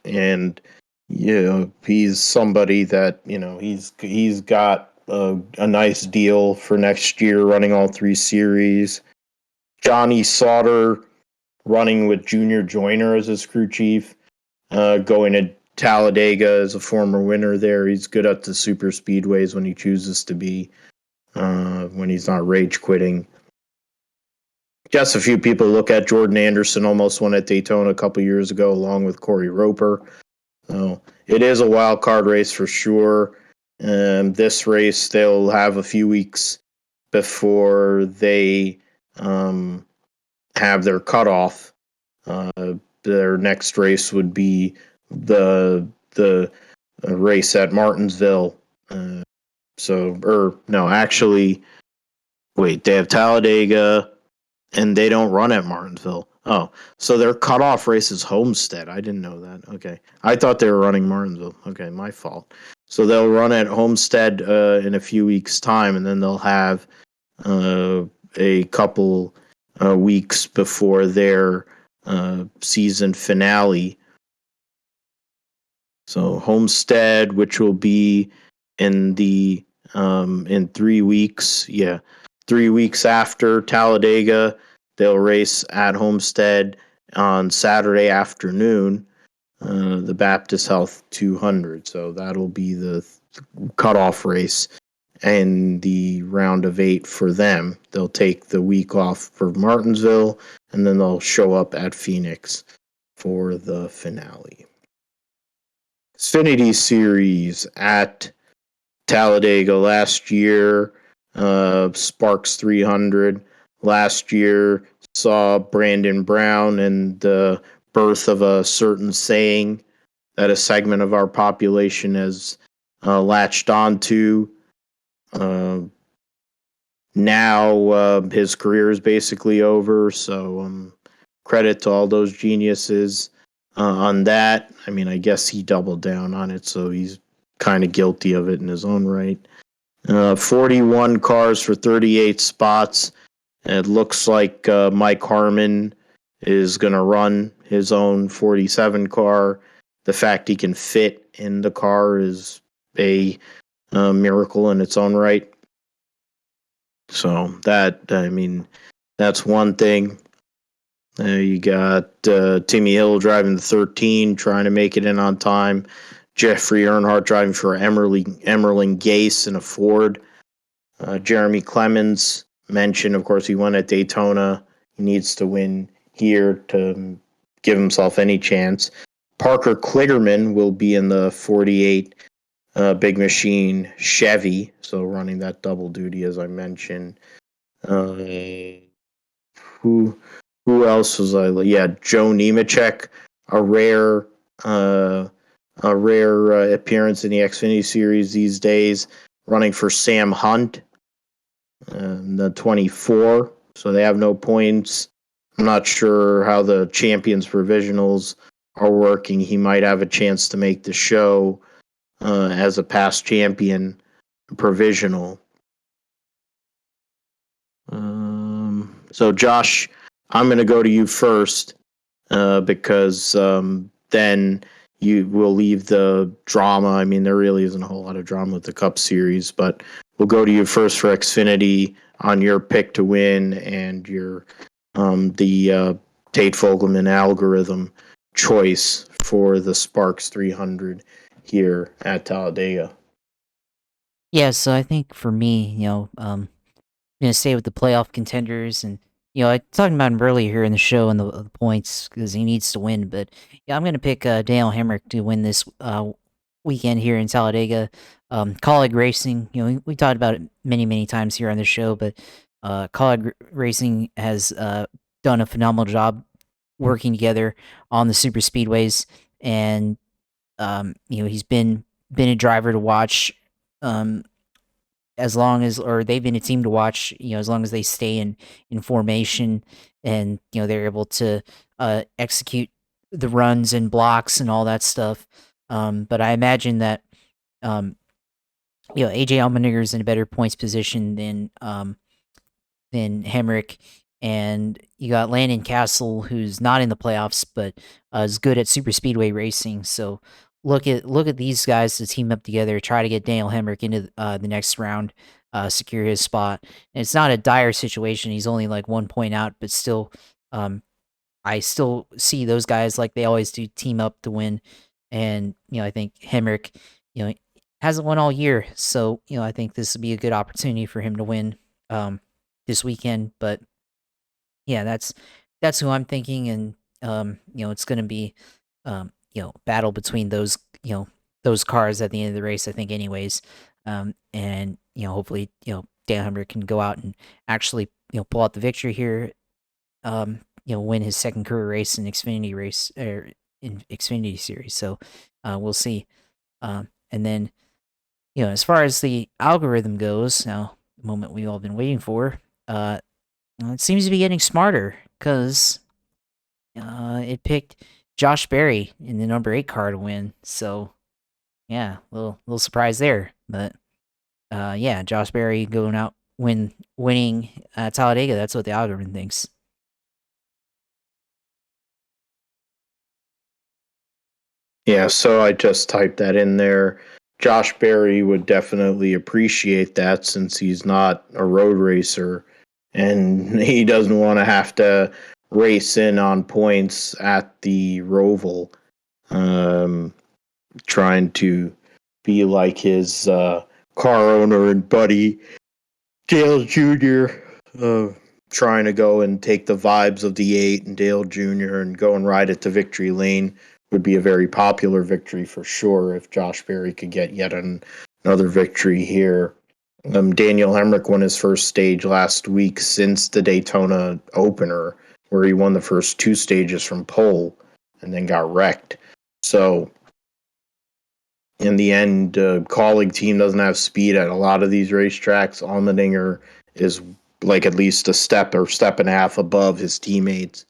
And, he's somebody that, he's got a nice deal for next year running all three series. Johnny Sauter running with Junior Joyner as his crew chief, going to Talladega as a former winner there. He's good at the super speedways when he chooses to be, when he's not rage quitting. Just a few people look at. Jordan Anderson almost won at Daytona a couple years ago, along with Corey Roper. So it is a wild card race for sure. This race, they'll have a few weeks before they have their cutoff. Their next race would be the race at Martinsville. They have Talladega, and they don't run at Martinsville. Oh, so their cutoff race is Homestead. I didn't know that. Okay. I thought they were running Martinsville. Okay, my fault. So they'll run at Homestead in a few weeks' time, and then they'll have a couple weeks before their season finale. So Homestead, which will be in 3 weeks. Yeah. 3 weeks after Talladega, they'll race at Homestead on Saturday afternoon, the Baptist Health 200. So that'll be the cutoff race and the round of 8 for them. They'll take the week off for Martinsville, and then they'll show up at Phoenix for the finale. Xfinity Series at Talladega last year. Sparks 300 last year saw Brandon Brown and the birth of a certain saying that a segment of our population has latched onto. Now his career is basically over, so credit to all those geniuses on that. I mean, I guess he doubled down on it, so he's kind of guilty of it in his own right. 41 cars for 38 spots. It looks like Mike Harmon is going to run his own 47 car. The fact he can fit in the car is a miracle in its own right. So that's one thing. You got Timmy Hill driving the 13, trying to make it in on time. Jeffrey Earnhardt driving for Emerling Gase in a Ford. Jeremy Clemens mentioned, of course, he won at Daytona. He needs to win here to give himself any chance. Parker Kligerman will be in the 48 Big Machine Chevy, so running that double duty, as I mentioned. Who else was I? Yeah, Joe Nemechek, a rare appearance in the Xfinity Series these days, running for Sam Hunt, the 24. So they have no points. I'm not sure how the Champions Provisionals are working. He might have a chance to make the show as a past champion provisional. So Josh, I'm going to go to you first because then you will leave the drama. I mean, there really isn't a whole lot of drama with the Cup Series, but we'll go to you first for Xfinity on your pick to win and your the Tate Fogelman algorithm choice for the Sparks 300 here at Talladega. Yeah, so I think for me, gonna stay with the playoff contenders, and I talked about him earlier here in the show and the points because he needs to win. But yeah, I'm gonna pick Daniel Hemrick to win this weekend here in Talladega. Colleague racing, we talked about it many times here on the show, but colleague racing has done a phenomenal job working together on the super speedways, and he's been a driver to watch. As long as, or they've been a team to watch, as long as they stay in formation, and they're able to execute the runs and blocks and all that stuff. But I imagine that AJ Allmendinger is in a better points position than Hemrick, and you got Landon Castle, who's not in the playoffs, but is good at super speedway racing. So look at these guys to team up together, try to get Daniel Hemrick into the next round, secure his spot. And it's not a dire situation; he's only like 1 point out, but still, I still see those guys like they always do, team up to win. And I think Hemrick, hasn't won all year, so I think this would be a good opportunity for him to win this weekend. But yeah, that's who I'm thinking, and it's going to be battle between those cars at the end of the race, I think, anyways. And hopefully Dan Humber can go out and actually pull out the victory here. Win his second career race in Xfinity race, or in Xfinity series. So we'll see. And then as far as the algorithm goes, now the moment we've all been waiting for, it seems to be getting smarter, because it picked Josh Berry in the number 8 car to win. So yeah, little surprise there. But yeah, Josh Berry going out winning Talladega. That's what the algorithm thinks. Yeah, so I just typed that in there. Josh Berry would definitely appreciate that, since he's not a road racer and he doesn't want to have to race in on points at the Roval, trying to be like his car owner and buddy Dale Jr., trying to go and take the vibes of the 8 and Dale Jr. and go and ride it to victory lane. Would be a very popular victory for sure if Josh Berry could get yet another victory here. Daniel Hemrick won his first stage last week since the Daytona opener, where he won the first 2 stages from pole and then got wrecked. So in the end, colleague team doesn't have speed at a lot of these racetracks. Allmendinger is like at least a step or step and a half above his teammates.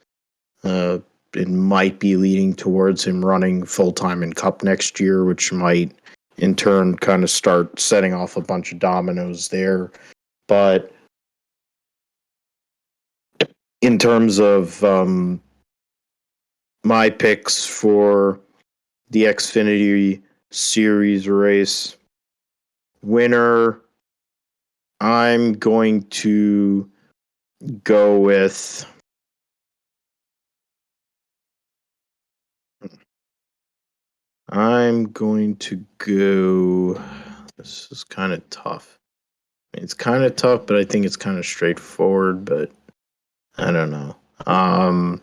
It might be leading towards him running full-time in Cup next year, which might in turn kind of start setting off a bunch of dominoes there. But in terms of my picks for the Xfinity Series race winner, I'm going to go with this is kind of tough. It's kind of tough, but I think it's kind of straightforward, but I don't know. I'm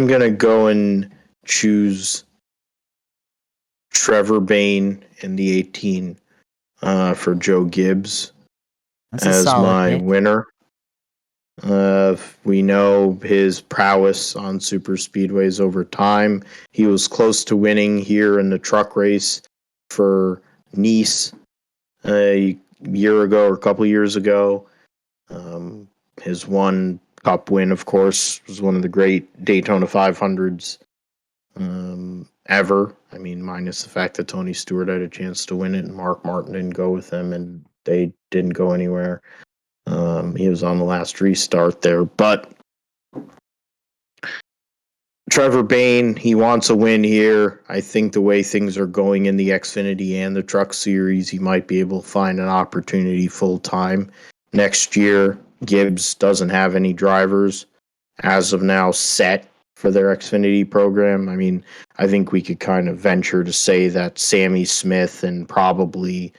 going to go and choose Trevor Bayne in the 18 for Joe Gibbs as my winner. We know his prowess on super speedways over time. He was close to winning here in the truck race for Nice a year ago or a couple years ago. His one Cup win, of course, was one of the great Daytona 500s ever. I mean, minus the fact that Tony Stewart had a chance to win it and Mark Martin didn't go with him, and they didn't go anywhere. He was on the last restart there, but Trevor Bayne, he wants a win here. I think the way things are going in the Xfinity and the Truck Series, he might be able to find an opportunity full time next year. Gibbs doesn't have any drivers as of now set for their Xfinity program. I mean, I think we could kind of venture to say that Sammy Smith and probably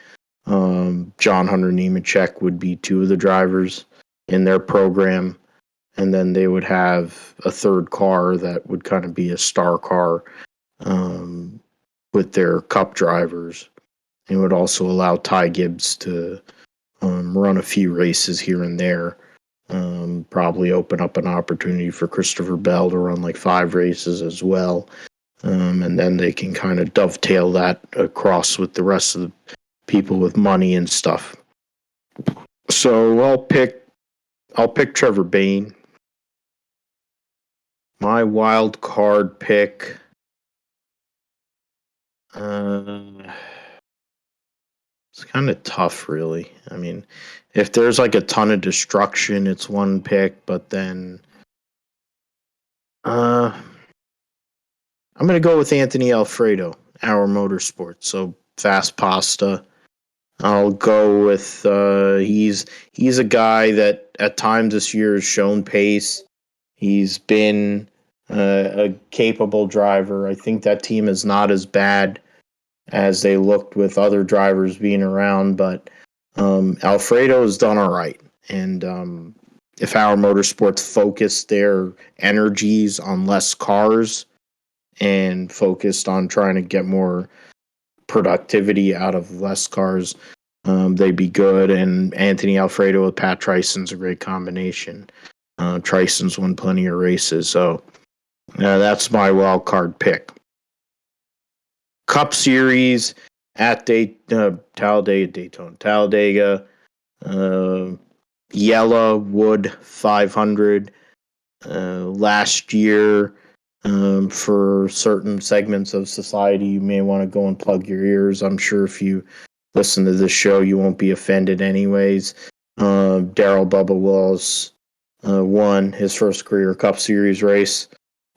John Hunter Nemechek would be two of the drivers in their program. And then they would have a third car that would kind of be a star car with their cup drivers. It would also allow Ty Gibbs to run a few races here and there. Probably open up an opportunity for Christopher Bell to run like 5 races as well. And then they can kind of dovetail that across with the rest of the people with money and stuff. So I'll pick Trevor Bayne. My wild card pick. It's kind of tough, really. I mean, if there's like a ton of destruction, it's one pick, but then I'm going to go with Anthony Alfredo, Our Motorsports. So Fast Pasta. I'll go with he's a guy that at times this year has shown pace. He's been a capable driver. I think that team is not as bad as they looked with other drivers being around, but Alfredo has done all right. And if Our Motorsports focused their energies on less cars and focused on trying to get more productivity out of less cars, they'd be good. And Anthony Alfredo with Pat Tryson's a great combination. Tryson's won plenty of races, so that's my wild card pick. Cup Series at Talladega, Yella Wood 500. Last year, for certain segments of society, you may want to go and plug your ears. I'm sure if you listen to this show, you won't be offended anyways. Darrell Bubba Wills won his first career Cup Series race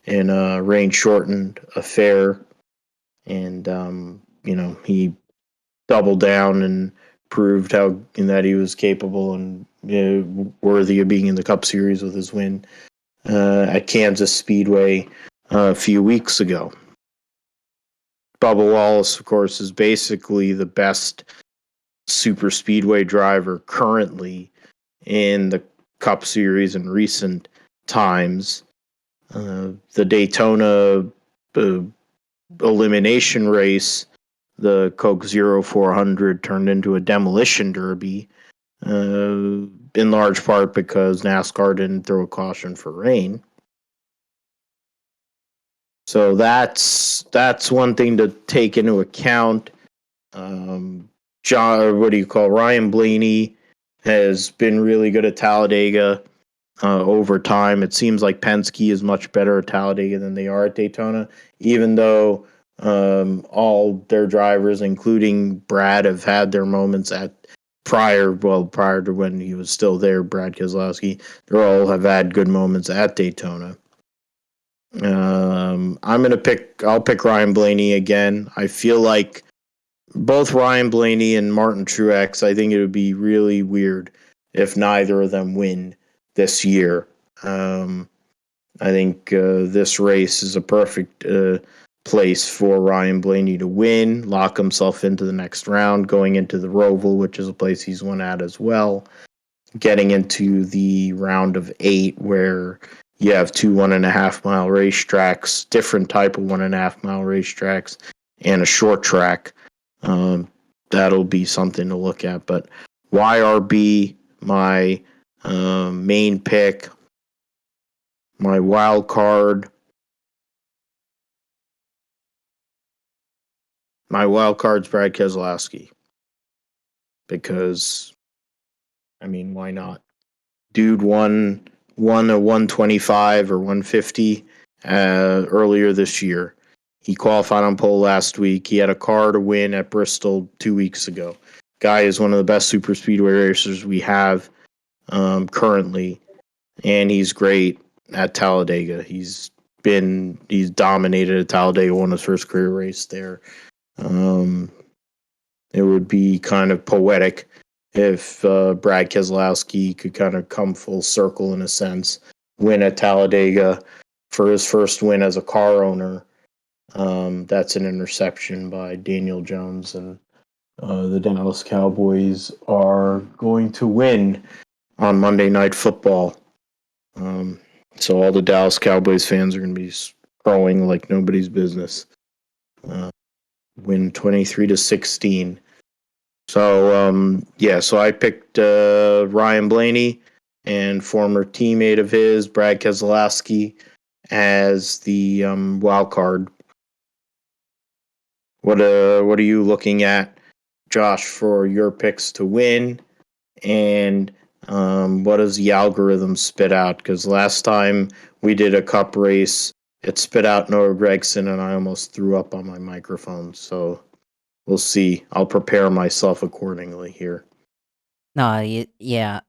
in a rain-shortened affair. And, he doubled down and proved that he was capable and worthy of being in the Cup Series with his win at Kansas Speedway a few weeks ago. Bubba Wallace, of course, is basically the best super speedway driver currently in the Cup Series in recent times. The Daytona elimination race, the Coke 0400 turned into a demolition derby, in large part because NASCAR didn't throw a caution for rain. So that's one thing to take into account. Ryan Blaney has been really good at Talladega over time. It seems like Penske is much better at Talladega than they are at Daytona, even though all their drivers, including Brad, have had their moments prior to when he was still there, Brad Keselowski. They all have had good moments at Daytona. I'll pick Ryan Blaney again. I feel like both Ryan Blaney and Martin Truex, I think it would be really weird if neither of them win this year. I think this race is a perfect place for Ryan Blaney to win, lock himself into the next round, going into the Roval, which is a place he's won at as well, getting into the round of 8 where you have 2 1.5 mile racetracks, different type of 1.5 mile racetracks, and a short track. That'll be something to look at. But YRB, my main pick, my wild card. My wild card's Brad Keselowski. Because, I mean, why not? Dude won a 125 or 150 earlier this year. He qualified on pole last week. He had a car to win at Bristol 2 weeks ago. Guy is one of the best super speedway racers we have currently, and he's great at Talladega. He's dominated at Talladega, won his first career race there. It would be kind of poetic if Brad Keselowski could kind of come full circle in a sense, win at Talladega for his first win as a car owner. That's an interception by Daniel Jones, and the Dallas Cowboys are going to win on Monday Night Football. So all the Dallas Cowboys fans are going to be crowing like nobody's business. Win 23-16. So so I picked Ryan Blaney and former teammate of his, Brad Keselowski, as the wild card. What are you looking at, Josh, for your picks to win? And what does the algorithm spit out? Because last time we did a cup race, it spit out Noah Gragson, and I almost threw up on my microphone. So we'll see. I'll prepare myself accordingly here. No, yeah.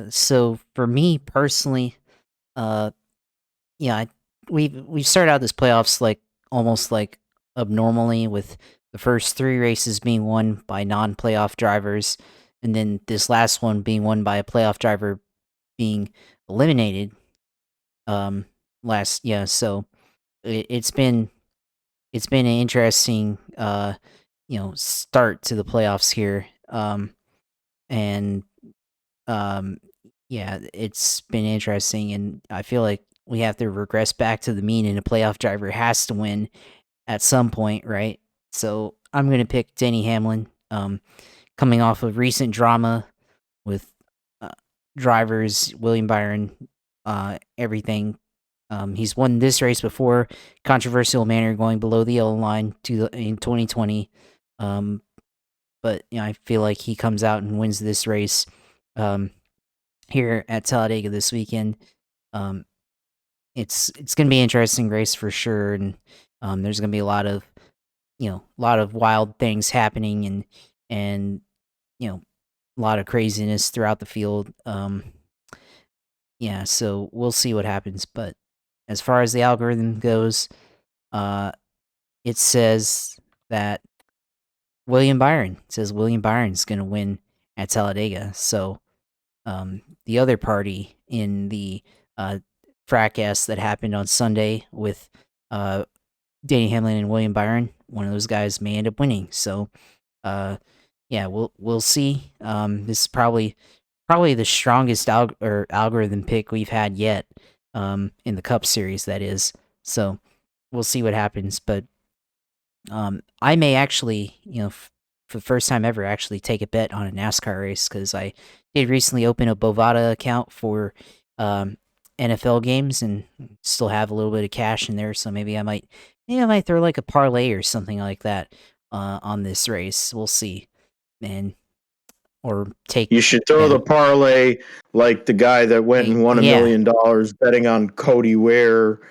So for me personally, we've started out this playoffs like almost like abnormally, with the first 3 races being won by non-playoff drivers, and then this last one being won by a playoff driver being eliminated. So it's been an interesting start to the playoffs here. And it's been interesting, and I feel like we have to regress back to the mean, and a playoff driver has to win at some point, right? So I'm going to pick Denny Hamlin, coming off of recent drama with drivers, William Byron, everything. He's won this race before, controversial manner, going below the yellow line in 2020. But I feel like he comes out and wins this race here at Talladega this weekend. It's going to be an interesting race for sure, and there's going to be a lot of wild things happening, and a lot of craziness throughout the field. So we'll see what happens. But as far as the algorithm goes, it says that William Byron's going to win at Talladega. So the other party in the fracas that happened on Sunday with Denny Hamlin and William Byron, one of those guys may end up winning. So we'll see. This is probably the strongest algorithm pick we've had yet in the Cup Series, that is. So we'll see what happens. But I may actually, for the first time ever, actually take a bet on a NASCAR race, because I did recently open a Bovada account for NFL games and still have a little bit of cash in there. So maybe I might throw like a parlay or something like that on this race. We'll see, man. Or take. You should throw the parlay like the guy that went and won $1 million betting on Cody Ware,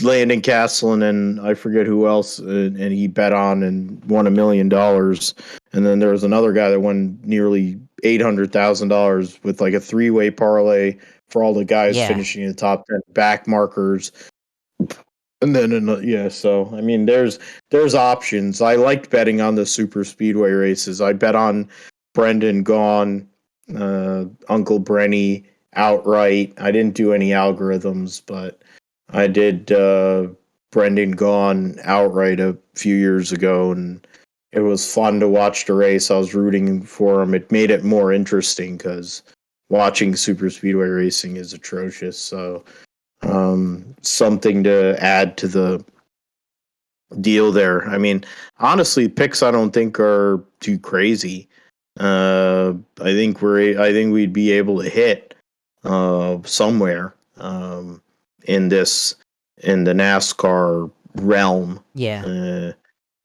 Landon Castle, and I forget who else, and he bet on and won $1 million. And then there was another guy that won nearly $800,000 with like a 3-way parlay for all the guys finishing in the top 10 back markers. And then so I mean, there's options. I liked betting on the super speedway races. I bet on Brendan Gaughan, Uncle Brenny outright. I didn't do any algorithms, but I did Brendan Gaughan outright a few years ago, and it was fun to watch the race. I was rooting for him. It made it more interesting because watching super speedway racing is atrocious. So something to add to the deal there. I mean, honestly, picks I don't think are too crazy. I think we'd be able to hit somewhere in the NASCAR realm. Yeah.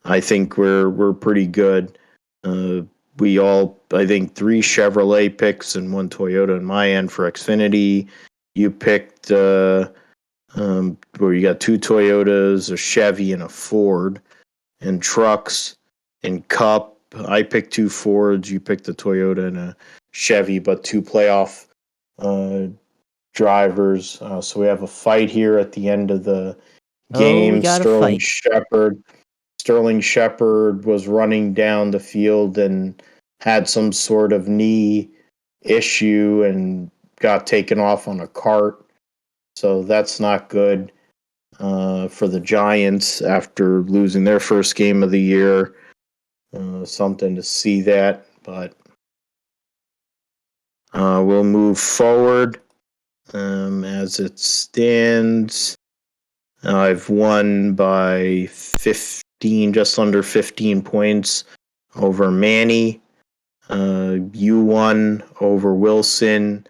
I think we're pretty good. We all, I think, 3 Chevrolet picks and 1 Toyota in my end for Xfinity. You picked where you got 2 Toyotas, a Chevy, and a Ford. And trucks and Cup, I picked 2 Fords. You picked a Toyota and a Chevy, but 2 playoff drivers. So we have a fight here at the end of the game. Sterling Shepard was running down the field, and had some sort of knee issue and got taken off on a cart. So that's not good for the Giants after losing their first game of the year. Something to see that, but we'll move forward as it stands. I've won by 15, just under 15 points over Manny. You won over Wilson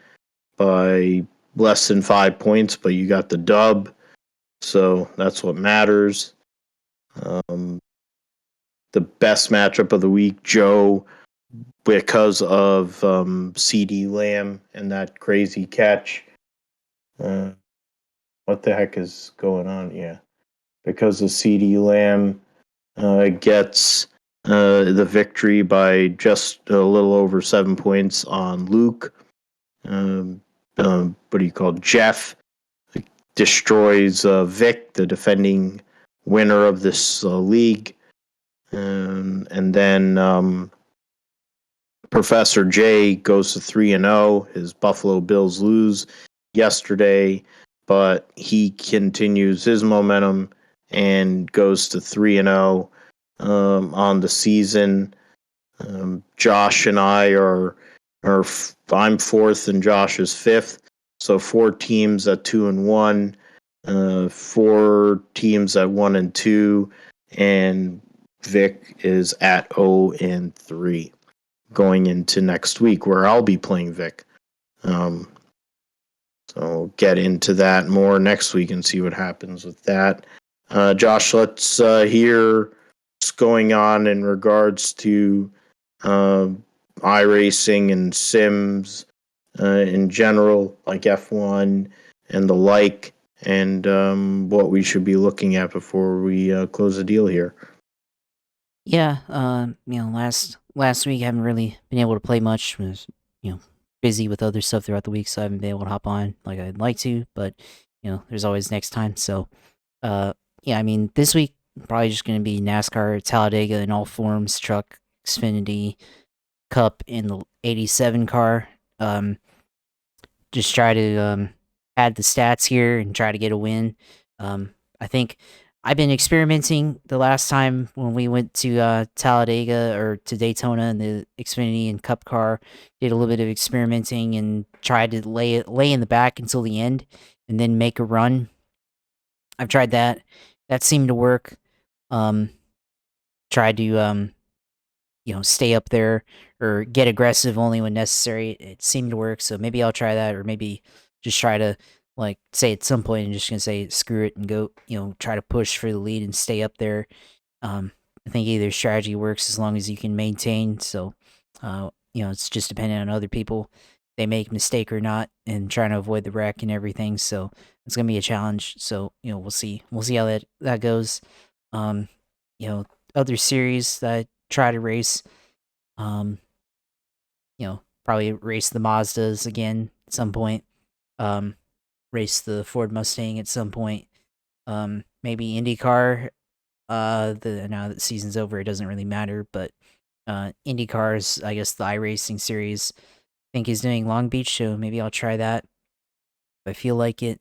by less than 5 points, but you got the dub. So that's what matters. The best matchup of the week, Joe, because of CD Lamb and that crazy catch. What the heck is going on? Yeah. Because of CD Lamb gets the victory by just a little over 7 points on Luke. What do you call Jeff? Destroys Vic, the defending winner of this league. And then Professor J goes to 3-0. His Buffalo Bills lose yesterday, but he continues his momentum and goes to 3-0 on the season. Josh and I are I'm fourth and Josh is fifth. So 4 teams at 2-1, 4 teams at 1-2, and Vic is at 0-3 going into next week, where I'll be playing Vic. So we'll get into that more next week and see what happens with that. Josh, let's hear what's going on in regards to iRacing and Sims in general, like F1 and the like, and what we should be looking at before we close the deal here. Yeah, last week I haven't really been able to play much. Was busy with other stuff throughout the week, so I haven't been able to hop on like I'd like to. But there's always next time. So, yeah, I mean, this week probably just gonna be NASCAR, Talladega in all forms, truck, Xfinity, Cup in the '87 car. Just try to add the stats here and try to get a win. I think I've been experimenting the last time when we went to Talladega or to Daytona in the Xfinity and Cup car. Did a little bit of experimenting and tried to lay in the back until the end and then make a run. I've tried that. That seemed to work. Tried to stay up there or get aggressive only when necessary. It seemed to work, so maybe I'll try that, or maybe just try to say at some point I'm just gonna say screw it and go, try to push for the lead and stay up there. I think either strategy works as long as you can maintain. So, it's just dependent on other people. They make mistake or not, and trying to avoid the wreck and everything. So it's gonna be a challenge. So we'll see. We'll see how that goes. Other series that I try to race. Probably race the Mazdas again at some point. Race the Ford Mustang at some point. Maybe Indy Car. Now that the season's over, it doesn't really matter. But Indy Cars, I guess the iRacing series, I think is doing Long Beach, so maybe I'll try that if I feel like it.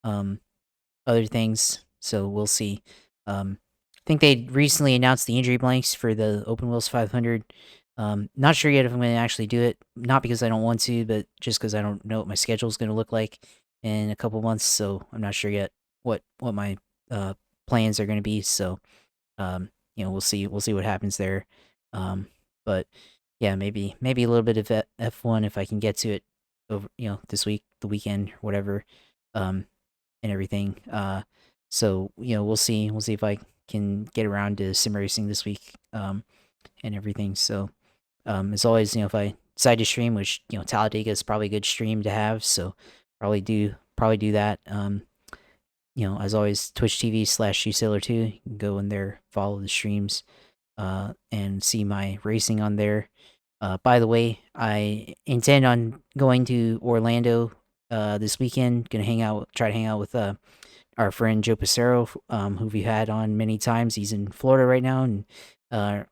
Other things, so we'll see. I think they recently announced the injury blanks for the Open Wheels 500. Not sure yet if I'm going to actually do it. Not because I don't want to, but just because I don't know what my schedule is going to look like in a couple months. So I'm not sure yet what my plans are going to be. So we'll see. We'll see what happens there. But yeah, maybe a little bit of F1 if I can get to it over this week, the weekend, or whatever, and everything. So we'll see. We'll see if I can get around to sim racing this week. And everything. So, as always, if I decide to stream, which Talladega is probably a good stream to have, so probably do that. As always, Twitch TV/usailor2. You can go in there, follow the streams, and see my racing on there. By the way, I intend on going to Orlando this weekend. Try to hang out with our friend Joe Passero, who we had on many times. He's in Florida right now and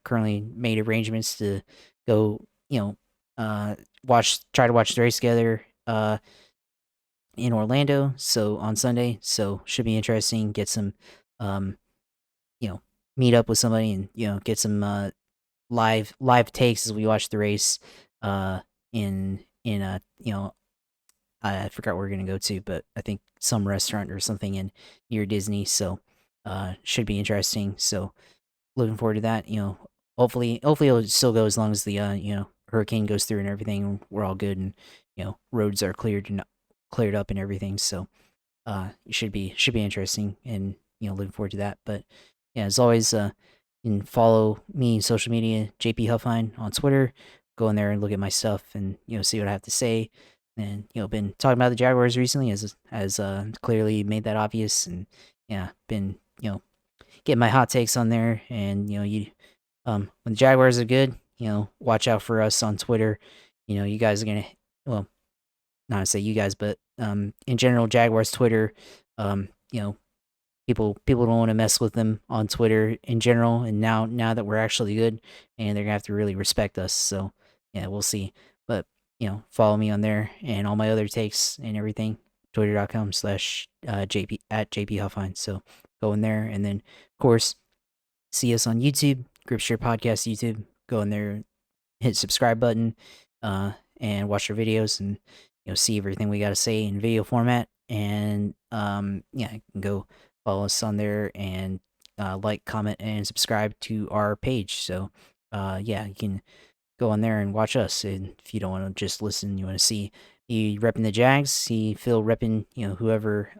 currently made arrangements to go try to watch the race together in Orlando. So on Sunday, so should be interesting. Get some, um, meet up with somebody and get some live takes as we watch the race. In I forgot where we're gonna go to, but I think some restaurant or something in near Disney. So should be interesting. So looking forward to that. Hopefully it'll still go as long as the hurricane goes through and everything. We're all good and roads are cleared up and everything. So it should be interesting and looking forward to that. But yeah, as always, you can follow me on social media, JP Huffine on Twitter. Go in there and look at my stuff and see what I have to say. And been talking about the Jaguars recently, as clearly made that obvious. And yeah, been getting my hot takes on there. And when the Jaguars are good, watch out for us on Twitter. You guys are gonna, well, not to say you guys, but in general, Jaguars Twitter, people don't want to mess with them on Twitter in general. And now that we're actually good, and they're gonna have to really respect us. So yeah, we'll see. But follow me on there and all my other takes and everything. Twitter.com/JP @JP So go in there, and then of course see us on YouTube, Grip Strip Podcast YouTube. Go in there, hit subscribe button, and watch our videos and see everything we got to say in video format. And yeah, you can go follow us on there and like, comment, and subscribe to our page. So yeah, you can go on there and watch us. And if you don't want to just listen, you want to see me repping the Jags, see Phil repping whoever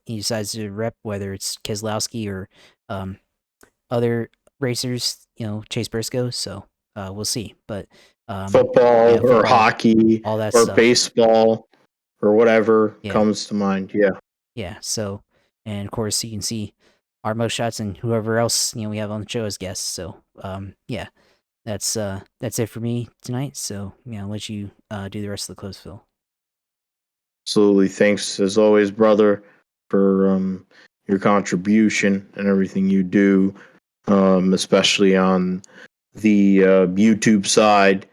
he decides to rep, whether it's Keselowski or other racers, Chase Briscoe. So we'll see. But Football yeah, or football, hockey all that or stuff. baseball or whatever Yeah. comes to mind. Yeah. Yeah. So, and of course, you can see our most shots and whoever else we have on the show as guests. So yeah, that's it for me tonight. So yeah, I'll let you do the rest of the close, Phil. Absolutely. Thanks as always, brother, for your contribution and everything you do, especially on the YouTube side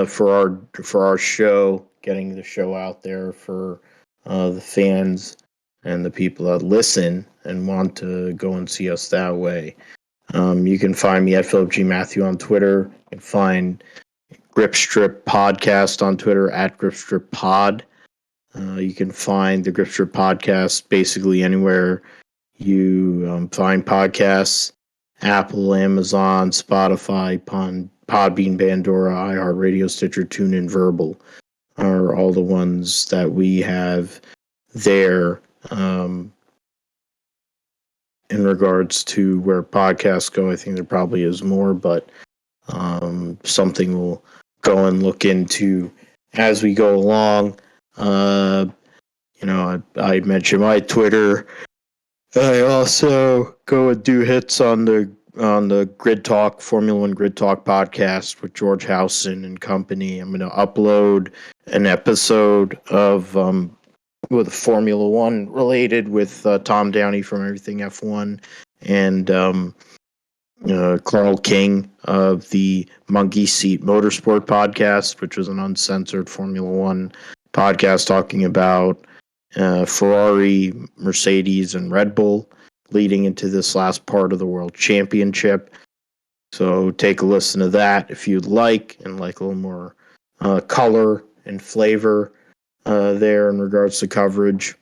for our show, getting the show out there for the fans and the people that listen and want to go and see us that way. You can find me at Philip G. Matthew on Twitter. You can find Grip Strip Podcast on Twitter at Grip Strip Pod. You can find the Grip Strip Podcast basically anywhere you find podcasts: Apple, Amazon, Spotify, Podbean, Pandora, iHeartRadio, Stitcher, TuneIn, Verbal are all the ones that we have there. In regards to where podcasts go, I think there probably is more, but something we'll go and look into as we go along. I mentioned my Twitter. I also go and do hits on the Grid Talk Formula One Grid Talk podcast with George Housen and company. I'm going to upload an episode of with Formula One related with Tom Downey from Everything F1 and Carl King of the Monkey Seat Motorsport podcast, which was an uncensored Formula One podcast talking about Ferrari, Mercedes, and Red Bull leading into this last part of the World Championship. So take a listen to that if you'd like, and like a little more color and flavor there in regards to coverage.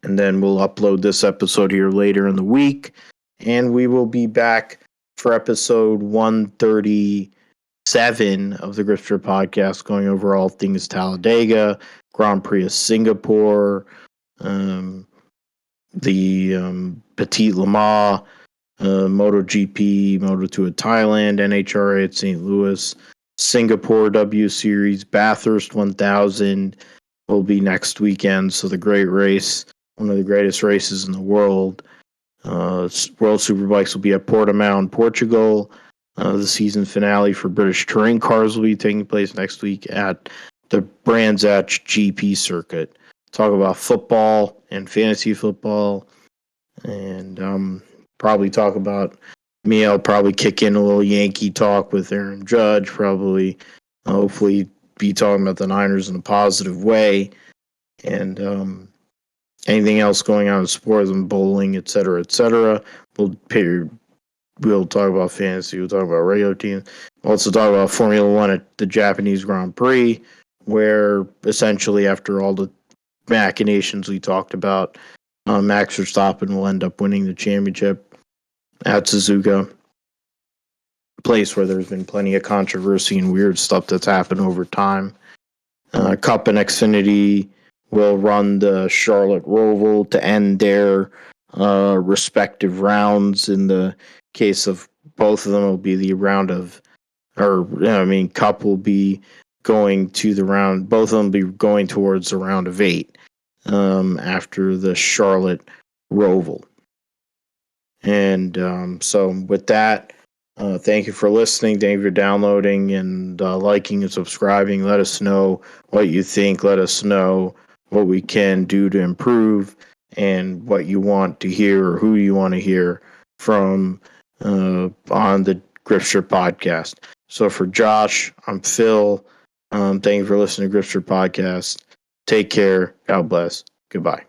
And then we'll upload this episode here later in the week, and we will be back for episode 137 of the Grip Strip Podcast, going over all things Talladega, Grand Prix of Singapore, the Petit Le Mans, MotoGP, Moto2 at Thailand, NHRA at St. Louis, Singapore W Series, Bathurst 1000 will be next weekend. So the great race, one of the greatest races in the world. World Superbikes will be at Portimao in Portugal. The season finale for British touring cars will be taking place next week at the Brands Hatch GP circuit. Talk about football and fantasy football, and probably talk about me, I'll probably kick in a little Yankee talk with Aaron Judge, probably, hopefully be talking about the Niners in a positive way, and anything else going on in sports and bowling, et cetera, et cetera. We'll talk about fantasy, we'll talk about regular teams. We'll also talk about Formula One at the Japanese Grand Prix, where essentially after all the machinations we talked about, Max Verstappen will end up winning the championship at Suzuka, a place where there's been plenty of controversy and weird stuff that's happened over time. Cup and Xfinity will run the Charlotte Roval to end their respective rounds. In the case of both of them, will be the round of, Cup will be going to the round. Both of them will be going towards the round of 8 after the Charlotte Roval. And so with that, thank you for listening. Thank you for downloading and liking and subscribing. Let us know what you think. Let us know what we can do to improve and what you want to hear or who you want to hear from on the Gripstrip podcast. So for Josh, I'm Phil. Thank you for listening to Gripstrip podcast. Take care. God bless. Goodbye.